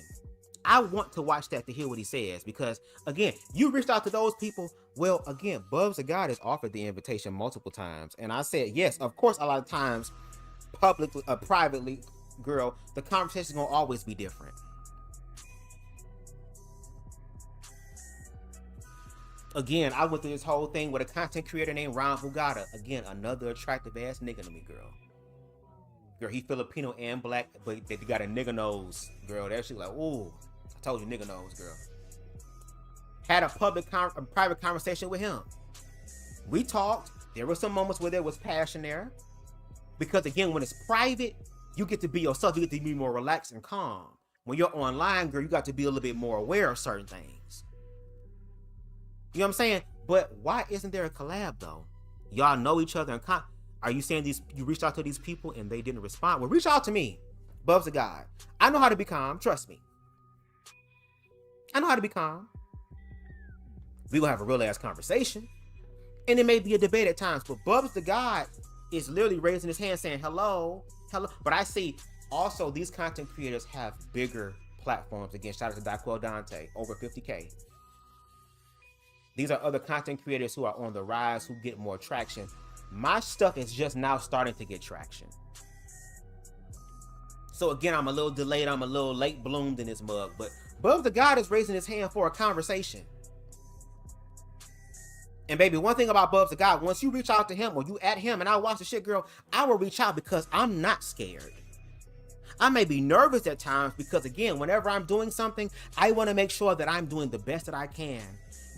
I want to watch that to hear what he says. Because again, you reached out to those people. Well, again, BubzDaGawd has offered the invitation multiple times. And I said, yes, of course, a lot of times, publicly, privately, girl, the conversation is gonna always be different. Again, I went through this whole thing with a content creator named Ron Bugatti. Again, another attractive ass nigga to me, girl. Girl, he Filipino and black, but they got a nigga nose, girl. That shit like, ooh, I told you, nigga nose, girl. Had a private conversation with him. We talked. There were some moments where there was passion there. Because again, when it's private, you get to be yourself. You get to be more relaxed and calm. When you're online, girl, you got to be a little bit more aware of certain things. You know what I'm saying? But why isn't there a collab though? Y'all know each other and are you saying you reached out to these people and they didn't respond? Well, reach out to me, BubzDaGawd. I know how to be calm. Trust me. I know how to be calm. We will have a real ass conversation, and it may be a debate at times. But BubzDaGawd is literally raising his hand saying hello. But I see also these content creators have bigger platforms. Again, shout out to Daquel Dante, over 50K. These are other content creators who are on the rise, who get more traction. My stuff is just now starting to get traction. So again, I'm a little delayed. I'm a little late bloomed in this mug. But BubzDaGawd is raising his hand for a conversation. And baby, one thing about BubzDaGawd, once you reach out to him or you at him and I watch the shit, girl, I will reach out because I'm not scared. I may be nervous at times because again, whenever I'm doing something, I want to make sure that I'm doing the best that I can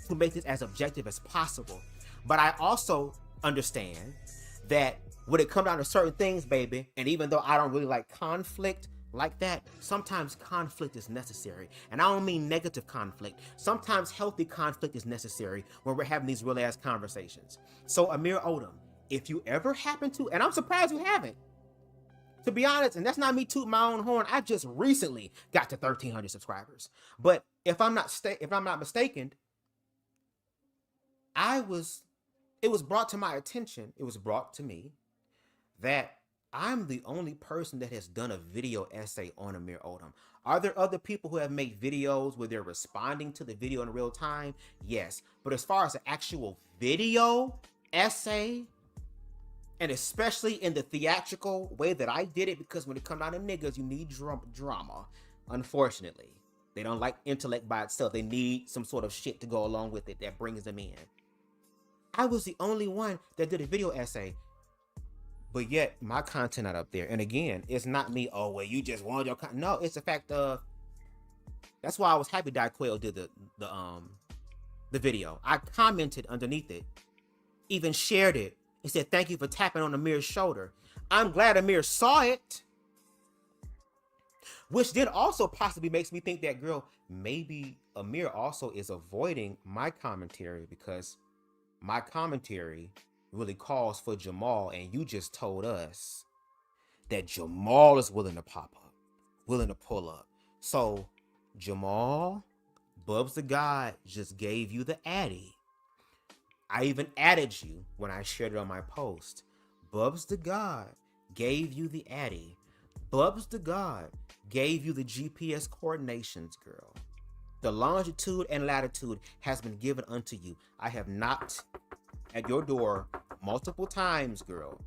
to make this as objective as possible. But I also understand that when it comes down to certain things, baby, and even though I don't really like conflict like that, sometimes conflict is necessary. And I don't mean negative conflict. Sometimes healthy conflict is necessary when we're having these real ass conversations. So Amir Odom, if you ever happen to, and I'm surprised you haven't, to be honest, and that's not me tooting my own horn, I just recently got to 1,300 subscribers. But if I'm not mistaken, it was brought to my attention, it was brought to me that I'm the only person that has done a video essay on Amir Odom. Are there other people who have made videos where they're responding to the video in real time? Yes. But as far as the actual video essay, and especially in the theatrical way that I did it, because when it comes down to niggas, you need drama. Unfortunately, they don't like intellect by itself. They need some sort of shit to go along with it that brings them in. I was the only one that did a video essay, but yet my content not up there. And again, it's not me. Oh, well, you just wanted your content. No, it's the fact of. That's why I was happy Quail did the video. I commented underneath it, even shared it, and said thank you for tapping on Amir's shoulder. I'm glad Amir saw it. Which then also possibly makes me think that, girl, maybe Amir also is avoiding my commentary because my commentary really calls for Jamal, and you just told us that Jamal is willing to pop up, willing to pull up. So, Jamal, BubzDaGawd just gave you the addy. I even added you when I shared it on my post. BubzDaGawd gave you the addy. BubzDaGawd gave you the GPS coordinations, girl. The longitude and latitude has been given unto you. I have knocked at your door multiple times, girl.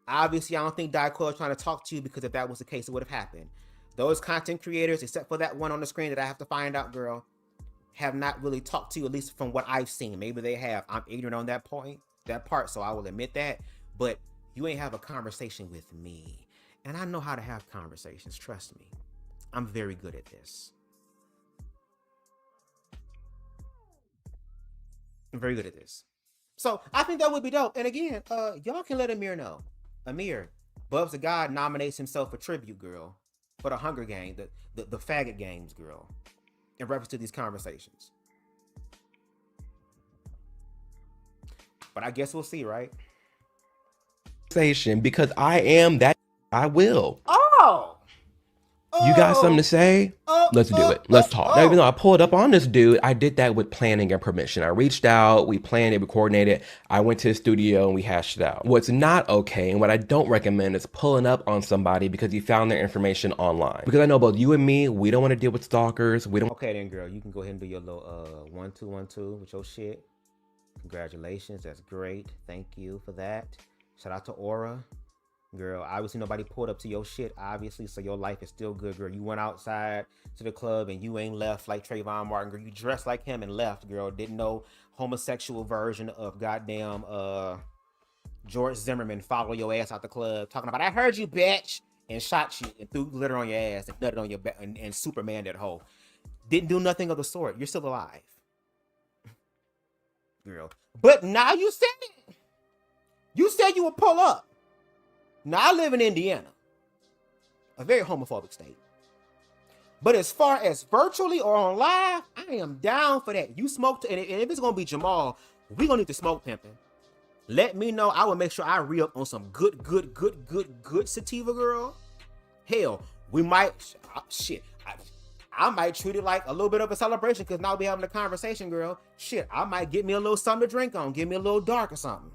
Obviously, I don't think Quail is trying to talk to you, because if that was the case, it would have happened. Those content creators, except for that one on the screen that I have to find out, girl, have not really talked to you, at least from what I've seen. Maybe they have. I'm ignorant on that part, so I will admit that. But you ain't have a conversation with me. And I know how to have conversations, trust me. I'm very good at this. I'm very good at this. So I think that would be dope. And again, y'all can let Amir know. Amir, BubzDaGawd nominates himself for tribute, girl, for the Hunger Game, the faggot games, girl, in reference to these conversations. But I guess we'll see, right? Because I am that. I will. Oh! You got something to say? Let's do it. Let's talk. Now, even though I pulled up on this dude, I did that with planning and permission. I reached out, we planned it, we coordinated. I went to the studio and we hashed it out. What's not okay and what I don't recommend is pulling up on somebody because you found their information online. Because I know both you and me, we don't want to deal with stalkers. We don't. Okay then, girl, you can go ahead and do your little 1-2-1-2 with your shit. Congratulations, that's great. Thank you for that. Shout out to Aura. Girl, obviously nobody pulled up to your shit, obviously, so your life is still good, girl. You went outside to the club and you ain't left like Trayvon Martin, girl. You dressed like him and left, girl. Didn't know homosexual version of goddamn George Zimmerman follow your ass out the club talking about, I heard you, bitch, and shot you and threw glitter on your ass and nutted on your back and Superman that hoe. Didn't do nothing of the sort. You're still alive, girl. But now you said it. You said you would pull up. Now, I live in Indiana, a very homophobic state. But as far as virtually or on live, I am down for that. You smoked, and if it's going to be Jamal, we're going to need to smoke pimping. Let me know. I will make sure I re-up on some good sativa, girl. Hell, we might, shit, I might treat it like a little bit of a celebration because now we having a conversation, girl. Shit, I might get me a little something to drink on. Give me a little dark or something.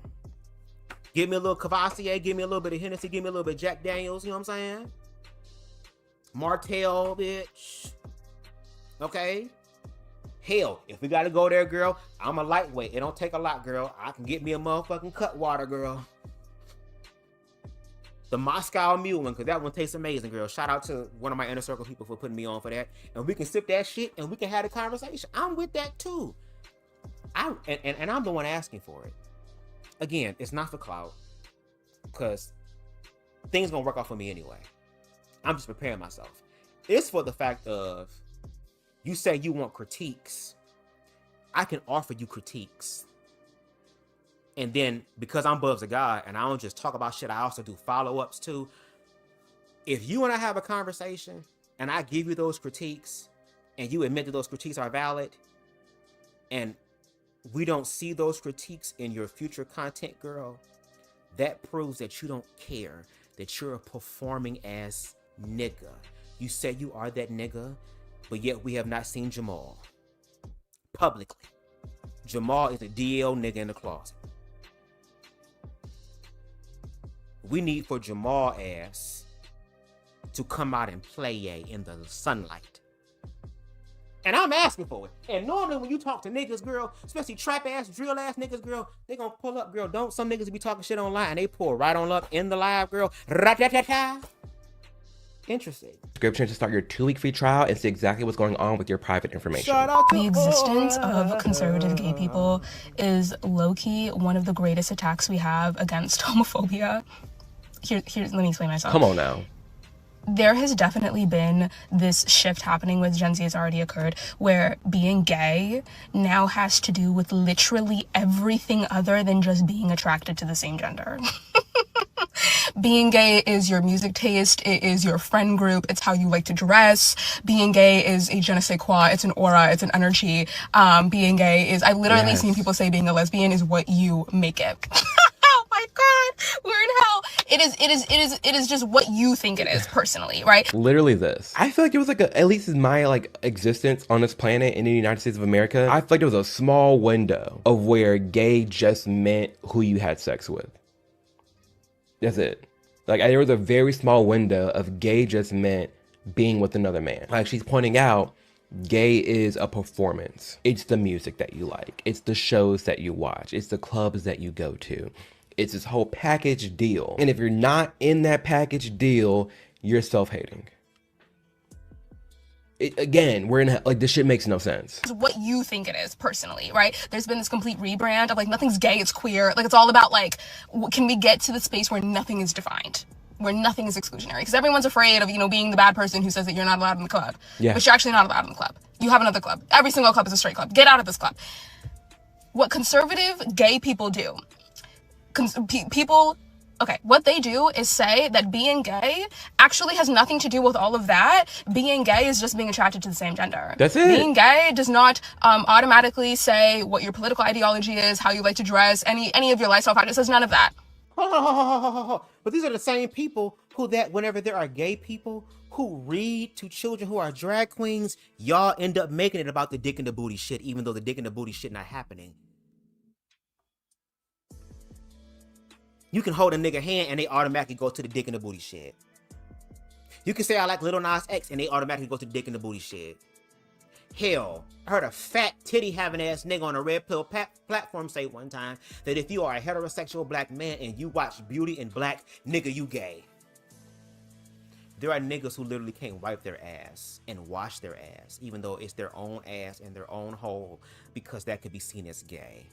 Give me a little Cavassier, give me a little bit of Hennessy, give me a little bit of Jack Daniels, you know what I'm saying? Martell, bitch. Okay? Hell, if we gotta go there, girl, I'm a lightweight. It don't take a lot, girl. I can get me a motherfucking Cutwater, girl. The Moscow Mule one, because that one tastes amazing, girl. Shout out to one of my inner circle people for putting me on for that. And we can sip that shit and we can have a conversation. I'm with that too. And I'm the one asking for it. Again, it's not for clout, because things gonna work out for me anyway. I'm just preparing myself. It's for the fact of, you say you want critiques. I can offer you critiques. And then, because I'm BubzDaGawd and I don't just talk about shit, I also do follow-ups too. If you and I have a conversation and I give you those critiques and you admit that those critiques are valid, and we don't see those critiques in your future content, girl, that proves that you don't care, that you're a performing ass nigga. You say you are that nigga, but yet we have not seen Jamal publicly. Jamal is a DL nigga in the closet. We need for Jamal ass to come out and play in the sunlight. And I'm asking for it. And normally when you talk to niggas, girl, especially trap ass, drill ass niggas, girl, they gonna pull up, girl. Don't some niggas be talking shit online and they pull right on up in the live, girl. Ra-ta-ta-ta. Interesting. Subscription to start your 2-week free trial and see exactly what's going on with your private information. Shout out to The existence of conservative gay people is low-key one of the greatest attacks we have against homophobia. Let me explain myself. Come on now. There has definitely been this shift happening with Gen Z. It's already occurred, where being gay now has to do with literally everything other than just being attracted to the same gender. Being gay is your music taste, it is your friend group, it's how you like to dress. Being gay is a je ne sais quoi, it's an aura, it's an energy. Being gay is, I've literally seen people say being a lesbian is what you make it. Oh my God, we're in hell. It is just what you think it is personally, right? Literally this. I feel like it was like at least in my like existence on this planet in the United States of America, I feel like there was a small window of where gay just meant who you had sex with. That's it. Like there was a very small window of gay just meant being with another man. Like she's pointing out, gay is a performance. It's the music that you like. It's the shows that you watch. It's the clubs that you go to. It's this whole package deal. And if you're not in that package deal, you're self-hating. Again, we're in, like, this shit makes no sense. It's what you think it is personally, right? There's been this complete rebrand of like, nothing's gay, it's queer. Like, it's all about like, can we get to the space where nothing is defined? Where nothing is exclusionary? Because everyone's afraid of, you know, being the bad person who says that you're not allowed in the club. Yeah. But you're actually not allowed in the club. You have another club. Every single club is a straight club. Get out of this club. What conservative gay people do, what they do is say that being gay actually has nothing to do with all of that. Being gay is just being attracted to the same gender. That's it. Being gay does not automatically say what your political ideology is, how you like to dress, any of your lifestyle practices, none of that. But these are the same people who, that whenever there are gay people who read to children who are drag queens, y'all end up making it about the dick and the booty shit, even though the dick and the booty shit not happening. You can hold a nigga hand and they automatically go to the dick and the booty shit. You can say I like Lil Nas X and they automatically go to the dick and the booty shit. Hell, I heard a fat titty having ass nigga on a red pill platform say one time that if you are a heterosexual black man and you watch Beauty and Black, nigga, you gay. There are niggas who literally can't wipe their ass and wash their ass, even though it's their own ass and their own hole, because that could be seen as gay.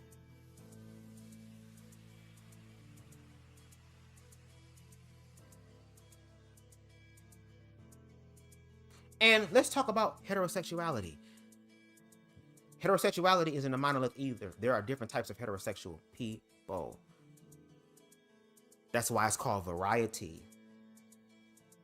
And let's talk about heterosexuality. Heterosexuality isn't a monolith either. There are different types of heterosexual people. That's why it's called variety.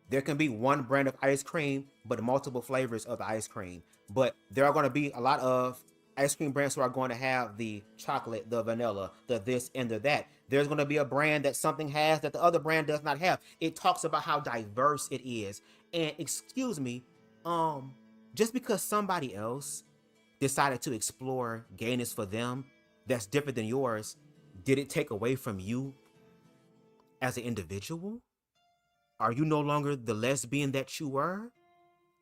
There can be one brand of ice cream, but multiple flavors of the ice cream. But there are going to be a lot of ice cream brands who are going to have the chocolate, the vanilla, the this and the that. There's going to be a brand that something has that the other brand does not have. It talks about how diverse it is. And excuse me, just because somebody else decided to explore gayness for them that's different than yours, did it take away from you as an individual? Are you no longer the lesbian that you were?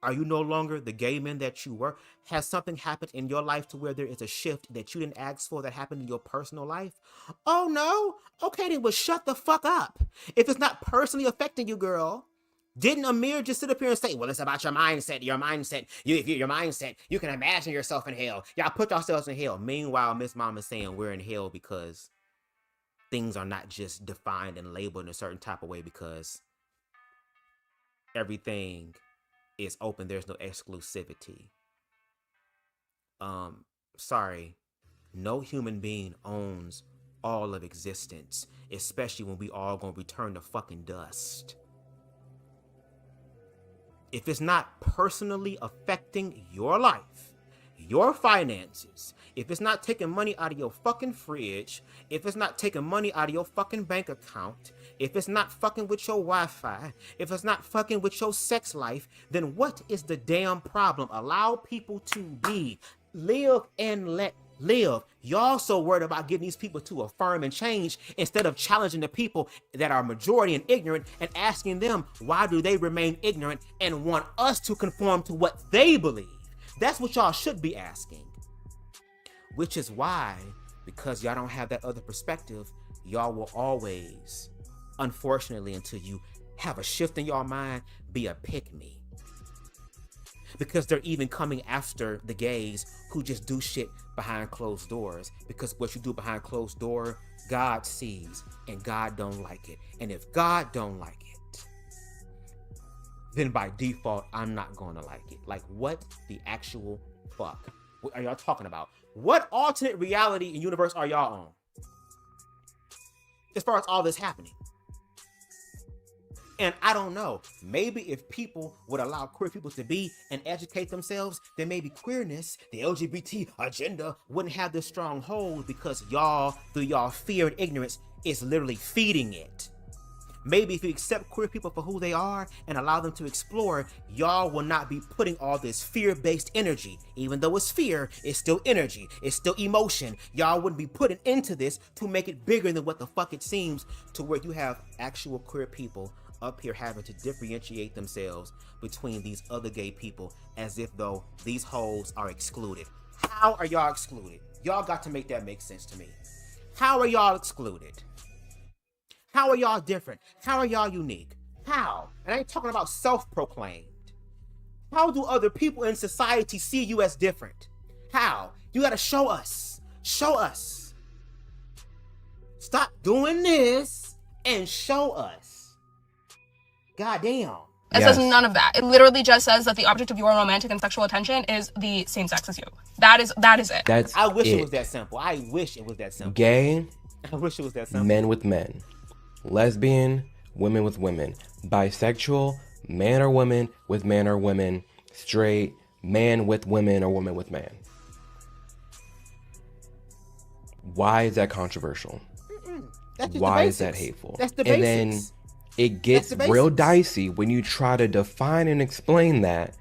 Are you no longer the gay man that you were? Has something happened in your life to where there is a shift that you didn't ask for that happened in your personal life? Oh no? Okay, then well shut the fuck up. If it's not personally affecting you, girl. Didn't Amir just sit up here and say, well, it's about your mindset, your mindset. If you're your mindset, you can imagine yourself in hell. Y'all put yourselves in hell. Meanwhile, Miss Mama's saying we're in hell because things are not just defined and labeled in a certain type of way because everything is open. There's no exclusivity. Sorry. No human being owns all of existence, especially when we all gonna return to fucking dust. If it's not personally affecting your life, your finances, if it's not taking money out of your fucking fridge, if it's not taking money out of your fucking bank account, if it's not fucking with your Wi-Fi, if it's not fucking with your sex life, then what is the damn problem? Allow people to be. Live and let live. Y'all so worried about getting these people to affirm and change instead of challenging the people that are majority and ignorant and asking them why do they remain ignorant and want us to conform to what they believe. That's what y'all should be asking. Which is why, because y'all don't have that other perspective, y'all will always, unfortunately, until you have a shift in your mind, be a pick-me. Because they're even coming after the gays who just do shit behind closed doors. Because what you do behind closed door, God sees, and God don't like it. And if God don't like it, then by default, I'm not gonna like it. Like, what the actual fuck? What are y'all talking about? What alternate reality and universe are y'all on? As far as all this happening. And I don't know, maybe if people would allow queer people to be and educate themselves, then maybe queerness, the LGBT agenda, wouldn't have this strong hold, because y'all, through y'all fear and ignorance, is literally feeding it. Maybe if you accept queer people for who they are and allow them to explore, y'all will not be putting all this fear-based energy. Even though it's fear, it's still energy, it's still emotion. Y'all wouldn't be putting into this to make it bigger than what the fuck it seems, to where you have actual queer people up here having to differentiate themselves between these other gay people as if though these hoes are excluded. How are y'all excluded? Y'all got to make that make sense to me. How are y'all excluded? How are y'all different? How are y'all unique? How? And I ain't talking about self-proclaimed. How do other people in society see you as different? How? You gotta show us. Show us. Stop doing this and show us. God damn. It says none of that. It literally just says that the object of your romantic and sexual attention is the same sex as you. That is it. I wish it was that simple. I wish it was that simple. Gay, I wish it was that simple. men with men. Lesbian, women with women. Bisexual, man or woman with man or women. Straight, man with women or woman with man. Why is that controversial? Why is that hateful? That's the and basics. Then it gets real dicey when you try to define and explain that,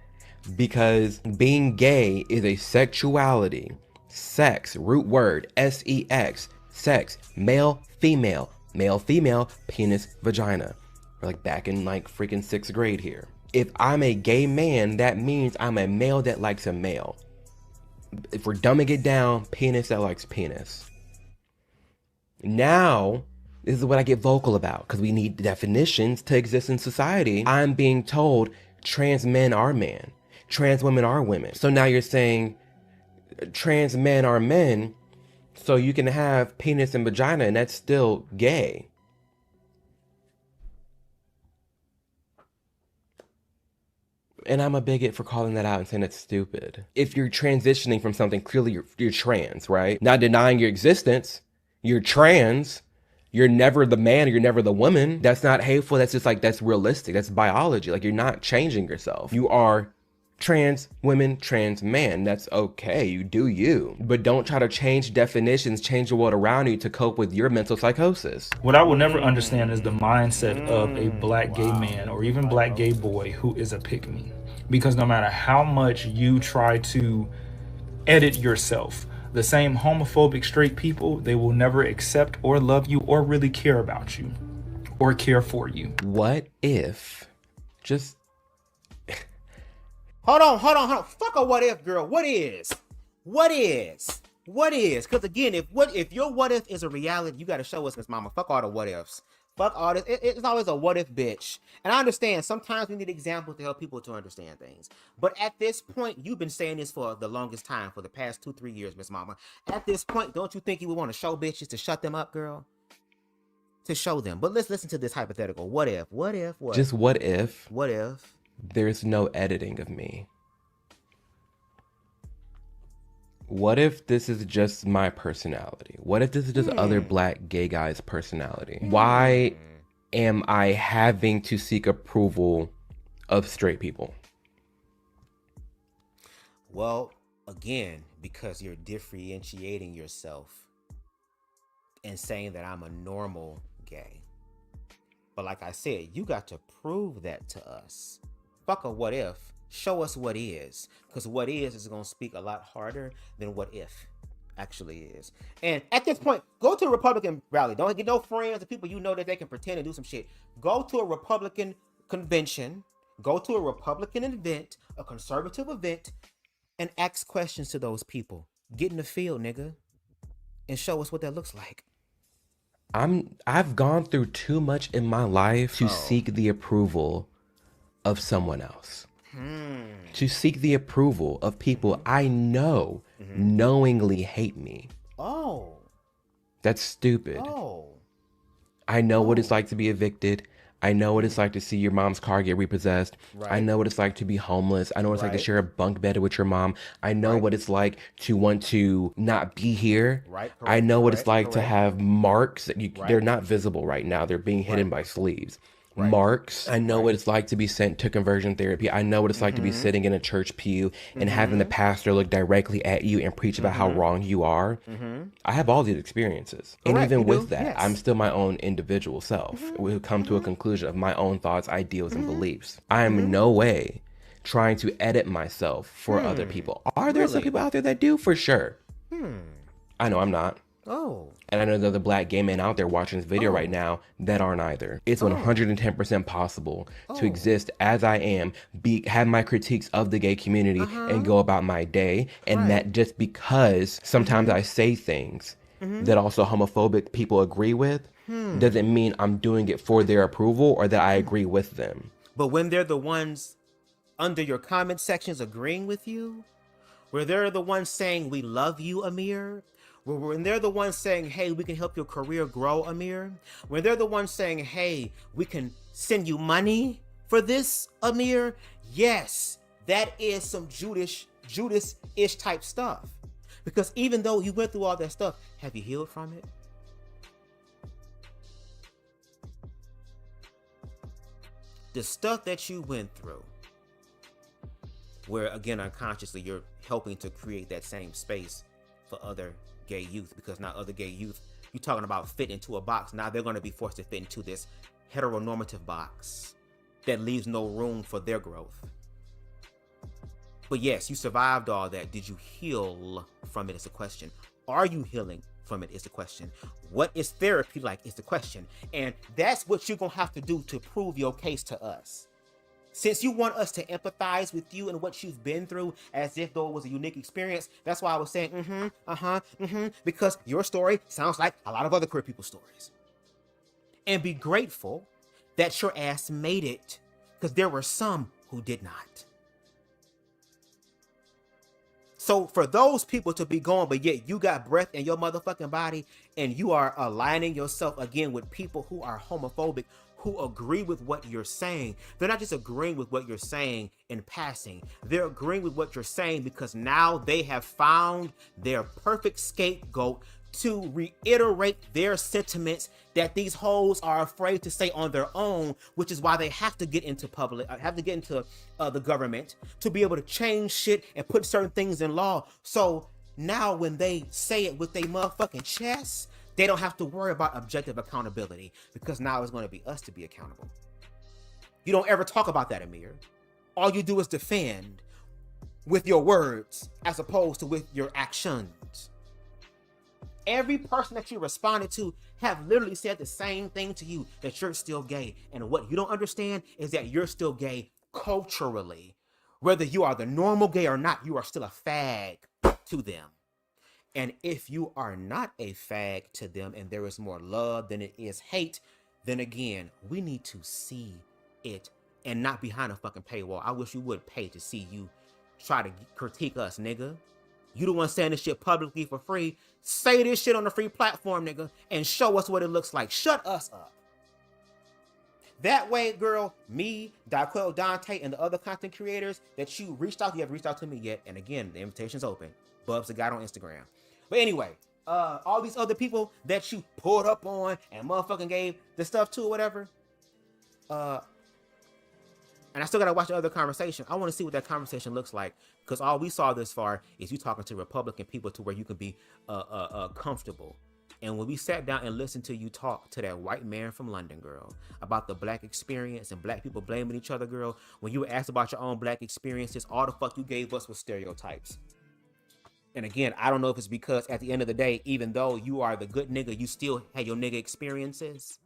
because being gay is a sexuality. Sex, root word, S-E-X, sex, male, female, penis, vagina. We're like back in like freaking 6th grade here. If I'm a gay man, that means I'm a male that likes a male. If we're dumbing it down, penis that likes penis. Now, this is what I get vocal about, because we need definitions to exist in society. I'm being told trans men are men, trans women are women. So now you're saying trans men are men, so you can have penis and vagina and that's still gay. And I'm a bigot for calling that out and saying it's stupid. If you're transitioning from something, clearly you're trans, right? Not denying your existence, you're trans. You're never the man, or you're never the woman. That's not hateful. That's just like, that's realistic. That's biology. Like, you're not changing yourself. You are trans women, trans man. That's okay. You do you. But don't try to change definitions, change the world around you to cope with your mental psychosis. What I will never understand is the mindset of a black gay man or even black gay boy who is a pick-me. Because no matter how much you try to edit yourself, the same homophobic straight people, they will never accept or love you or really care about you or care for you. What if just Hold on. Fuck a what if, girl. What is? Because again, if your what if is a reality, you gotta show us, Miss Mama. Fuck all the what ifs. Fuck all this. It's always a what if, bitch. And I understand sometimes we need examples to help people to understand things. But at this point, you've been saying this for the longest time, for the past 2-3 years, Miss Mama. At this point, don't you think you would want to show bitches to shut them up, girl? To show them. But let's listen to this hypothetical. What if? Just what if? What if? There's no editing of me. What if this is just my personality? What if this is just other black gay guys' personality? Why am I having to seek approval of straight people? Well, again, because you're differentiating yourself and saying that I'm a normal gay. But like I said, you got to prove that to us. Fuck a what if. Show us what is, because what is going to speak a lot harder than what if actually is. And at this point, go to a Republican rally. Don't get no friends or people you know that they can pretend and do some shit. Go to a Republican convention, go to a Republican event, a conservative event, and ask questions to those people. Get in the field, nigga, and show us what that looks like. I've gone through too much in my life to seek the approval of someone else. To seek the approval of people I know knowingly hate me. Oh. That's stupid. Oh. I know what it's like to be evicted. I know what it's like to see your mom's car get repossessed. Right. I know what it's like to be homeless. I know what it's like to share a bunk bed with your mom. I know what it's like to want to not be here. Right. I know what it's like to have marks that they're not visible right now. They're being hidden by sleeves. Marks. I know what it's like to be sent to conversion therapy. I know what it's like to be sitting in a church pew and having the pastor look directly at you and preach about how wrong you are. I have all these experiences. And even with that, I'm still my own individual self. We'll come to a conclusion of my own thoughts, ideals, and beliefs. I am in no way trying to edit myself for other people. Are there some people out there that do? For sure. I know I'm not. Oh. And I know there's a black gay man out there watching this video right now that aren't either. It's 110% possible to exist as I am, have my critiques of the gay community and go about my day. And that just because sometimes I say things that also homophobic people agree with, doesn't mean I'm doing it for their approval or that I agree with them. But when they're the ones under your comment sections agreeing with you, where they're the ones saying, we love you, Amir, when they're the ones saying, hey, we can help your career grow, Amir, when they're the ones saying, hey, we can send you money for this, Amir, yes, that is some Judas-ish type stuff. Because even though you went through all that stuff, have you healed from it? The stuff that you went through, where again, unconsciously, you're helping to create that same space for other gay youth, because now other gay youth, you're talking about fit into a box. Now they're going to be forced to fit into this heteronormative box that leaves no room for their growth. But yes, you survived all that. Did you heal from it is a question. Are you healing from it is the question. What is therapy like is the question. And that's what you're going to have to do to prove your case to us. Since you want us to empathize with you and what you've been through as if though it was a unique experience, that's why I was saying, because your story sounds like a lot of other queer people's stories. And be grateful that your ass made it, because there were some who did not. So for those people to be going, but yet you got breath in your motherfucking body and you are aligning yourself again with people who are homophobic, who agree with what you're saying. They're not just agreeing with what you're saying in passing. They're agreeing with what you're saying because now they have found their perfect scapegoat to reiterate their sentiments that these hoes are afraid to say on their own, which is why they have to get into the government to be able to change shit and put certain things in law. So now when they say it with their motherfucking chest, they don't have to worry about objective accountability, because now it's going to be us to be accountable. You don't ever talk about that, Amir. All you do is defend with your words as opposed to with your actions. Every person that you responded to have literally said the same thing to you, that you're still gay. And what you don't understand is that you're still gay culturally. Whether you are the normal gay or not, you are still a fag to them. And if you are not a fag to them and there is more love than it is hate, then again, we need to see it and not behind a fucking paywall. I wish you would pay to see you try to critique us, nigga. You the one saying this shit publicly for free. Say this shit on a free platform, nigga, and show us what it looks like. Shut us up. That way, girl, me, DaQuil, Dante, and the other content creators that you reached out to, you haven't reached out to me yet. And again, the invitation's open. BubzDaGawd on Instagram. But anyway, all these other people that you pulled up on and motherfucking gave the stuff to or whatever, and I still gotta watch the other conversation. I want to see what that conversation looks like, because all we saw this far is you talking to Republican people to where you can be comfortable. And when we sat down and listened to you talk to that white man from London, girl, about the black experience and black people blaming each other, girl, when you were asked about your own black experiences, all the fuck you gave us was stereotypes. And again, I don't know if it's because at the end of the day, even though you are the good nigga, you still had your nigga experiences.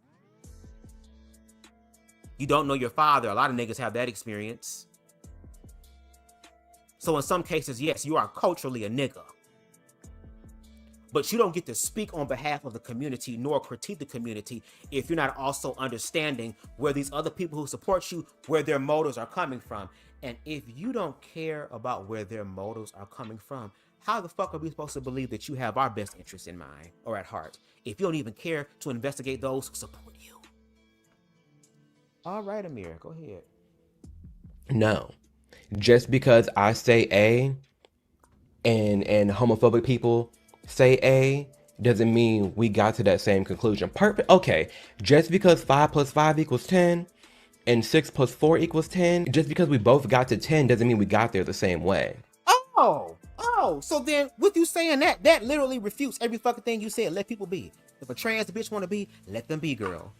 You don't know your father. A lot of niggas have that experience. So in some cases, yes, you are culturally a nigga. But you don't get to speak on behalf of the community nor critique the community if you're not also understanding where these other people who support you, where their motives are coming from. And if you don't care about where their motives are coming from, how the fuck are we supposed to believe that you have our best interests in mind or at heart if you don't even care to investigate those who support you? All right, Amir, go ahead. No. Just because I say A and homophobic people say A doesn't mean we got to that same conclusion. Okay, just because 5 + 5 = 10 and 6 + 4 = 10, just because we both got to 10 doesn't mean we got there the same way. Oh, so then with you saying that, that literally refutes every fucking thing you said. Let people be. If a trans bitch want to be, let them be, girl.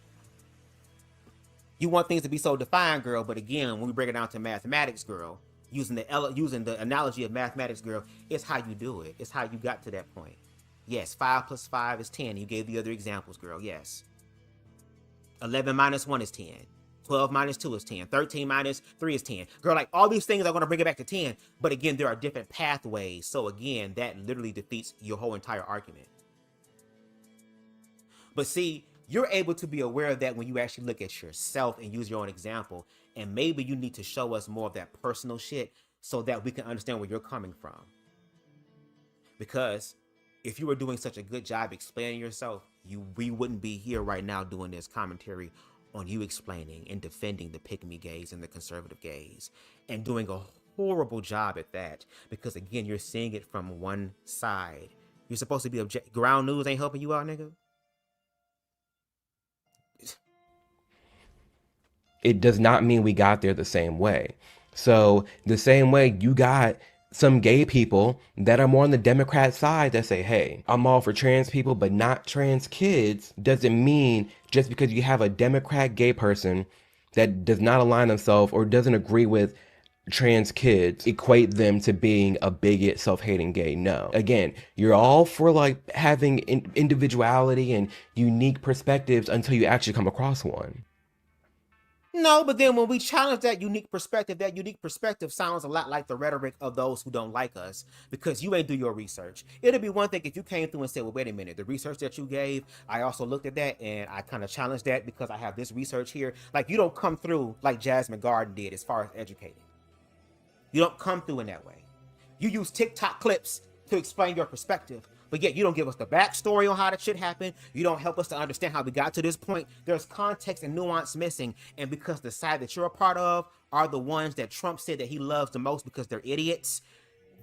You want things to be so defined, girl, but again, when we break it down to mathematics, girl, using the analogy of mathematics, girl, it's how you do it. It's how you got to that point. Yes, 5 + 5 is 10. You gave the other examples, girl, yes. 11 - 1 is 10. 12 - 2 is 10. 13 - 3 is 10. Girl, like all these things are going to bring it back to 10. But again, there are different pathways. So again, that literally defeats your whole entire argument. But see, you're able to be aware of that when you actually look at yourself and use your own example. And maybe you need to show us more of that personal shit so that we can understand where you're coming from. Because if you were doing such a good job explaining yourself, we wouldn't be here right now doing this commentary on you explaining and defending the pick-me gays and the conservative gays, and doing a horrible job at that, because again, you're seeing it from one side. You're supposed to be ground news ain't helping you out, nigga. It does not mean we got there the same way. So the same way you got some gay people that are more on the Democrat side that say, hey, I'm all for trans people, but not trans kids, doesn't mean just because you have a Democrat gay person that does not align themselves or doesn't agree with trans kids, equate them to being a bigot, self-hating gay. No. Again, you're all for like having individuality and unique perspectives until you actually come across one. No, but then when we challenge that unique perspective sounds a lot like the rhetoric of those who don't like us because you ain't do your research. It'd be one thing if you came through and said, well, wait a minute, the research that you gave, I also looked at that and I kind of challenged that because I have this research here. Like, you don't come through like Jasmine Garden did as far as educating. You don't come through in that way. You use TikTok clips to explain your perspective, but yet you don't give us the backstory on how that shit happened. You don't help us to understand how we got to this point. There's context and nuance missing. And because the side that you're a part of are the ones that Trump said that he loves the most because they're idiots,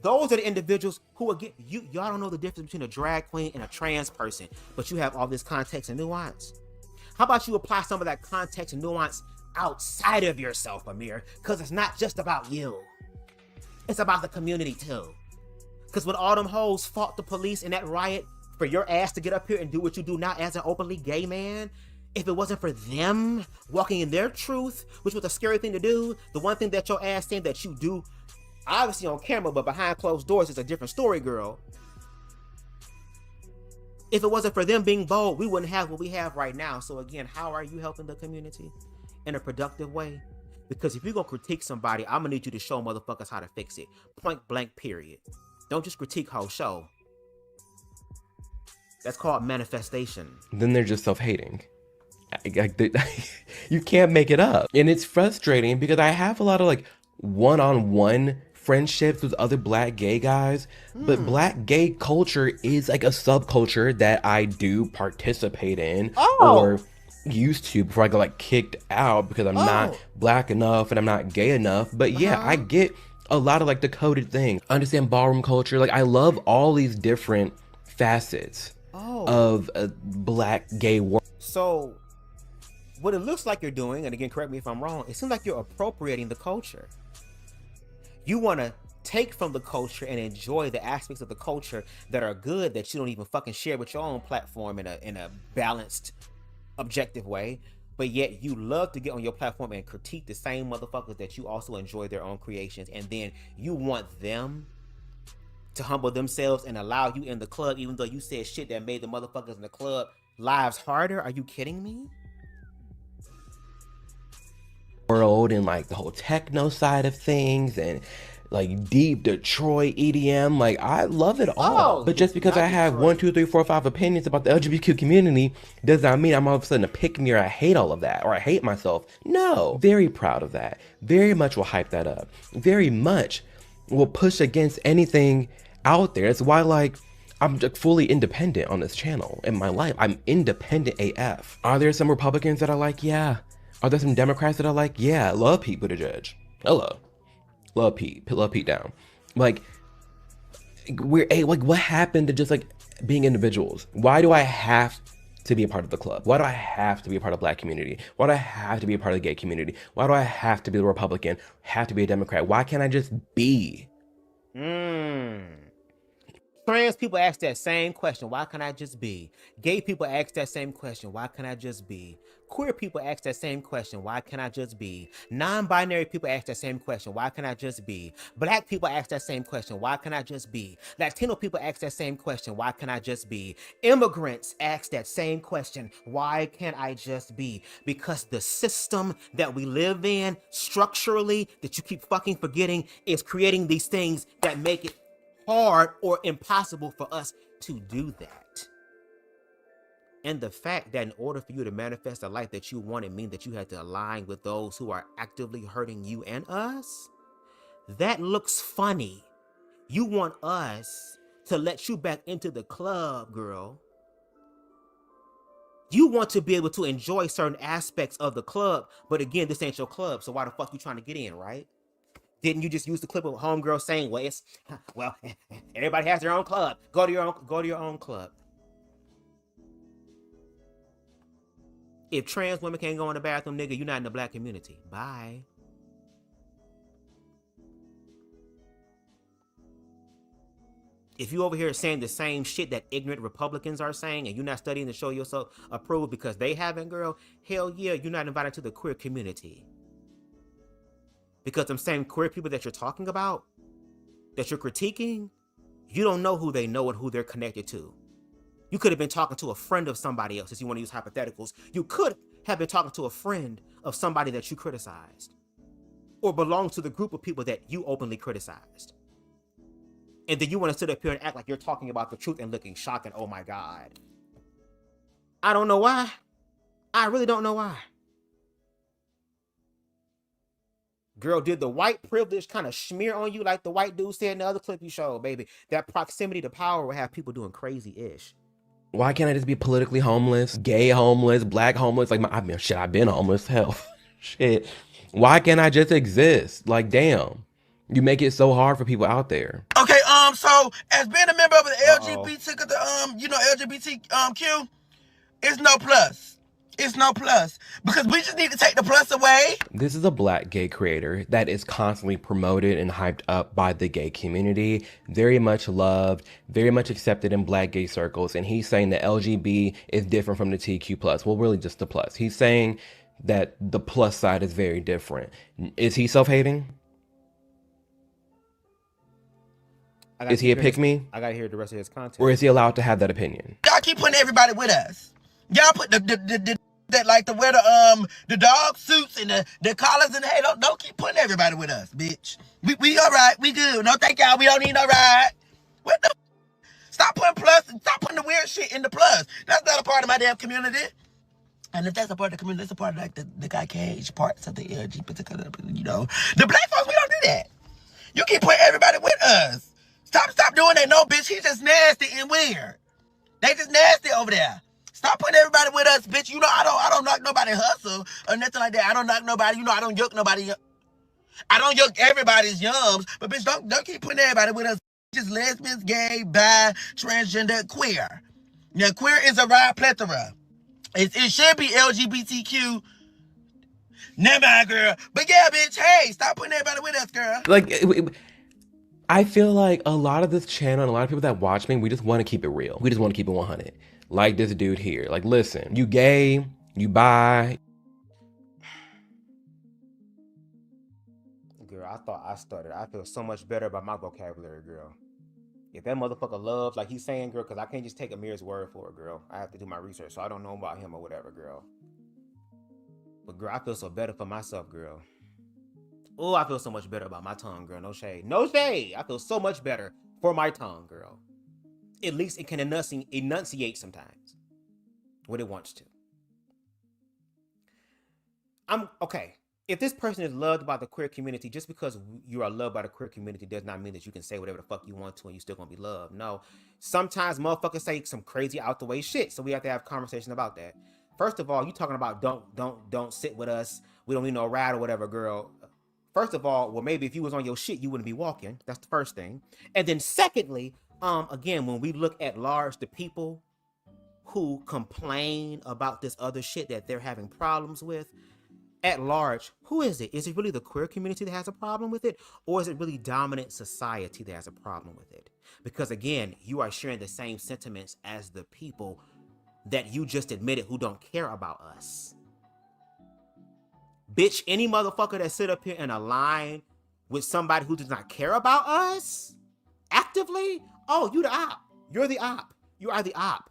those are the individuals who, again, y'all don't know the difference between a drag queen and a trans person, but you have all this context and nuance. How about you apply some of that context and nuance outside of yourself, Amir? Because it's not just about you. It's about the community too. Because when all them hoes fought the police in that riot for your ass to get up here and do what you do now as an openly gay man, if it wasn't for them walking in their truth, which was a scary thing to do, the one thing that your ass saying that you do, obviously on camera, but behind closed doors is a different story, girl. If it wasn't for them being bold, we wouldn't have what we have right now. So again, how are you helping the community in a productive way? Because if you're going to critique somebody, I'm going to need you to show motherfuckers how to fix it. Point blank, period. Don't just critique whole show. That's called manifestation. Then they're just self-hating. You can't make it up. And it's frustrating because I have a lot of like one-on-one friendships with other black gay guys, but black gay culture is like a subculture that I do participate in or used to before I got like kicked out because I'm not black enough and I'm not gay enough. But yeah, I get a lot of like the coded things. Understand ballroom culture. Like I love all these different facets of a black gay world. So what it looks like you're doing, and again, correct me if I'm wrong, it seems like you're appropriating the culture. You want to take from the culture and enjoy the aspects of the culture that are good that you don't even fucking share with your own platform in a balanced, objective way. But yet you love to get on your platform and critique the same motherfuckers that you also enjoy their own creations. And then you want them to humble themselves and allow you in the club, even though you said shit that made the motherfuckers in the club lives harder. Are you kidding me? World and like the whole techno side of things and like deep Detroit EDM. Like, I love it all. Oh, But just because not I have Detroit. 1, 2, 3, 4, 5 opinions about the LGBTQ community does not mean I'm all of a sudden a pick-me or I hate all of that or I hate myself. No. Very proud of that. Very much will hype that up. Very much will push against anything out there. That's why, like, I'm fully independent on this channel in my life. I'm independent AF. Are there some Republicans that I like? Yeah. Are there some Democrats that I like? Yeah. Love Pete Buttigieg. Hello. Love Pete. Love Pete down. Like, like, what happened to just like being individuals? Why do I have to be a part of the club? Why do I have to be a part of the Black community? Why do I have to be a part of the gay community? Why do I have to be a Republican? Have to be a Democrat? Why can't I just be? Trans people ask that same question. Why can't I just be? Gay people ask that same question. Why can't I just be? Queer people ask that same question. Why can't I just be? Non-binary people ask that same question. Why can't I just be? Black people ask that same question. Why can't I just be? Latino people ask that same question. Why can't I just be? Immigrants ask that same question. Why can't I just be? Because the system that we live in structurally, that you keep fucking forgetting, is creating these things that make it hard or impossible for us to do that. And the fact that in order for you to manifest the life that you want, it means that you had to align with those who are actively hurting you and us. That looks funny. You want us to let you back into the club, girl. You want to be able to enjoy certain aspects of the club, but again, this ain't your club, so why the fuck you trying to get in, right? Didn't you just use the clip of homegirl saying, well, everybody has their own club. Go to your own club. If trans women can't go in the bathroom, nigga, you're not in the Black community. Bye. If you over here saying the same shit that ignorant Republicans are saying and you're not studying to show yourself approved because they haven't, girl, hell yeah, you're not invited to the queer community. Because them same queer people that you're talking about, that you're critiquing, you don't know who they know and who they're connected to. You could have been talking to a friend of somebody else, if you want to use hypotheticals. You could have been talking to a friend of somebody that you criticized, or belongs to the group of people that you openly criticized. And then you want to sit up here and act like you're talking about the truth and looking shocked and, oh my God. I don't know why. I really don't know why. Girl, did the white privilege kind of smear on you like the white dude said in the other clip you showed, baby? That proximity to power will have people doing crazy-ish. Why can't I just be politically homeless, gay homeless, Black homeless? Like, I've been homeless, hell. Shit. Why can't I just exist? Like, damn. You make it so hard for people out there. Okay, so as being a member of the LGBTQ, it's no plus. It's no plus. Because we just need to take the plus away. This is a Black gay creator that is constantly promoted and hyped up by the gay community. Very much loved, very much accepted in Black gay circles. And he's saying that LGB is different from the TQ+. Well, really just the plus. He's saying that the plus side is very different. Is he self-hating? Is he a pick-me? I gotta hear the rest of his content. Or is he allowed to have that opinion? Y'all keep putting everybody with us. Y'all put that like to wear the dog suits and the collars and hey, don't keep putting everybody with us, bitch. We all right, we good. No, thank y'all. We don't need no ride. What the? Stop putting the weird shit in the plus. That's not a part of my damn community. And if that's a part of the community, that's a part of like the guy cage parts of the LGBT, you know. The Black folks, we don't do that. You keep putting everybody with us. Stop doing that. No, bitch, he's just nasty and weird. They just nasty over there. Stop putting everybody with us, bitch. You know, I don't knock nobody hustle or nothing like that. I don't knock nobody. You know, I don't yuck nobody. I don't yuck everybody's yums. But bitch, don't keep putting everybody with us. Just lesbians, gay, bi, transgender, queer. Now, queer is a wide plethora. It should be LGBTQ. Never mind, girl. But yeah, bitch, hey, stop putting everybody with us, girl. Like, I feel like a lot of this channel and a lot of people that watch me, we just want to keep it real. We just want to keep it 100. Like this dude here. Like, listen, you gay, you bi. Girl, I thought I stuttered. I feel so much better about my vocabulary, girl. If that motherfucker loves, like he's saying, girl, because I can't just take Amir's word for it, girl. I have to do my research, so I don't know about him or whatever, girl. But girl, I feel so better for myself, girl. Oh, I feel so much better about my tongue, girl. No shade. No shade. I feel so much better for my tongue, girl. At least it can enunciate sometimes when it wants to. Okay. If this person is loved by the queer community, just because you are loved by the queer community does not mean that you can say whatever the fuck you want to and you still gonna be loved. No. Sometimes motherfuckers say some crazy out the way shit, so we have to have a conversation about that. First of all, you talking about don't sit with us. We don't need no ride or whatever, girl. First of all, well, maybe if you was on your shit, you wouldn't be walking. That's the first thing. And then secondly, again, when we look at large the people who complain about this other shit that they're having problems with, at large, who is it? Is it really the queer community that has a problem with it? Or is it really dominant society that has a problem with it? Because again, you are sharing the same sentiments as the people that you just admitted who don't care about us. Bitch, any motherfucker that sit up here and align with somebody who does not care about us actively, oh, you the op. You're the op. You are the op.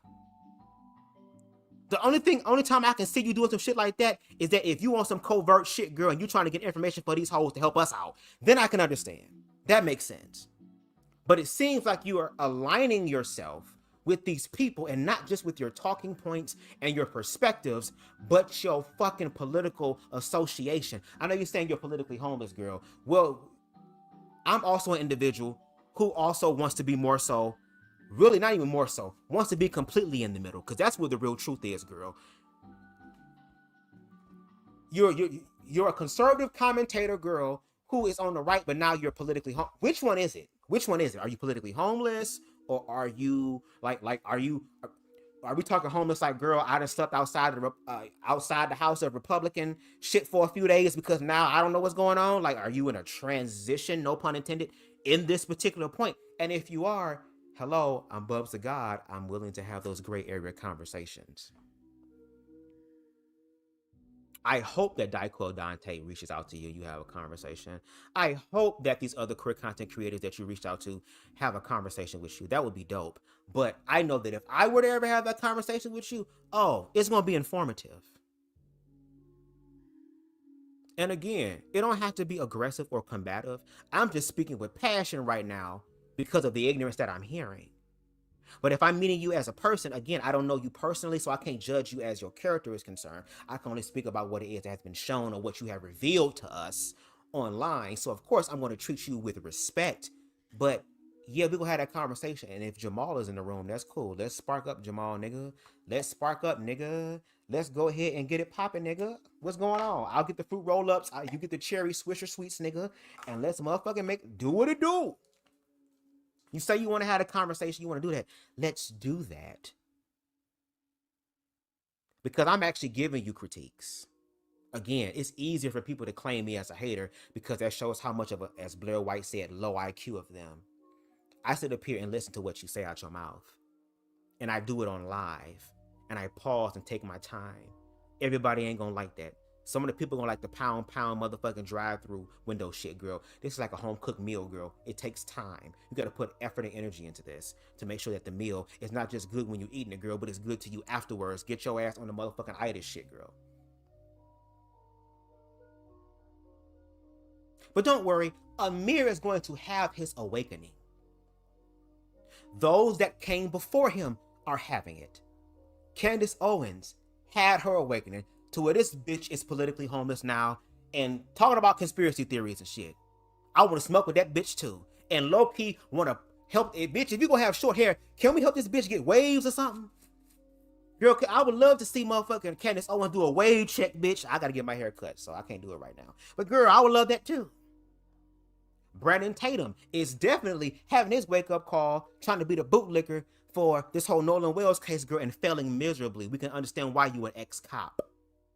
The only time I can see you doing some shit like that is that if you want some covert shit, girl, and you trying to get information for these hoes to help us out, then I can understand. That makes sense. But it seems like you are aligning yourself with these people and not just with your talking points and your perspectives, but your fucking political association. I know you're saying you're politically homeless, girl. Well, I'm also an individual who also wants to be more so, really not even more so, wants to be completely in the middle, because that's where the real truth is, girl. You're a conservative commentator, girl, who is on the right, but now you're politically home. Which one is it? Which one is it? Are you politically homeless? Or are you are we talking homeless like, girl, I done slept outside the house of Republican shit for a few days because now I don't know what's going on? Like, are you in a transition, no pun intended, in this particular point? And if you are, hello, I'm BubzDaGawd. I'm willing to have those gray area conversations. I hope that Daiquil Dante reaches out to you. You have a conversation. I hope that these other queer content creators that you reached out to have a conversation with you. That would be dope. But I know that if I were to ever have that conversation with you, oh, it's going to be informative. And again, it don't have to be aggressive or combative. I'm just speaking with passion right now because of the ignorance that I'm hearing. But if I'm meeting you as a person, again, I don't know you personally, so I can't judge you as your character is concerned. I can only speak about what it is that has been shown or what you have revealed to us online. So, of course, I'm going to treat you with respect. But, yeah, we're going to have that conversation. And if Jamal is in the room, that's cool. Let's spark up, Jamal, nigga. Let's spark up, nigga. Let's go ahead and get it popping, nigga. What's going on? I'll get the fruit roll-ups. You get the cherry Swisher Sweets, nigga. And let's motherfucking do what it do. You say you want to have a conversation, you want to do that. Let's do that. Because I'm actually giving you critiques. Again, it's easier for people to claim me as a hater because that shows how much of a, as Blair White said, low IQ of them. I sit up here and listen to what you say out your mouth. And I do it on live. And I pause and take my time. Everybody ain't gonna like that. Some of the people gonna like the pound motherfucking drive-through window shit, girl. This is like a home-cooked meal, girl. It takes time. You gotta put effort and energy into this to make sure that the meal is not just good when you're eating it, girl, but it's good to you afterwards. Get your ass on the motherfucking itis shit, girl. But don't worry, Amir is going to have his awakening. Those that came before him are having it. Candace Owens had her awakening to where this bitch is politically homeless now and talking about conspiracy theories and shit. I want to smoke with that bitch too. And low-key want to help a bitch. If you gonna have short hair, can we help this bitch get waves or something? Girl, I would love to see motherfucking Candace Owens do a wave check, bitch. I gotta get my hair cut, so I can't do it right now. But girl, I would love that too. Brandon Tatum is definitely having his wake-up call, trying to be the bootlicker for this whole Nolan Wells case, girl, and failing miserably. We can understand why you an ex-cop.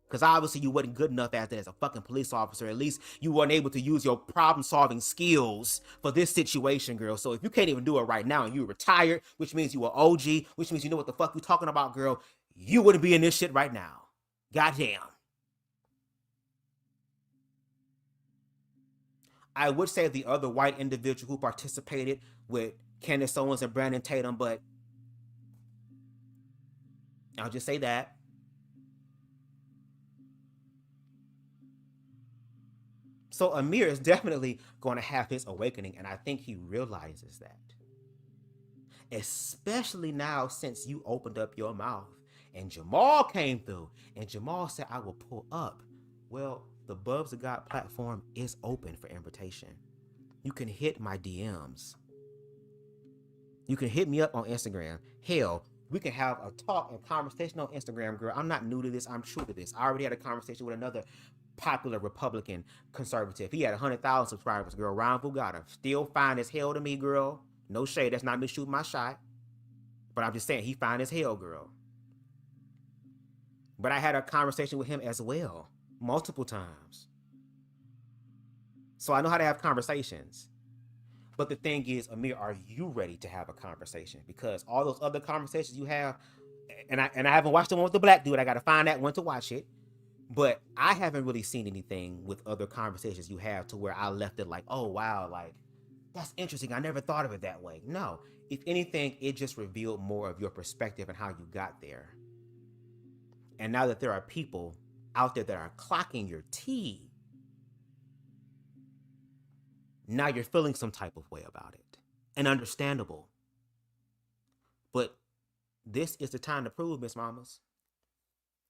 Because obviously you wasn't good enough as a fucking police officer. At least you weren't able to use your problem-solving skills for this situation, girl. So if you can't even do it right now and you're retired, which means you are OG, which means you know what the fuck you're talking about, girl, you wouldn't be in this shit right now. Goddamn. I would say the other white individual who participated with Candace Owens and Brandon Tatum, but I'll just say that. So Amir is definitely going to have his awakening, and I think he realizes that. Especially now since you opened up your mouth and Jamal came through and Jamal said, I will pull up. Well, the BubzDaGawd platform is open for invitation. You can hit my DMs. You can hit me up on Instagram. Hell, we can have a talk and conversation on Instagram, girl. I'm not new to this. I'm true to this. I already had a conversation with another popular Republican conservative. He had 100,000 subscribers, girl. Ron Bugatti. Still fine as hell to me, girl. No shade. That's not me shooting my shot. But I'm just saying, he fine as hell, girl. But I had a conversation with him as well. Multiple times. So I know how to have conversations. But the thing is, Amir, are you ready to have a conversation? Because all those other conversations you have, and I haven't watched the one with the black dude. I got to find that one to watch it. But I haven't really seen anything with other conversations you have to where I left it like, oh, wow, like, that's interesting. I never thought of it that way. No, if anything, it just revealed more of your perspective and how you got there. And now that there are people out there that are clocking your tea, now you're feeling some type of way about it. And understandable. But this is the time to prove, Miss Mamas.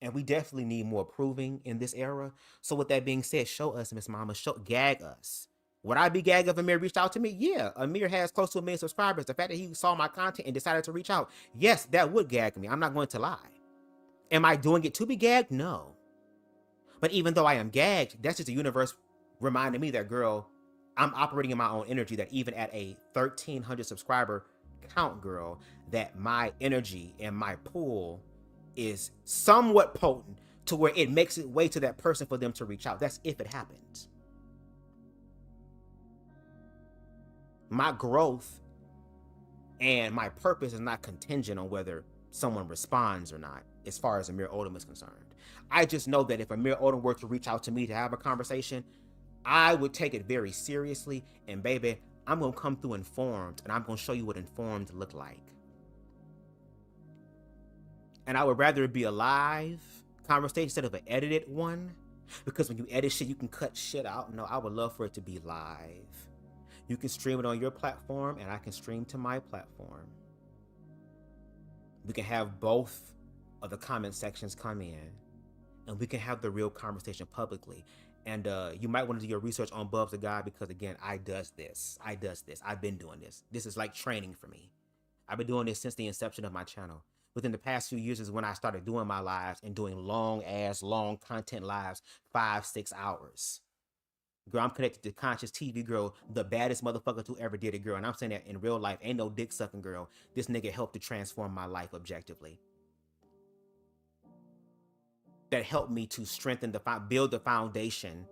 And we definitely need more proving in this era. So with that being said, show us, Miss Mama. Gag us. Would I be gagged if Amir reached out to me? Yeah, Amir has close to 1 million subscribers. The fact that he saw my content and decided to reach out, yes, that would gag me. I'm not going to lie. Am I doing it to be gagged? No. But even though I am gagged, that's just the universe reminding me that, girl, I'm operating in my own energy, that even at a 1,300 subscriber count, girl, that my energy and my pull is somewhat potent to where it makes its way to that person for them to reach out. That's if it happens. My growth and my purpose is not contingent on whether someone responds or not, as far as Amir Odom is concerned. I just know that if Amir Odom were to reach out to me to have a conversation, I would take it very seriously. And baby, I'm going to come through informed, and I'm going to show you what informed look like. And I would rather it be a live conversation instead of an edited one, because when you edit shit, you can cut shit out. No, I would love for it to be live. You can stream it on your platform, and I can stream to my platform. We can have both of the comment sections come in, and we can have the real conversation publicly. And you might want to do your research on BubzDaGawd, because again, I does this. I've been doing this. This is like training for me. I've been doing this since the inception of my channel. Within the past few years is when I started doing my lives and doing long content lives, 5-6 hours. Girl, I'm connected to Conscious TV, girl, the baddest motherfucker who ever did it, girl. And I'm saying that in real life, ain't no dick sucking, girl. This nigga helped to transform my life objectively. That helped me to strengthen build the foundation,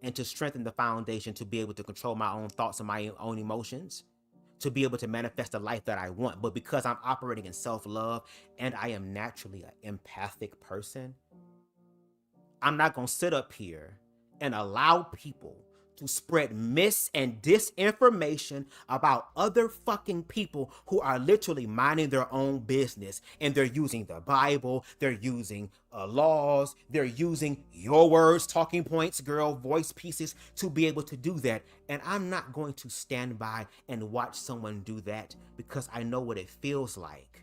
and to strengthen the foundation to be able to control my own thoughts and my own emotions, to be able to manifest the life that I want. But because I'm operating in self-love and I am naturally an empathic person, I'm not going to sit up here and allow people to spread mis and disinformation about other fucking people who are literally minding their own business, and they're using the Bible, they're using laws, they're using your words, talking points, girl, voice pieces to be able to do that. And I'm not going to stand by and watch someone do that, because I know what it feels like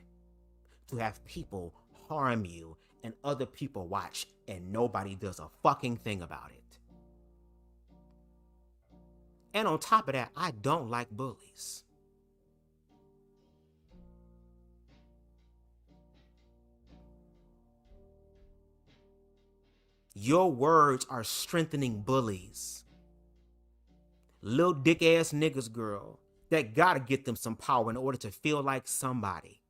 to have people harm you and other people watch and nobody does a fucking thing about it. And on top of that, I don't like bullies. Your words are strengthening bullies. Little dick ass niggas, girl, that gotta get them some power in order to feel like somebody.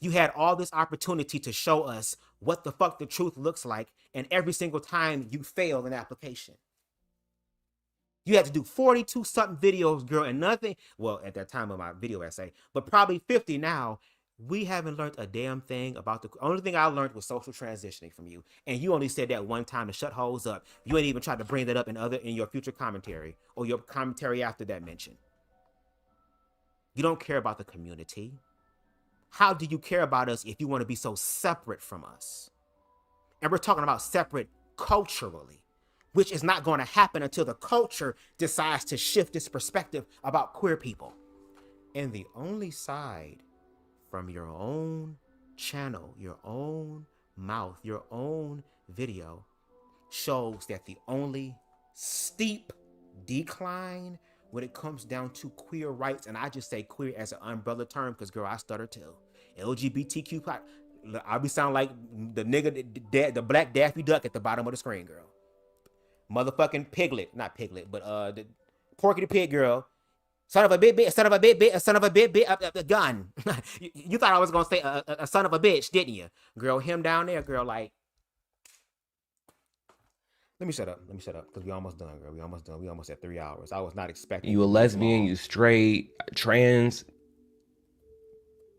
You had all this opportunity to show us what the fuck the truth looks like, and every single time you fail in application. You had to do 42 something videos, girl, and nothing. Well, at that time of my video essay, but probably 50 now. We haven't learned a damn thing about the only thing I learned was social transitioning from you. And you only said that one time to shut hoes up. You ain't even tried to bring that up in your future commentary or your commentary after that mention. You don't care about the community. How do you care about us if you want to be so separate from us? And we're talking about separate culturally. which is not going to happen until the culture decides to shift its perspective about queer people. And the only side from your own channel, your own mouth, your own video shows that the only steep decline when it comes down to queer rights, and I just say queer as an umbrella term because, girl, I stutter too. LGBTQ, I be sound like the nigga, the black Daffy Duck at the bottom of the screen, girl. Motherfucking Piglet, not Piglet, but the Porky the Pig, girl. Son of a bitch, son of a bitch, son of a bitch, a gun. You thought I was gonna say a son of a bitch, didn't you? Girl, him down there, girl, like. Let me shut up, because we almost done, girl. We almost done. We almost at 3 hours. I was not expecting. You a lesbian, you straight, trans.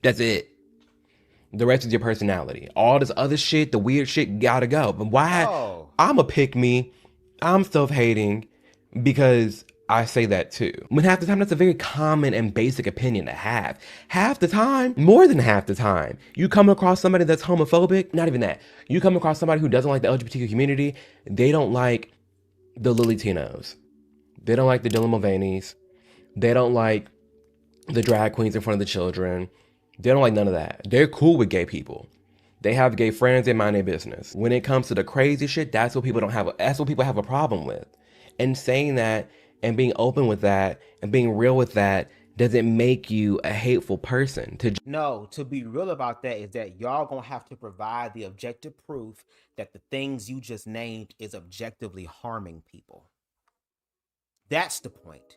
That's it. The rest is your personality. All this other shit, the weird shit, gotta go. But why? Oh. I'm a pick me. I'm self-hating because I say that too. When half the time, that's a very common and basic opinion to have. Half the time, more than half the time, you come across somebody that's homophobic, not even that. You come across somebody who doesn't like the LGBTQ community, they don't like the Lilitinos. They don't like the Dylan Mulvaney's. They don't like the drag queens in front of the children. They don't like none of that. They're cool with gay people. They have gay friends, they mind their business. When it comes to the crazy shit, that's what people have a problem with. And saying that and being open with that and being real with that doesn't make you a hateful person. No, to be real about that is that y'all gonna have to provide the objective proof that the things you just named is objectively harming people. That's the point.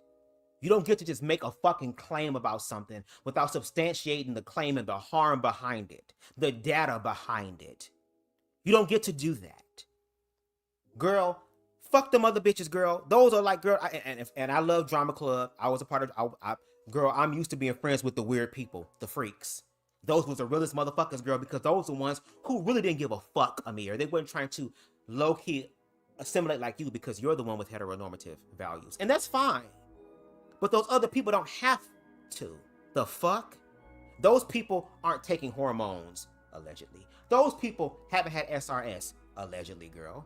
You don't get to just make a fucking claim about something without substantiating the claim and the harm behind it, the data behind it. You don't get to do that. Girl, fuck them other bitches, girl. Those are like, girl, and I love Drama Club. I was a part of, girl, I'm used to being friends with the weird people, the freaks. Those was the realest motherfuckers, girl, because those are the ones who really didn't give a fuck, Amir. They weren't trying to low-key assimilate like you because you're the one with heteronormative values. And that's fine. But those other people don't have to. The fuck? Those people aren't taking hormones, allegedly. Those people haven't had SRS, allegedly, girl.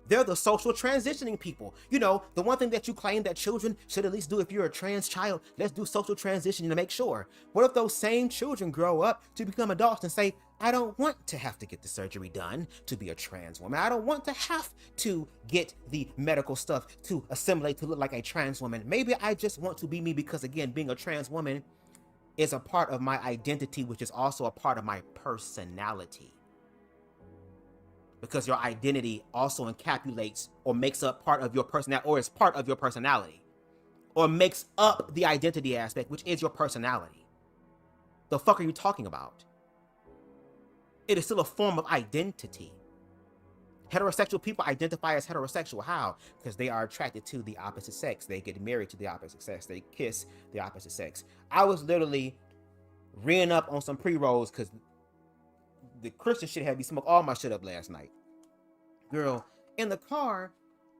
They're the social transitioning people. You know, the one thing that you claim that children should at least do if you're a trans child, let's do social transitioning to make sure. What if those same children grow up to become adults and say, I don't want to have to get the surgery done to be a trans woman. I don't want to have to get the medical stuff to assimilate to look like a trans woman. Maybe I just want to be me because, again, being a trans woman is a part of my identity, which is also a part of my personality. Because your identity also encapsulates or makes up part of your personality, or is part of your personality, or makes up the identity aspect, which is your personality. The fuck are you talking about? It is still a form of identity. Heterosexual people identify as heterosexual. How? Because they are attracted to the opposite sex. They get married to the opposite sex. They kiss the opposite sex. I was literally reeing up on some pre-rolls because the Christian shit had me smoke all my shit up last night. Girl, in the car,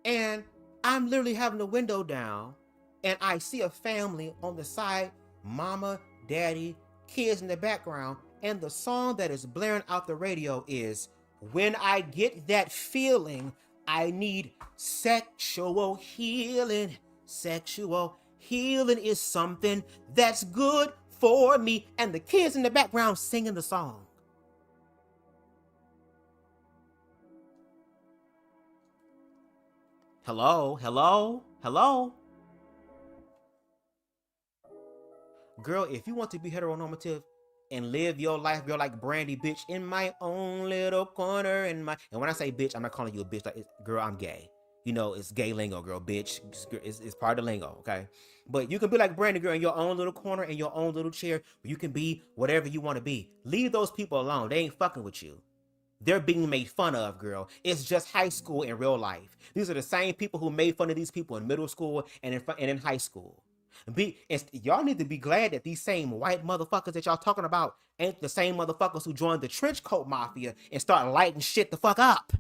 and I'm literally having the window down, and I see a family on the side, mama, daddy, kids in the background, and the song that is blaring out the radio is, when I get that feeling, I need sexual healing. Sexual healing is something that's good for me. And the kids in the background singing the song. Hello, hello, hello. Girl, if you want to be heteronormative and live your life, girl, like Brandy, bitch, in my own little corner, and when I say bitch, I'm not calling you a bitch, like, girl, I'm gay. You know, it's gay lingo, girl, bitch. It's part of the lingo, okay? But you can be like Brandy, girl, in your own little corner, in your own little chair, where you can be whatever you want to be. Leave those people alone. They ain't fucking with you. They're being made fun of, girl. It's just high school in real life. These are the same people who made fun of these people in middle school and in high school. Y'all need to be glad that these same white motherfuckers that y'all talking about ain't the same motherfuckers who joined the trench coat mafia and start lighting shit the fuck up.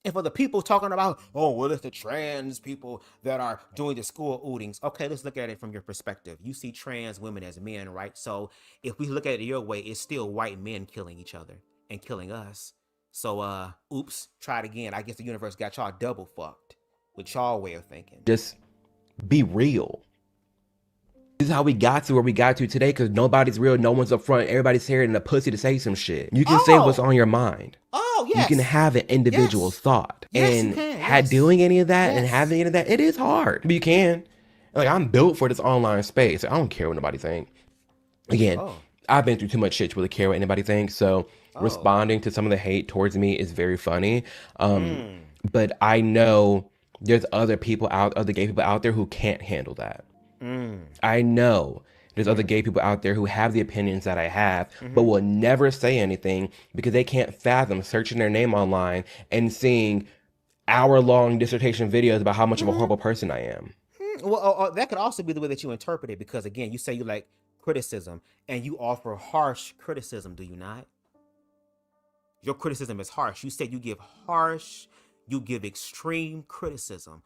And for the people talking about, oh, well, it's the trans people that are doing the school outings. Okay, let's look at it from your perspective. You see trans women as men, right? So if we look at it your way, it's still white men killing each other and killing us. So, oops, try it again. I guess the universe got y'all double fucked with y'all way of thinking. Just be real. This is how we got to where we got to today, because nobody's real, no one's up front, everybody's here in a pussy to say some shit. You can say what's on your mind. Oh, yes. You can have an individual thought. Yes, and you can. doing any of that and having any of that, it is hard. But you can. Like, I'm built for this online space. I don't care what nobody thinks. Again, I've been through too much shit to really care what anybody thinks. So responding to some of the hate towards me is very funny. But I know there's other gay people out there who can't handle that. I know there's other gay people out there who have the opinions that I have, but will never say anything because they can't fathom searching their name online and seeing hour-long dissertation videos about how much of a horrible person I am. Well, that could also be the way that you interpret it, because again, you say you like criticism and you offer harsh criticism, do you not? Your criticism is harsh. You said you give extreme criticism.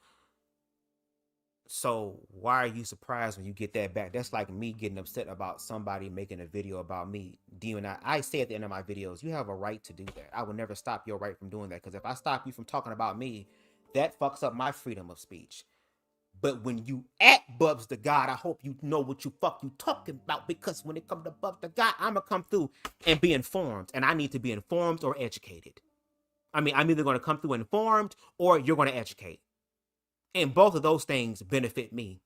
So why are you surprised when you get that back? That's like me getting upset about somebody making a video about me. I say at the end of my videos, you have a right to do that. I will never stop your right from doing that, because if I stop you from talking about me, that fucks up my freedom of speech. But when you at BubzDaGawd, I hope you know what you talking about, because when it comes to BubzDaGawd, I'm going to come through and be informed, and I need to be informed or educated. I mean, I'm either going to come through informed or you're going to educate. And both of those things benefit me.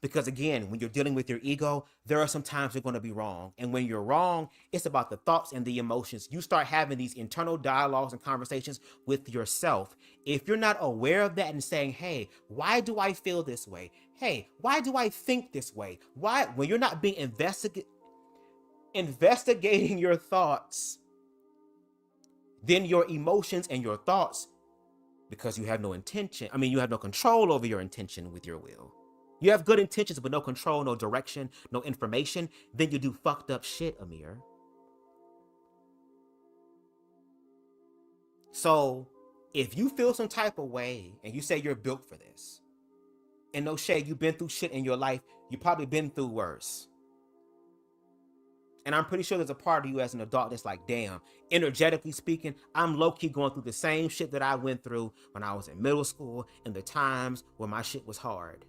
Because again, when you're dealing with your ego, there are some times you're going to be wrong. And when you're wrong, it's about the thoughts and the emotions. You start having these internal dialogues and conversations with yourself. If you're not aware of that and saying, hey, why do I feel this way? Hey, why do I think this way? Why? When you're not being investigating your thoughts, then your emotions and your thoughts, because you have no intention. I mean, you have no control over your intention with your will. You have good intentions, but no control, no direction, no information. Then you do fucked up shit, Amir. So if you feel some type of way and you say you're built for this, and no shade, you've been through shit in your life, you've probably been through worse. And I'm pretty sure there's a part of you as an adult that's like, damn, energetically speaking, I'm low-key going through the same shit that I went through when I was in middle school and the times when my shit was hard.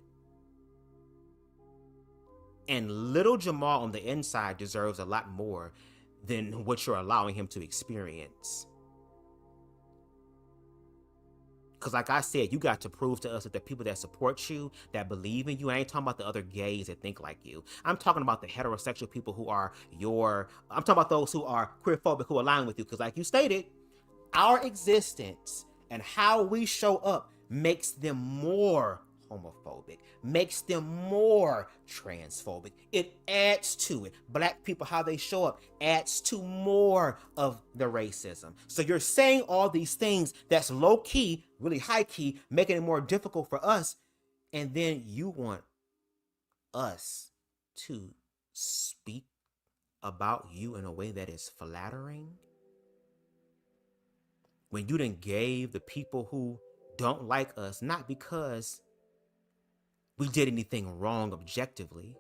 And little Jamal on the inside deserves a lot more than what you're allowing him to experience. Because like I said, you got to prove to us that the people that support you, that believe in you, I ain't talking about the other gays that think like you. I'm talking about the heterosexual people who are I'm talking about those who are queerphobic, who align with you. Because like you stated, our existence and how we show up makes them more homophobic, makes them more transphobic. It adds to it. Black people, how they show up, adds to more of the racism. So you're saying all these things that's low-key, really high-key, making it more difficult for us, and then you want us to speak about you in a way that is flattering? When you done gave the people who don't like us, not because we did anything wrong objectively,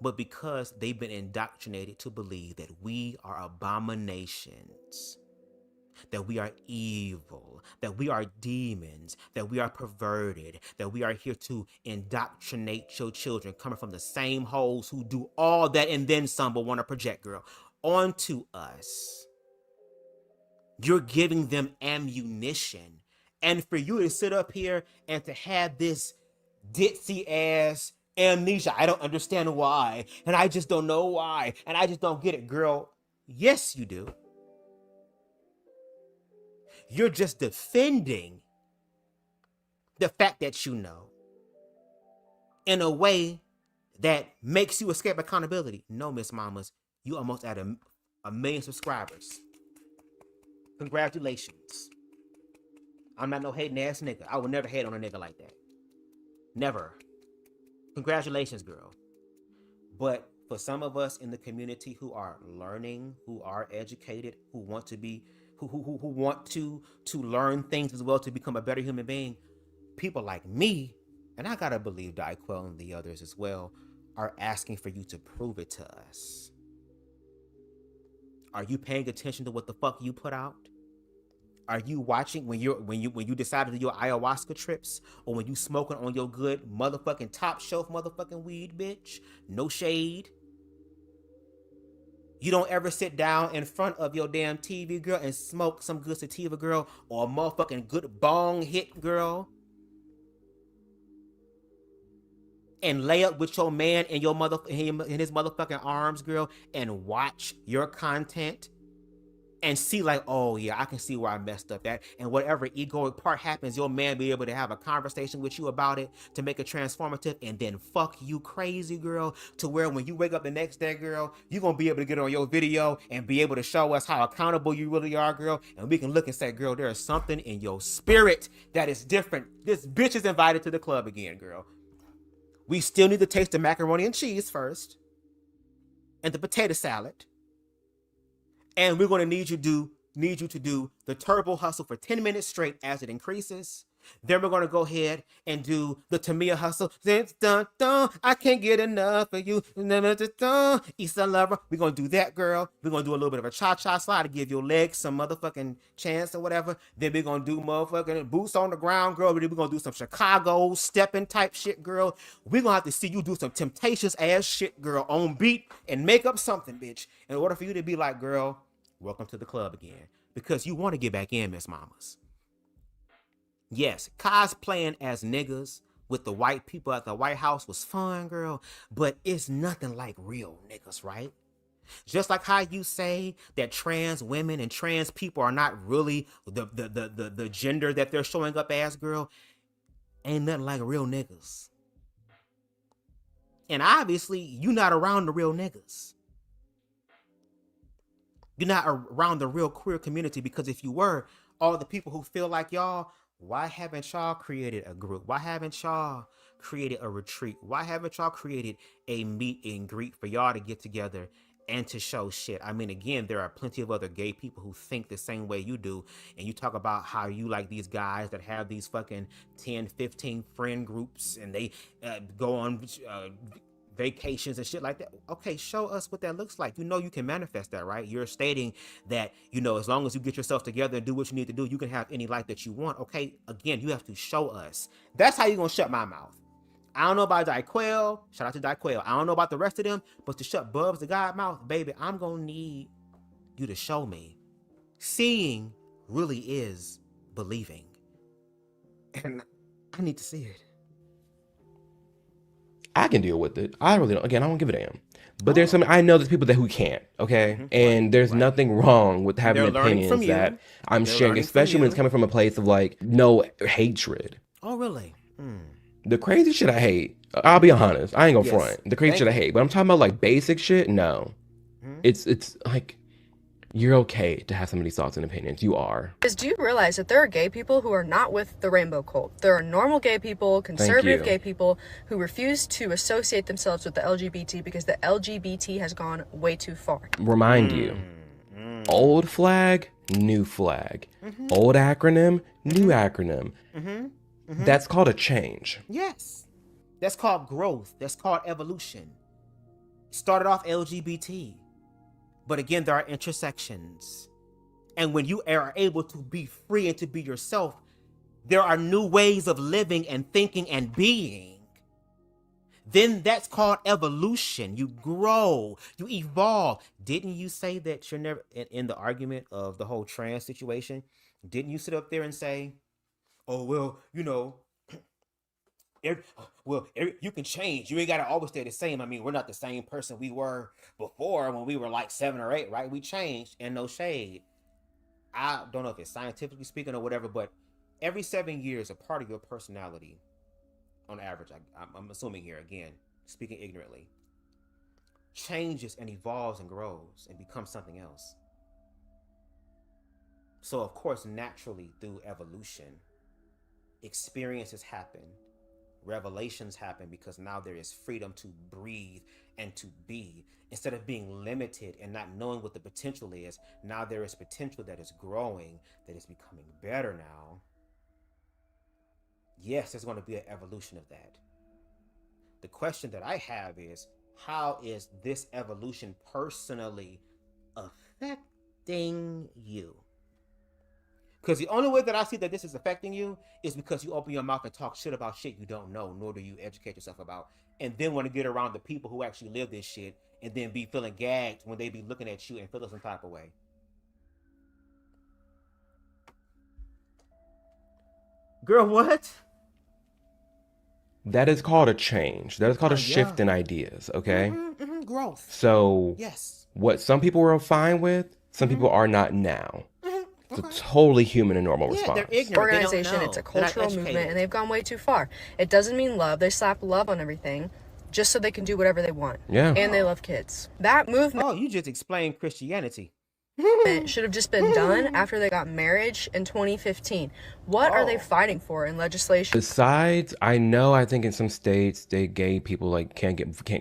but because they've been indoctrinated to believe that we are abominations, that we are evil, that we are demons, that we are perverted, that we are here to indoctrinate your children, coming from the same hoes who do all that and then some, but want to project, girl, onto us. You're giving them ammunition. And for you to sit up here and to have this ditzy ass amnesia, I don't understand why, and I just don't know why, and I just don't get it, girl. Yes, you do. You're just defending the fact that you know in a way that makes you escape accountability. No, Miss Mamas, you almost at a million subscribers. Congratulations. I'm not no hating ass nigga. I would never hate on a nigga like that. Never. Congratulations, girl. But for some of us in the community who are learning, who are educated, who want to be, who want to learn things as well to become a better human being, people like me, and I gotta believe Daiquel and the others as well, are asking for you to prove it to us. Are you paying attention to what the fuck you put out? Are you watching when you decide to do your ayahuasca trips, or when you smoking on your good motherfucking top shelf motherfucking weed, bitch? No shade. You don't ever sit down in front of your damn TV, girl, and smoke some good sativa, girl, or a motherfucking good bong hit, girl, and lay up with your man in your in his motherfucking arms, girl, and watch your content and see like, oh yeah, I can see where I messed up at, and whatever egoic part happens, your man be able to have a conversation with you about it to make it transformative, and then fuck you crazy, girl, to where when you wake up the next day, girl, you gonna be able to get on your video and be able to show us how accountable you really are, girl, and we can look and say, girl, there is something in your spirit that is different. This bitch is invited to the club again, girl. We still need to taste the macaroni and cheese first, and the potato salad. And we're going to need you to do the turbo hustle for 10 minutes straight as it increases. Then we're going to go ahead and do the Tamia hustle. I can't get enough of you. Issa lover. We're going to do that, girl. We're going to do a little bit of a cha-cha slide to give your legs some motherfucking chance or whatever. Then we're going to do motherfucking boots on the ground, girl. Then we're going to do some Chicago stepping type shit, girl. We're going to have to see you do some Temptations ass shit, girl, on beat and make up something, bitch, in order for you to be like, girl, welcome to the club again. Because you want to get back in, Miss Mamas. Yes, cosplaying as niggas with the white people at the White House was fun, girl, but it's nothing like real niggas, right? Just like how you say that trans women and trans people are not really the gender that they're showing up as, girl, ain't nothing like real niggas. And obviously, you're not around the real niggas. You're not around the real queer community, because if you were, all the people who feel like y'all, why haven't y'all created a group? Why haven't y'all created a retreat? Why haven't y'all created a meet and greet for y'all to get together and to show shit? I mean, again, there are plenty of other gay people who think the same way you do. And you talk about how you like these guys that have these fucking 10, 15 friend groups, and they go on vacations and shit like that. Okay, show us what that looks like. You know you can manifest that, right? You're stating that, you know, as long as you get yourself together and do what you need to do, you can have any life that you want. Okay, again, you have to show us. That's how you're gonna shut my mouth. I don't know about DiQuell. Shout out to DiQuell. I don't know about the rest of them, but to shut BubzDaGawd mouth, baby, I'm gonna need you to show me. Seeing really is believing. And I need to see it. I can deal with it. I really don't. Again, I don't give a damn. But there's some, I know there's people that who can't, okay? And there's nothing wrong with having opinions that I'm sharing, especially when it's coming from a place of like, no hatred. Oh, really? The crazy shit I hate, I'll be honest, I ain't gonna front. The crazy shit I hate, but I'm talking about like basic shit, no. It's like, you're okay to have some of these thoughts and opinions. You are. Because do you realize that there are gay people who are not with the rainbow cult? There are normal gay people, conservative gay people who refuse to associate themselves with the LGBT because the LGBT has gone way too far. Remind you, old flag, new flag. Old acronym, new acronym. That's called a change. Yes. That's called growth. That's called evolution. Started off LGBT. But again, there are intersections. And when you are able to be free and to be yourself, there are new ways of living and thinking and being. Then that's called evolution. You grow, you evolve. Didn't you say that you're never, in the argument of the whole trans situation, didn't you sit up there and say, oh, well, you know, you can change. You ain't got to always stay the same. I mean, we're not the same person we were before when we were like 7 or 8, right? We changed, and no shade. I don't know if it's scientifically speaking or whatever, but every 7 years, a part of your personality, on average, I'm assuming here, again, speaking ignorantly, changes and evolves and grows and becomes something else. So, of course, naturally, through evolution, experiences happen. Revelations happen because now there is freedom to breathe and to be. Instead of being limited and not knowing what the potential is, now there is potential that is growing, that is becoming better now. Yes, there's going to be an evolution of that. The question that I have is, how is this evolution personally affecting you? Because the only way that I see that this is affecting you is because you open your mouth and talk shit about shit you don't know, nor do you educate yourself about. And then want to get around the people who actually live this shit and then be feeling gagged when they be looking at you and feeling some type of way. Girl, what? That is called a change. That is called a shift in ideas, okay? Growth. So, yes. What some people were fine with, some people are not now. It's a totally human and normal response. They're ignorant. Organization, it's a cultural movement, and they've gone way too far. It doesn't mean love. They slap love on everything just so they can do whatever they want. Yeah. And they love kids. That movement... Oh, you just explained Christianity. should have just been done after they got marriage in 2015. What are they fighting for in legislation? Besides, I think in some states, gay people like can't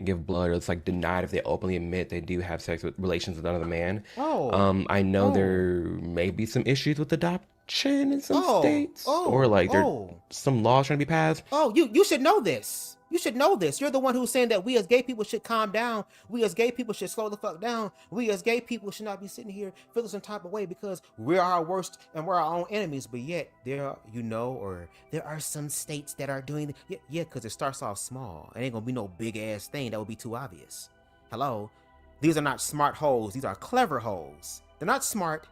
give blood, or it's like denied if they openly admit they do have sex with relations with another man. I know there may be some issues with adoption in some states, or like there's some laws trying to be passed. Oh, you should know this. You should know this. You're the one who's saying that we as gay people should calm down. We as gay people should slow the fuck down. We as gay people should not be sitting here feeling some type of way because we're our worst and we're our own enemies. But yet there are some states that are doing because it starts off small. It ain't gonna be no big ass thing that would be too obvious. Hello, these are not smart hoes. These are clever hoes. They're not smart.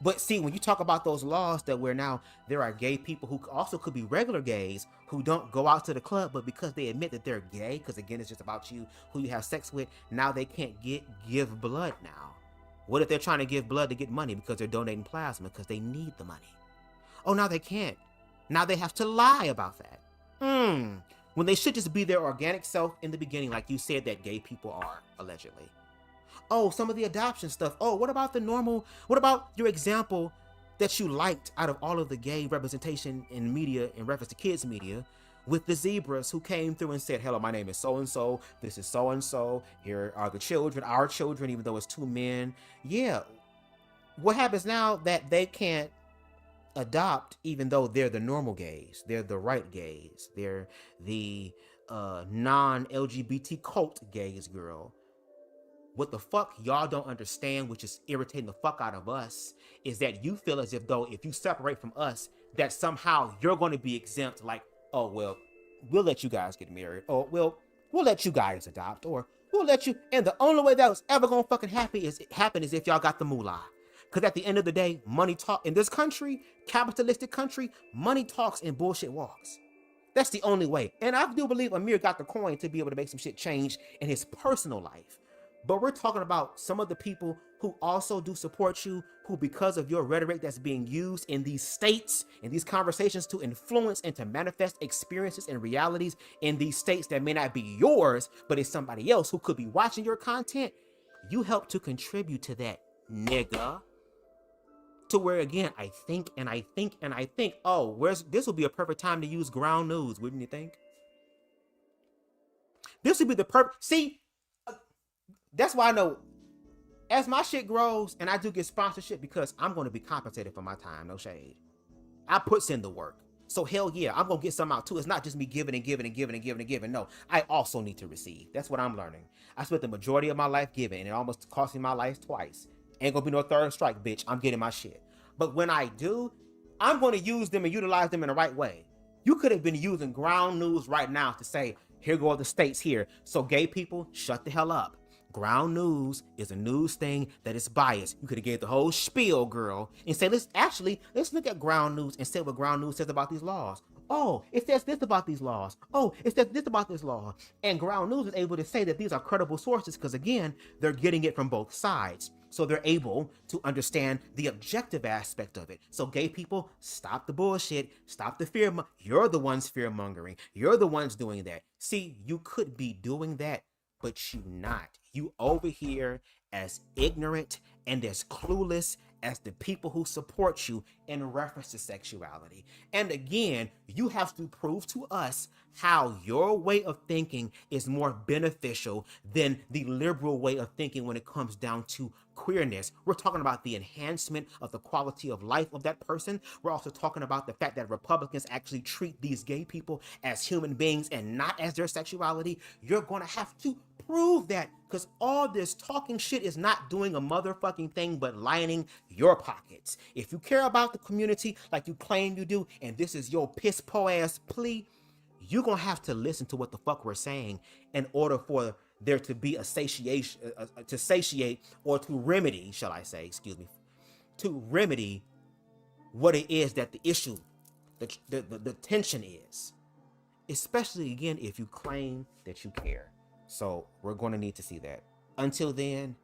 But see, when you talk about those laws that there are gay people who also could be regular gays who don't go out to the club, but because they admit that they're gay, because again, it's just about you, who you have sex with, now they can't give blood now. What if they're trying to give blood to get money because they're donating plasma because they need the money? Oh, now they can't. Now they have to lie about that. When they should just be their organic self in the beginning, like you said that gay people are, allegedly. Oh, some of the adoption stuff. Oh, what about your example that you liked out of all of the gay representation in media in reference to kids media with the zebras who came through and said, hello, my name is so-and-so, this is so-and-so, here are the children, our children, even though it's two men. Yeah. What happens now that they can't adopt even though they're the normal gays, they're the right gays, they're the non-LGBT cult gays, girl? What the fuck y'all don't understand, which is irritating the fuck out of us, is that you feel as if though if you separate from us, that somehow you're going to be exempt. Like, oh, well, we'll let you guys get married. Or, well, we'll let you guys adopt. Or, we'll let you. And the only way that was ever going to fucking happen is if y'all got the moolah. Because at the end of the day, money talk in this country, capitalistic country, money talks and bullshit walks. That's the only way. And I do believe Amir got the coin to be able to make some shit change in his personal life. But we're talking about some of the people who also do support you, who because of your rhetoric that's being used in these states, in these conversations to influence and to manifest experiences and realities in these states that may not be yours, but it's somebody else who could be watching your content, you help to contribute to that, nigga. To where again, I think, oh, this will be a perfect time to use ground news, wouldn't you think? This would be the perfect, see, that's why I know as my shit grows and I do get sponsorship, because I'm going to be compensated for my time, no shade. I puts in the work. So hell yeah, I'm going to get some out too. It's not just me giving and giving and giving and giving and giving. No, I also need to receive. That's what I'm learning. I spent the majority of my life giving and it almost cost me my life twice. Ain't going to be no third strike, bitch. I'm getting my shit. But when I do, I'm going to use them and utilize them in the right way. You could have been using ground news right now to say, here go the states here. So gay people, shut the hell up. Ground news is a news thing that is biased. You could have gave the whole spiel, girl, and say, let's look at ground news and say what ground news says about these laws. Oh, it says this about these laws. Oh, it says this about this law. And ground news is able to say that these are credible sources because, again, they're getting it from both sides. So they're able to understand the objective aspect of it. So gay people, stop the bullshit. Stop the fear. You're the ones fear-mongering. You're the ones doing that. See, you could be doing that, but you not. You over here as ignorant and as clueless as the people who support you in reference to sexuality. And again, you have to prove to us how your way of thinking is more beneficial than the liberal way of thinking when it comes down to queerness. We're talking about the enhancement of the quality of life of that person. We're also talking about the fact that Republicans actually treat these gay people as human beings and not as their sexuality. You're going to have to prove that, because all this talking shit is not doing a motherfucking thing but lining your pockets. If you care about the community like you claim you do, and this is your piss po ass plea, you're going to have to listen to what the fuck we're saying in order for there to be a satiation, to satiate or to remedy, shall I say, excuse me, to remedy what it is that the issue, the tension is. Especially, again, if you claim that you care. So we're going to need to see that. Until then,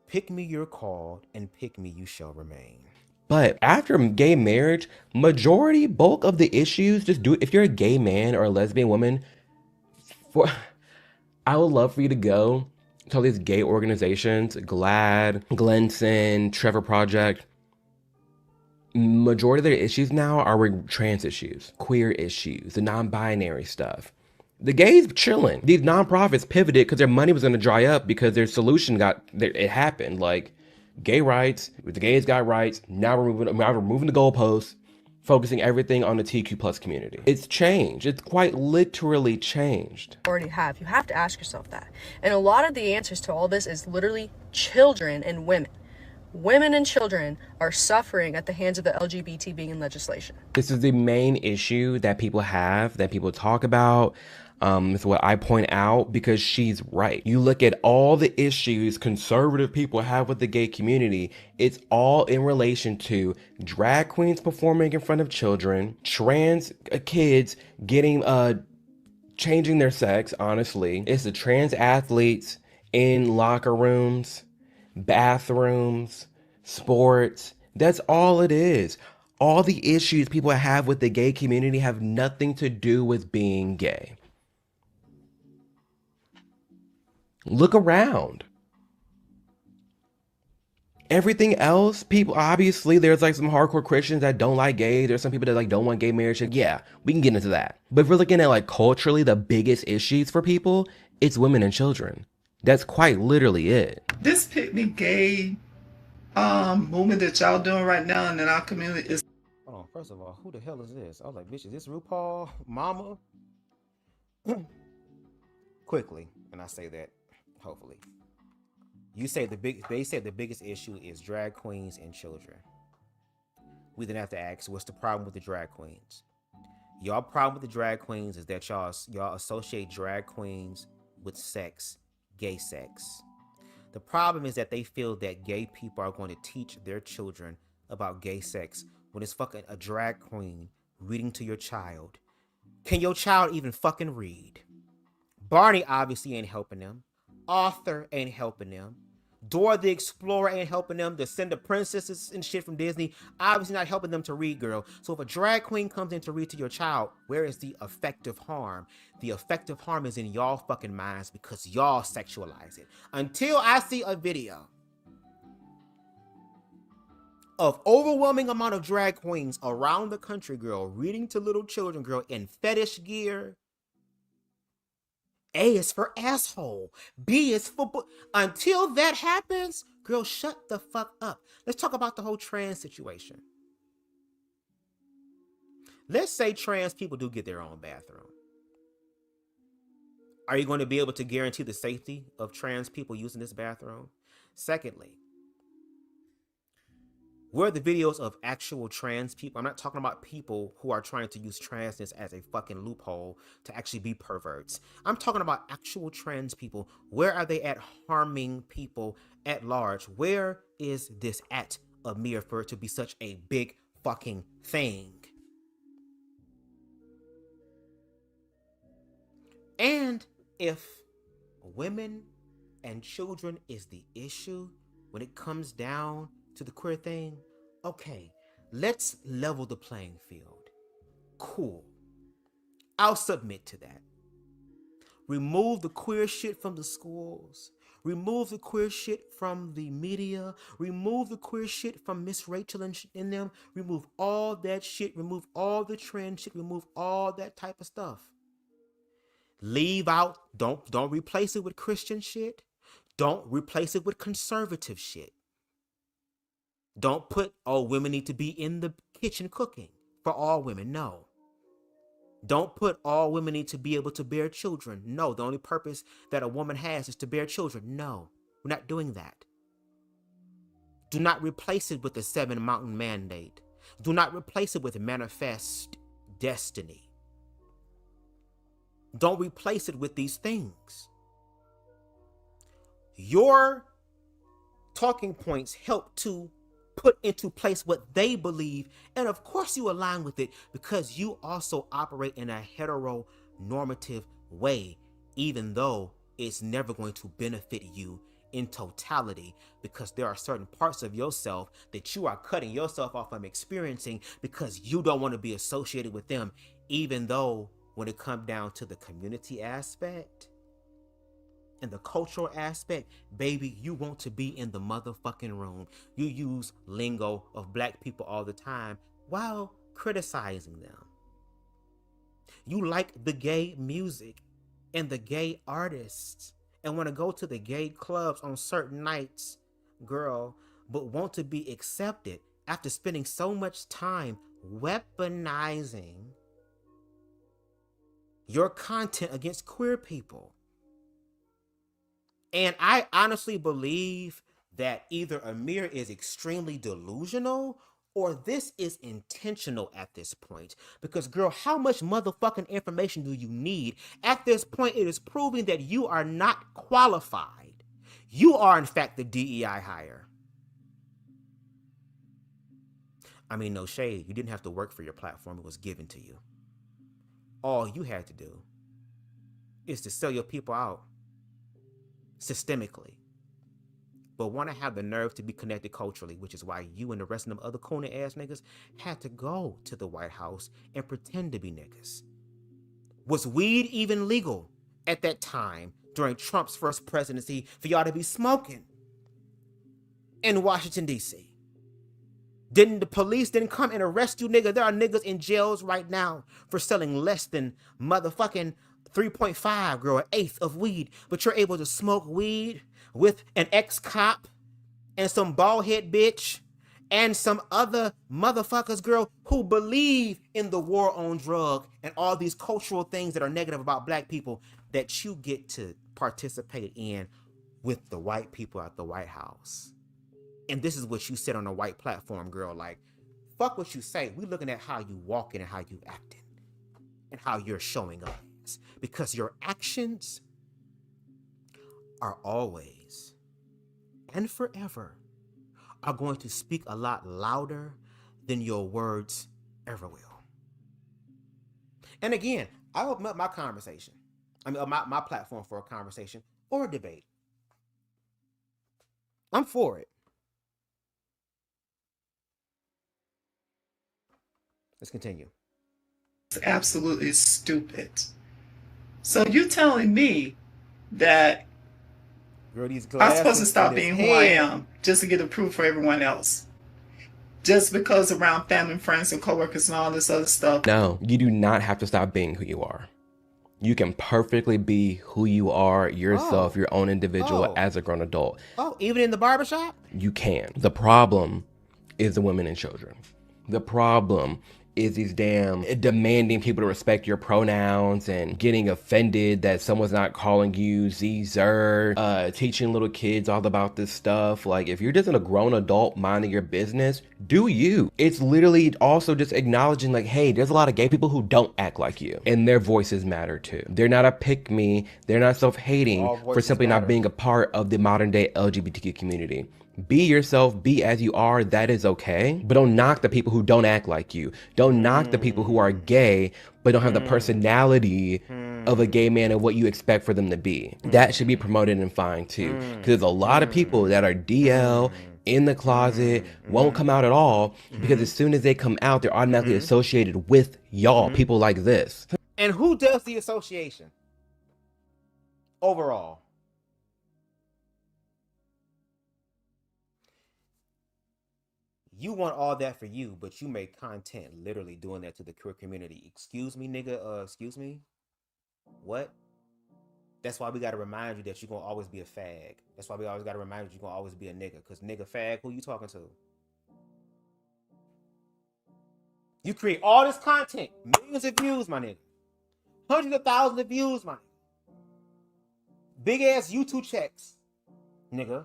pick me you're called, and pick me you shall remain. But after gay marriage, bulk of the issues, just do it. If you're a gay man or a lesbian woman, I would love for you to go to all these gay organizations, GLAAD, Glenson, Trevor Project. Majority of their issues now are trans issues, queer issues, the non-binary stuff. The gays chilling. These nonprofits pivoted because their money was going to dry up because their solution it happened. Like, gay rights, the gays got rights, now we're moving the goalposts, focusing everything on the TQ plus community. It's changed. It's quite literally changed. Already have. You have to ask yourself that. And a lot of the answers to all this is literally children and women. Women and children are suffering at the hands of the LGBT being in legislation. This is the main issue that people have, that people talk about. It's what I point out, because she's right. You look at all the issues conservative people have with the gay community, it's all in relation to drag queens performing in front of children, trans kids getting changing their sex, honestly. It's the trans athletes in locker rooms, bathrooms, sports. That's all it is. All the issues people have with the gay community have nothing to do with being gay. Look around. Everything else, people, obviously there's like some hardcore Christians that don't like gays. There's some people that like don't want gay marriage. Yeah, we can get into that. But if we're looking at like culturally the biggest issues for people, it's women and children. That's quite literally it. This pick me gay movement that y'all doing right now and in our community is... Hold on, first of all, who the hell is this? I was like, bitch, is this RuPaul Mama? Quickly, and I say that, hopefully. They said the biggest issue is drag queens and children. We then have to ask, what's the problem with the drag queens? Y'all problem with the drag queens is that y'all associate drag queens with sex, gay sex. The problem is that they feel that gay people are going to teach their children about gay sex when it's fucking a drag queen reading to your child. Can your child even fucking read? Barney obviously ain't helping them. Arthur ain't helping them. Dora the Explorer ain't helping them. The Cinder Princesses and shit from Disney obviously not helping them to read, girl. So if a drag queen comes in to read to your child, where is the effective harm? The effective harm is in y'all fucking minds because y'all sexualize it. Until I see a video of overwhelming amount of drag queens around the country, girl, reading to little children, girl, in fetish gear. A is for asshole. B is for... Until that happens, girl, shut the fuck up. Let's talk about the whole trans situation. Let's say trans people do get their own bathroom. Are you going to be able to guarantee the safety of trans people using this bathroom? Secondly, where are the videos of actual trans people? I'm not talking about people who are trying to use transness as a fucking loophole to actually be perverts. I'm talking about actual trans people. Where are they at harming people at large? Where is this at, Amir, for it to be such a big fucking thing? And if women and children is the issue when it comes down to the queer thing, okay, let's level the playing field. Cool. I'll submit to that. Remove the queer shit from the schools. Remove the queer shit from the media. Remove the queer shit from Miss Rachel and in them. Remove all that shit. Remove all the trend shit. Remove all that type of stuff. Leave out, don't replace it with Christian shit. Don't replace it with conservative shit. Don't put all women need to be in the kitchen cooking for all women. No. Don't put all women need to be able to bear children. No, the only purpose that a woman has is to bear children. No, we're not doing that. Do not replace it with the 7 mountain mandate. Do not replace it with manifest destiny. Don't replace it with these things. Your talking points help to put into place what they believe, and of course you align with it because you also operate in a heteronormative way, even though it's never going to benefit you in totality, because there are certain parts of yourself that you are cutting yourself off from experiencing because you don't want to be associated with them, even though when it comes down to the community aspect and the cultural aspect, baby, you want to be in the motherfucking room. You use lingo of black people all the time while criticizing them. You like the gay music and the gay artists and want to go to the gay clubs on certain nights, girl, but want to be accepted after spending so much time weaponizing your content against queer people. And I honestly believe that either Amir is extremely delusional or this is intentional at this point. Because, girl, how much motherfucking information do you need? At this point, it is proving that you are not qualified. You are, in fact, the DEI hire. I mean, no shade. You didn't have to work for your platform. It was given to you. All you had to do is to sell your people out systemically, but want to have the nerve to be connected culturally, which is why you and the rest of them other Cooney ass niggas had to go to the White House and pretend to be niggas. Was weed even legal at that time during Trump's first presidency for y'all to be smoking in Washington, D.C.? The police didn't come and arrest you, nigga? There are niggas in jails right now for selling less than motherfucking 3.5, girl, an eighth of weed, but you're able to smoke weed with an ex-cop and some bald-head bitch and some other motherfuckers, girl, who believe in the war on drug and all these cultural things that are negative about black people that you get to participate in with the white people at the White House. And this is what you said on a white platform, girl. Like, fuck what you say. We looking at how you walking and how you acting and how you're showing up. Because your actions are always and forever are going to speak a lot louder than your words ever will. And again, I open up my conversation. My platform for a conversation or a debate. I'm for it. Let's continue. It's absolutely stupid. So you telling me that girl, I'm supposed to stop being who I am just to get approved for everyone else? Just because around family, friends, and coworkers and all this other stuff? No, you do not have to stop being who you are. You can perfectly be who you are yourself, your own individual as a grown adult. Oh, even in the barbershop? You can. The problem is the women and children. The problem is these damn demanding people to respect your pronouns and getting offended that someone's not calling you Z-Zer, teaching little kids all about this stuff. Like, if you're just a grown adult minding your business, do you. It's literally also just acknowledging like, hey, there's a lot of gay people who don't act like you and their voices matter too. They're not a pick me. They're not self-hating for simply not being a part of the modern day LGBTQ community. Be yourself, be as you are, that is okay. But don't knock the people who don't act like you. Don't knock the people who are gay, but don't have the personality of a gay man and what you expect for them to be. That should be promoted and fine too. Because there's a lot of people that are DL, in the closet, won't come out at all, because as soon as they come out, they're automatically associated with y'all, people like this. And who does the association? Overall. You want all that for you, but you make content literally doing that to the queer community. Excuse me, nigga. Excuse me? What? That's why we got to remind you that you're going to always be a fag. That's why we always got to remind you you're going to always be a nigga. Because nigga, fag, who you talking to? You create all this content. Millions of views, my nigga. Hundreds of thousands of views, my nigga. Big ass YouTube checks, nigga.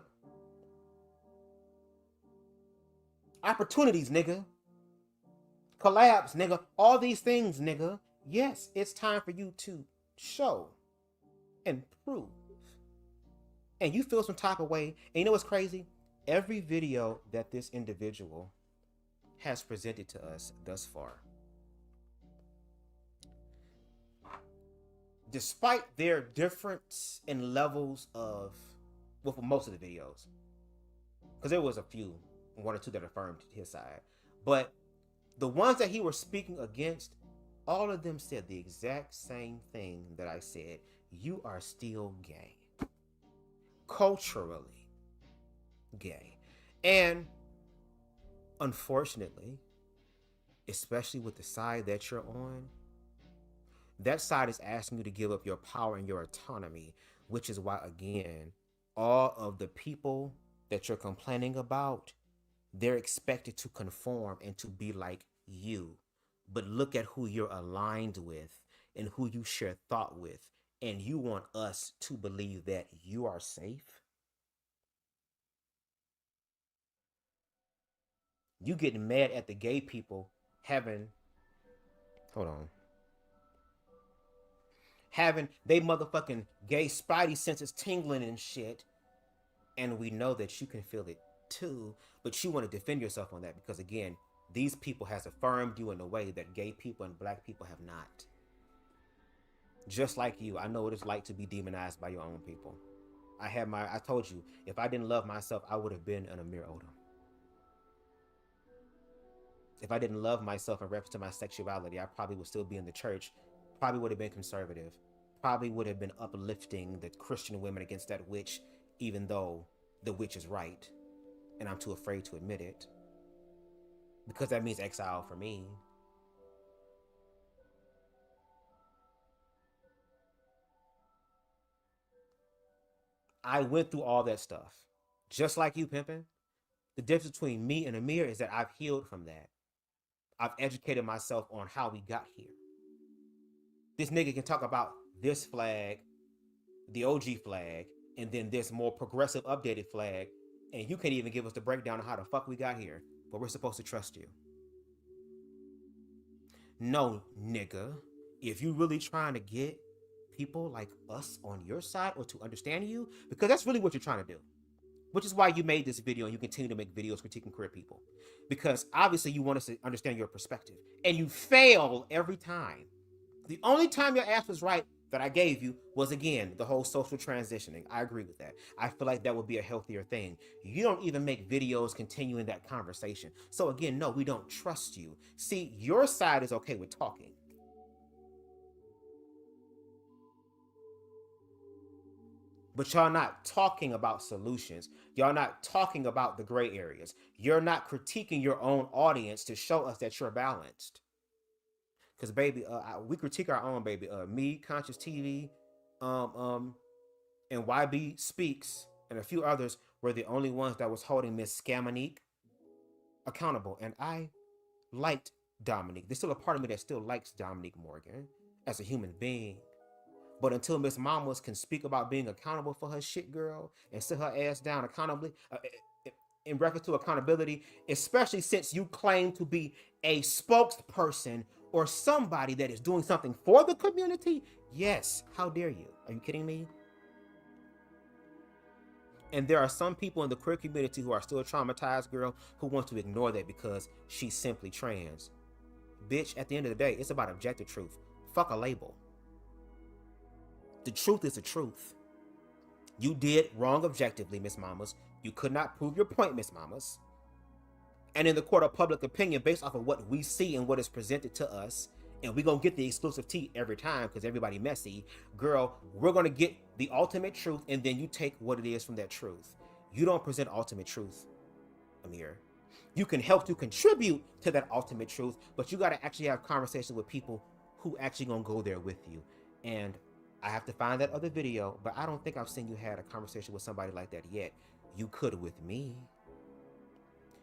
Opportunities, nigga. Collabs, nigga. All these things, nigga. Yes, it's time for you to show and prove. And you feel some type of way. And you know what's crazy? Every video that this individual has presented to us thus far, despite their difference in levels of, well, for most of the videos, because there was a few, one or two that affirmed his side, but the ones that he was speaking against, all of them said the exact same thing that I said. You are still gay. Culturally gay. And unfortunately, especially with the side that you're on, that side is asking you to give up your power and your autonomy, which is why, again, all of the people that you're complaining about, they're expected to conform and to be like you. But look at who you're aligned with and who you share thought with. And you want us to believe that you are safe? You getting mad at the gay people having they motherfucking gay spidey senses tingling and shit. And we know that you can feel it too, but you want to defend yourself on that because, again, these people has affirmed you in a way that gay people and black people have not. Just like you, I know what it's like to be demonized by your own people. I told you, if I didn't love myself, I would have been an Amir Odom. If I didn't love myself in reference to my sexuality, I probably would still be in the church, probably would have been conservative, probably would have been uplifting the Christian women against that witch, even though the witch is right, and I'm too afraid to admit it, because that means exile for me. I went through all that stuff, just like you, pimpin'. The difference between me and Amir is that I've healed from that. I've educated myself on how we got here. This nigga can talk about this flag, the OG flag, and then this more progressive updated flag, and you can't even give us the breakdown of how the fuck we got here, but we're supposed to trust you. No, nigga. If you really trying to get people like us on your side or to understand you, because that's really what you're trying to do. Which is why you made this video and you continue to make videos critiquing queer people. Because obviously you want us to understand your perspective. And you fail every time. The only time your ass was right that I gave you was, again, the whole social transitioning. I agree with that. I feel like that would be a healthier thing. You don't even make videos continuing that conversation. So again, no, we don't trust you. See, your side is okay with talking. But y'all not talking about solutions. Y'all not talking about the gray areas. You're not critiquing your own audience to show us that you're balanced. Because, baby, we critique our own, baby. Me, Conscious TV, and YB Speaks, and a few others were the only ones that was holding Miss Scamonique accountable. And I liked Dominique. There's still a part of me that still likes Dominique Morgan as a human being. But until Miss Mamas can speak about being accountable for her shit, girl, and sit her ass down accountably, in reference to accountability, especially since you claim to be a spokesperson or somebody that is doing something for the community, yes, how dare you? Are you kidding me? And there are some people in the queer community who are still traumatized, girl, who want to ignore that because she's simply trans. Bitch, at the end of the day, it's about objective truth. Fuck a label. The truth is the truth. You did wrong objectively, Miss Mamas. You could not prove your point, Miss Mamas. And in the court of public opinion, based off of what we see and what is presented to us, and we're going to get the exclusive tea every time because everybody messy, girl, we're going to get the ultimate truth, and then you take what it is from that truth. You don't present ultimate truth, Amir. You can help to contribute to that ultimate truth, but you got to actually have conversations with people who actually going to go there with you. And I have to find that other video, but I don't think I've seen you had a conversation with somebody like that yet. You could with me.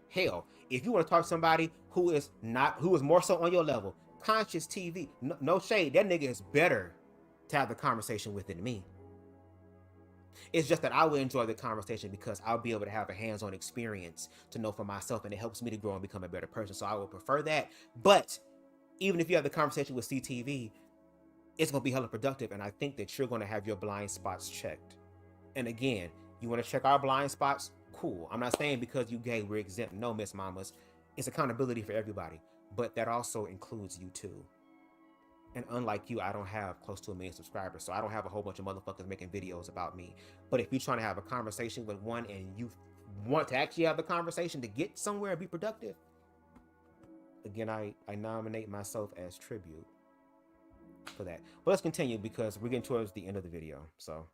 Hell, if you want to talk to somebody who is more so on your level, Conscious TV, no shade, that nigga is better to have the conversation with than me. It's just that I will enjoy the conversation because I'll be able to have a hands-on experience to know for myself, and it helps me to grow and become a better person. So I would prefer that. But even if you have the conversation with CTV, it's going to be hella productive, and I think that you're going to have your blind spots checked. And again, you want to check our blind spots? Cool. I'm not saying because you gay, we're exempt. No, Miss Mamas. It's accountability for everybody. But that also includes you too. And unlike you, I don't have close to 1 million subscribers, so I don't have a whole bunch of motherfuckers making videos about me. But if you're trying to have a conversation with one and you want to actually have the conversation to get somewhere and be productive, again, I nominate myself as tribute for that. But let's continue because we're getting towards the end of the video. So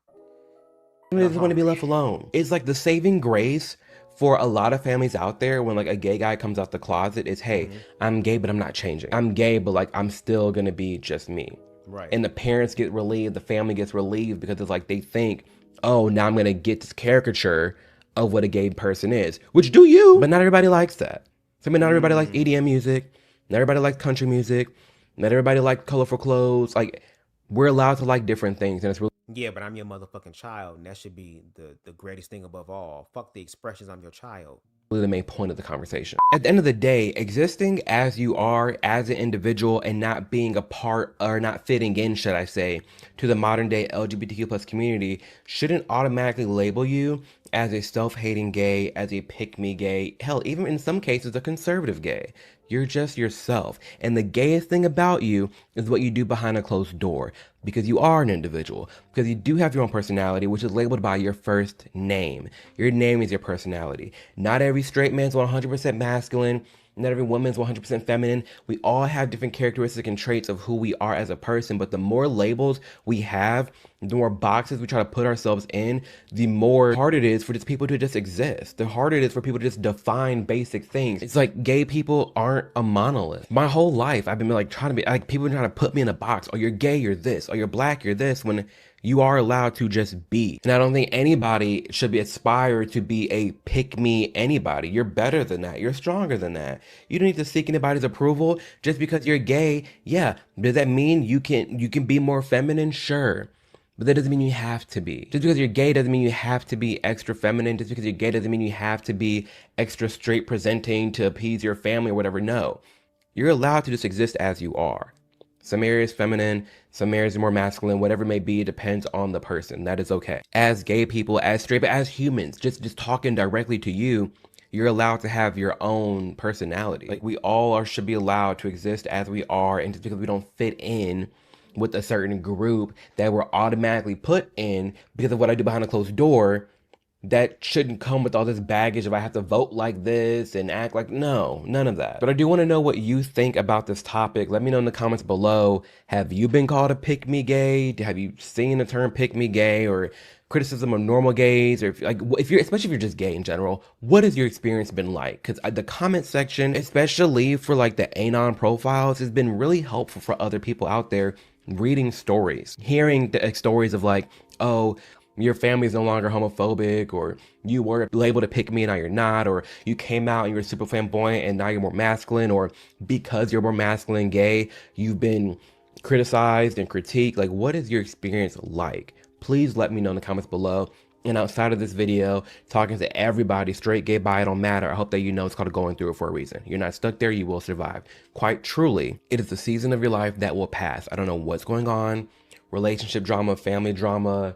they just want to be left alone. It's like the saving grace for a lot of families out there when like a gay guy comes out the closet is, hey, I'm gay, but I'm not changing. I'm gay, but like I'm still gonna be just me. Right. And the parents get relieved, the family gets relieved because it's like they think, oh, now I'm gonna get this caricature of what a gay person is, which do you, but not everybody likes that. So I mean, not everybody likes EDM music, not everybody likes country music, not everybody likes colorful clothes. Like, we're allowed to like different things, and it's really. Yeah, but I'm your motherfucking child, and that should be the greatest thing above all. Fuck the expressions, I'm your child. The main point of the conversation. At the end of the day, existing as you are as an individual and not being a part or not fitting in, should I say, to the modern day LGBTQ plus community shouldn't automatically label you as a self-hating gay, as a pick-me gay, hell, even in some cases a conservative gay. You're just yourself. And the gayest thing about you is what you do behind a closed door, because you are an individual, because you do have your own personality, which is labeled by your first name. Your name is your personality. Not every straight man's 100% masculine. Not every woman's 100% feminine. We all have different characteristics and traits of who we are as a person, but the more labels we have, the more boxes we try to put ourselves in, the more hard it is for just people to just exist. The harder it is for people to just define basic things. It's like gay people aren't a monolith. My whole life, I've been like trying to be, like people are trying to put me in a box. Oh, you're gay, you're this. Oh, you're black, you're this. When you are allowed to just be. And I don't think anybody should be aspired to be a pick-me anybody. You're better than that. You're stronger than that. You don't need to seek anybody's approval just because you're gay. Yeah. Does that mean you can be more feminine? Sure. But that doesn't mean you have to be. Just because you're gay doesn't mean you have to be extra feminine. Just because you're gay doesn't mean you have to be extra straight presenting to appease your family or whatever. No. You're allowed to just exist as you are. Some areas feminine, some areas more masculine, whatever it may be, it depends on the person. That is okay. As gay people, as straight, but as humans, just talking directly to you, you're allowed to have your own personality. Like we all should be allowed to exist as we are, and just because we don't fit in with a certain group that we're automatically put in because of what I do behind a closed door, that shouldn't come with all this baggage of I have to vote like this and act like, no, none of that. But I do want to know what you think about this topic. Let me know in the comments below. Have you been called a pick-me gay? Have you seen the term pick-me gay or criticism of normal gays? Or if you're, especially if you're just gay in general, what has your experience been like? Because the comment section, especially for like the anon profiles, has been really helpful for other people out there reading stories, hearing the stories of like, oh, your family is no longer homophobic, or you were labeled a pick-me and now you're not, or you came out and you were super flamboyant and now you're more masculine, or because you're more masculine gay, you've been criticized and critiqued. Like, what is your experience like? Please let me know in the comments below. And outside of this video, talking to everybody, straight, gay, bi, it don't matter. I hope that you know it's called going through it for a reason. You're not stuck there, you will survive. Quite truly, it is the season of your life that will pass. I don't know what's going on, relationship drama, family drama,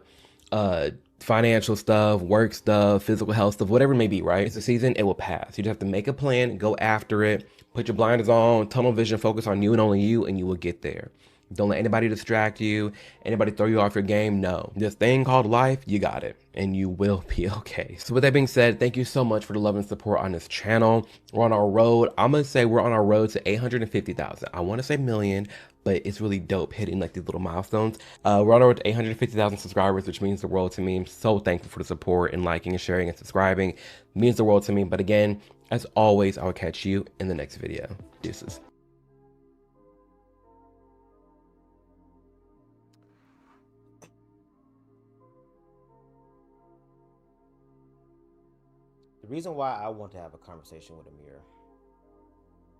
financial stuff, work stuff, physical health stuff, whatever it may be, right? It's a season, it will pass. You just have to make a plan, go after it, put your blinders on, tunnel vision, focus on you and only you, and you will get there. Don't let anybody distract you, anybody throw you off your game. No, this thing called life, you got it, and you will be okay. So with that being said, thank you so much for the love and support on this channel. We're on our road. I'm gonna say we're on our road to 850,000. I want to say million, but it's really dope hitting like these little milestones. We're on our road to 850,000 subscribers, which means the world to me. I'm so thankful for the support and liking and sharing and subscribing. It means the world to me. But again, as always, I will catch you in the next video. Deuces. The reason why I want to have a conversation with Amir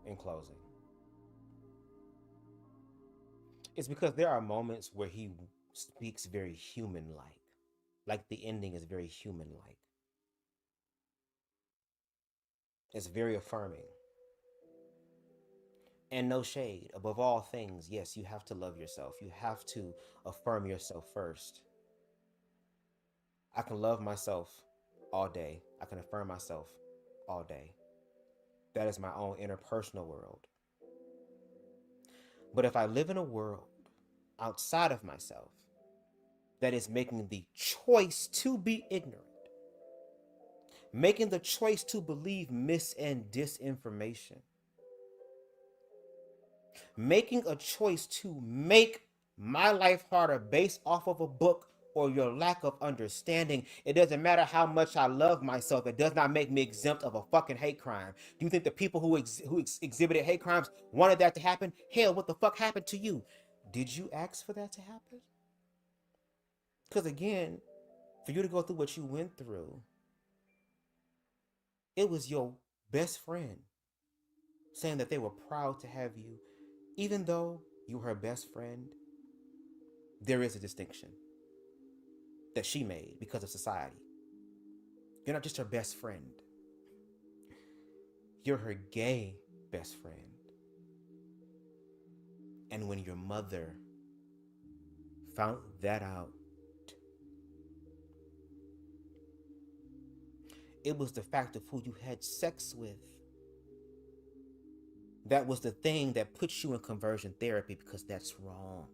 in closing is because there are moments where he speaks very human-like. Like the ending is very human-like. It's very affirming. And no shade. Above all things, yes, you have to love yourself. You have to affirm yourself first. I can love myself all day. I can affirm myself all day. That is my own interpersonal world. But if I live in a world outside of myself that is making the choice to be ignorant, making the choice to believe mis and disinformation, making a choice to make my life harder based off of a book or your lack of understanding, it doesn't matter how much I love myself, it does not make me exempt of a fucking hate crime. Do you think the people who exhibited hate crimes wanted that to happen? Hell, what the fuck happened to you? Did you ask for that to happen? Because again, for you to go through what you went through, it was your best friend saying that they were proud to have you. Even though you were her best friend, there is a distinction that she made because of society. You're not just her best friend. You're her gay best friend. And when your mother found that out, it was the fact of who you had sex with. That was the thing that puts you in conversion therapy, because that's wrong.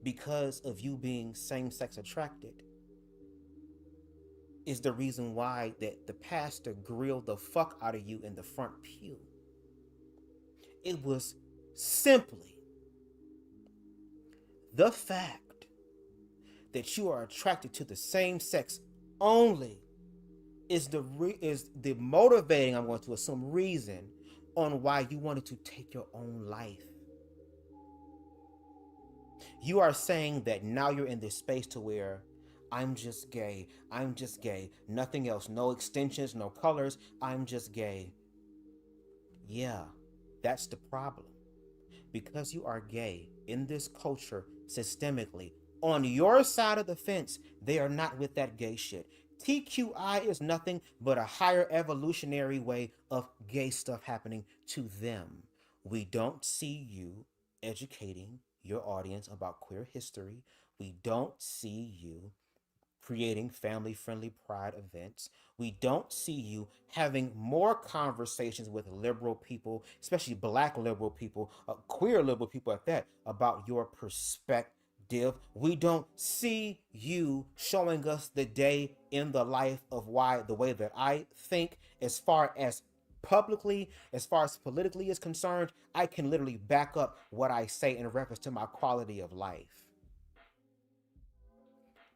Because of you being same-sex attracted is the reason why that the pastor grilled the fuck out of you in the front pew. It was simply the fact that you are attracted to the same sex only is the motivating, I'm going to assume, reason on why you wanted to take your own life. You are saying that now you're in this space to where I'm just gay, nothing else, no extensions, no colors, I'm just gay. Yeah, that's the problem. Because you are gay in this culture systemically, on your side of the fence, they are not with that gay shit. TQI is nothing but a higher evolutionary way of gay stuff happening to them. We don't see you educating your audience about queer history. We don't see you creating family-friendly pride events. We don't see you having more conversations with liberal people, especially black liberal people, queer liberal people at that, about your perspective. We don't see you showing us the day in the life of why the way that I think, as far as publicly, as far as politically is concerned, I can literally back up what I say in reference to my quality of life.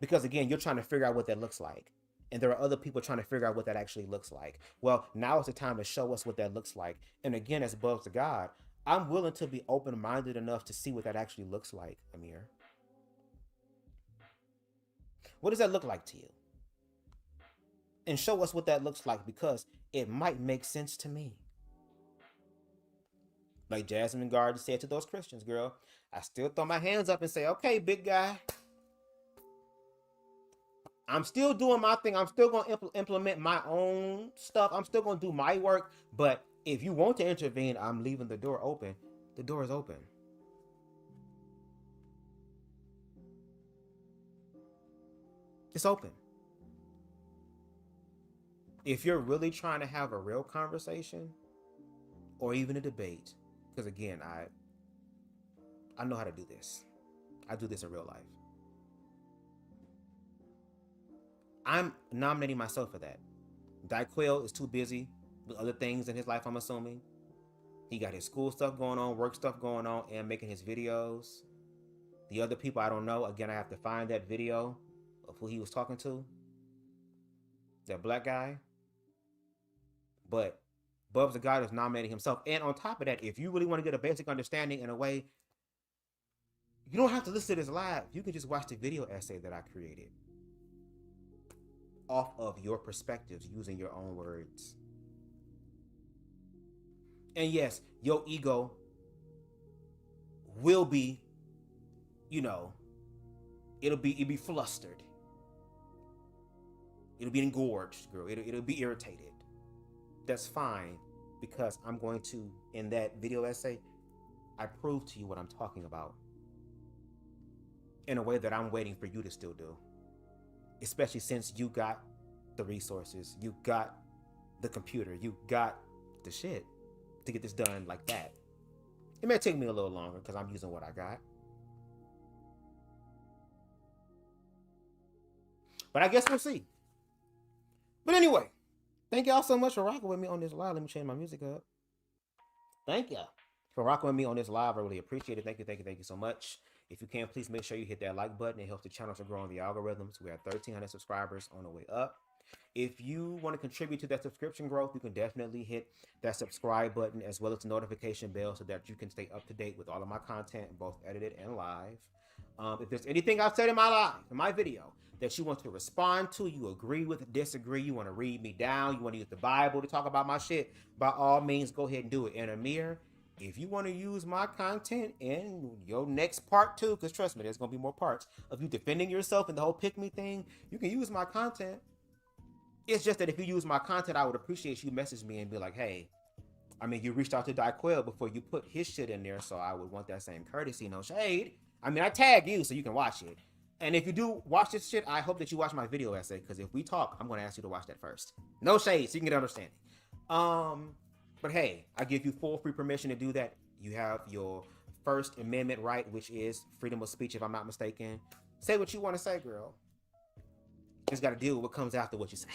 Because again, you're trying to figure out what that looks like. And there are other people trying to figure out what that actually looks like. Well, now is the time to show us what that looks like. And again, as BubzDaGawd, I'm willing to be open-minded enough to see what that actually looks like, Amir. What does that look like to you? And show us what that looks like, because it might make sense to me. Like Jasmine Garden said to those Christians, girl, I still throw my hands up and say, okay, big guy, I'm still doing my thing. I'm still going to implement my own stuff. I'm still going to do my work. But if you want to intervene, I'm leaving the door open. The door is open. It's open. If you're really trying to have a real conversation or even a debate, because again, I know how to do this. I do this in real life. I'm nominating myself for that. Dyquil is too busy with other things in his life, I'm assuming. He got his school stuff going on, work stuff going on, and making his videos. The other people, I don't know. Again, I have to find that video of who he was talking to. That black guy. But BubzDaGawd is nominating himself. And on top of that, if you really want to get a basic understanding in a way, you don't have to listen to this live. You can just watch the video essay that I created. off of your perspectives, using your own words. And yes, your ego will be, it'll be flustered. It'll be engorged, girl. It'll be irritated. That's fine, because I'm going to, in that video essay, I prove to you what I'm talking about in a way that I'm waiting for you to still do. Especially since you got the resources, you got the computer, you got the shit to get this done like that. It may take me a little longer because I'm using what I got. But I guess we'll see. But anyway, thank y'all so much for rocking with me on this live. Let me change my music up. Thank you for rocking with me on this live. I really appreciate it. Thank you so much. If you can, please make sure you hit that like button. It helps the channel to grow on the algorithms. We have 1,300 subscribers on the way up. If you want to contribute to that subscription growth, you can definitely hit that subscribe button as well as the notification bell so that you can stay up to date with all of my content, both edited and live. If there's anything I've said in my video, that you want to respond to, you agree with, disagree, you want to read me down, you want to use the Bible to talk about my shit, by all means, go ahead and do it. And Amir, if you want to use my content in your next part too, because trust me, there's going to be more parts of you defending yourself and the whole pick me thing, you can use my content. It's just that if you use my content, I would appreciate you message me and be like, hey, I mean, you reached out to Daquel before you put his shit in there, so I would want that same courtesy, no shade. I mean, I tag you so you can watch it. And if you do watch this shit, I hope that you watch my video essay, because if we talk, I'm going to ask you to watch that first. No shade, so you can get an understanding. But hey, I give you full free permission to do that. You have your First Amendment right, which is freedom of speech, if I'm not mistaken. Say what you want to say, girl. You just got to deal with what comes after what you say.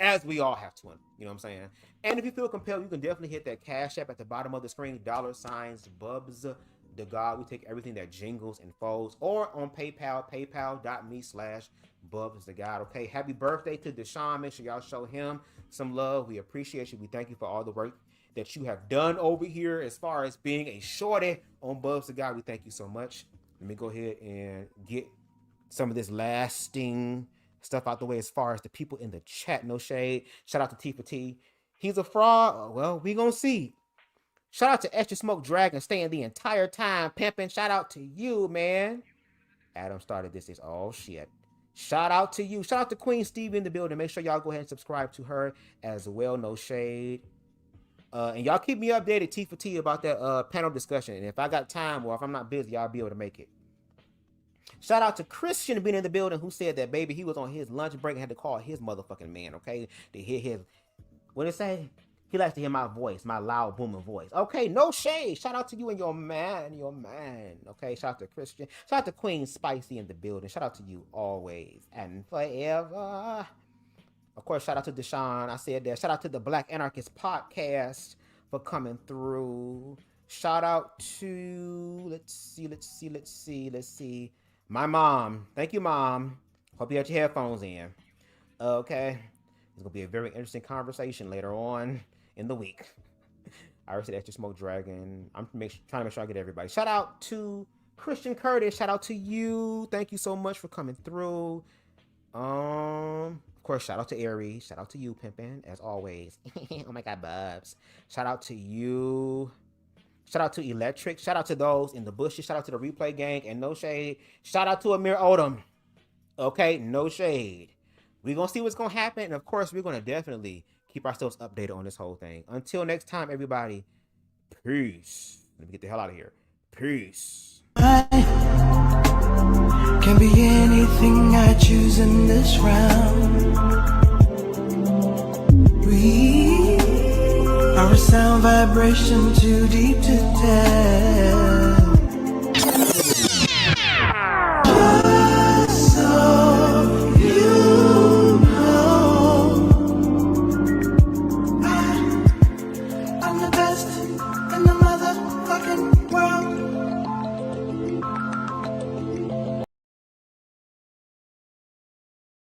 As we all have to, you know what I'm saying? And if you feel compelled, you can definitely hit that Cash App at the bottom of the screen, $BubzDaGawd. We take everything that jingles and folds, or on PayPal, paypal.me/BubzDaGawd. Okay, happy birthday to Deshaun. Make sure y'all show him some love. We appreciate you. We thank you for all the work that you have done over here as far as being a shorty on BubzDaGawd. We thank you so much. Let me go ahead and get some of this lasting stuff out the way as far as the people in the chat. No shade. Shout out to T for T. He's a fraud. Well, we gonna see. Shout out to Extra Smoke Dragon staying the entire time pimping. Shout out to you, man. Adam started this. Oh shit. Shout out to you. Shout out to Queen Stevie in the building. Make sure y'all go ahead and subscribe to her as well. No shade. And y'all keep me updated, T for T, about that panel discussion. And if I got time or if I'm not busy, I'll be able to make it. Shout out to Christian being in the building, who said that, baby, he was on his lunch break and had to call his motherfucking man, okay? To hear his, what did it say? He likes to hear my voice, my loud booming voice. Okay, no shade. Shout out to you and your man. Okay, shout out to Christian. Shout out to Queen Spicy in the building. Shout out to you always and forever. Of course, shout out to Deshaun. I said that. Shout out to the Black Anarchist Podcast for coming through. Shout out to, let's see. My mom. Thank you, Mom. Hope you had your headphones in. Okay. It's going to be a very interesting conversation later on in the week. I already said Extra Smoke Dragon. I'm trying to make sure I get everybody. Shout out to Christian Curtis. Shout out to you. Thank you so much for coming through. Of course, shout out to Aries. Shout out to you, Pimpin', as always. Oh my God, Bubs. Shout out to you. Shout out to Electric. Shout out to those in the bushes. Shout out to the replay gang. And no shade. Shout out to Amir Odom. Okay, no shade. We're going to see what's going to happen. And of course, we're going to definitely keep ourselves updated on this whole thing. Until next time, everybody. Peace. Let me get the hell out of here. Peace. Can be anything I choose in this round. We are a sound vibration too deep to tell.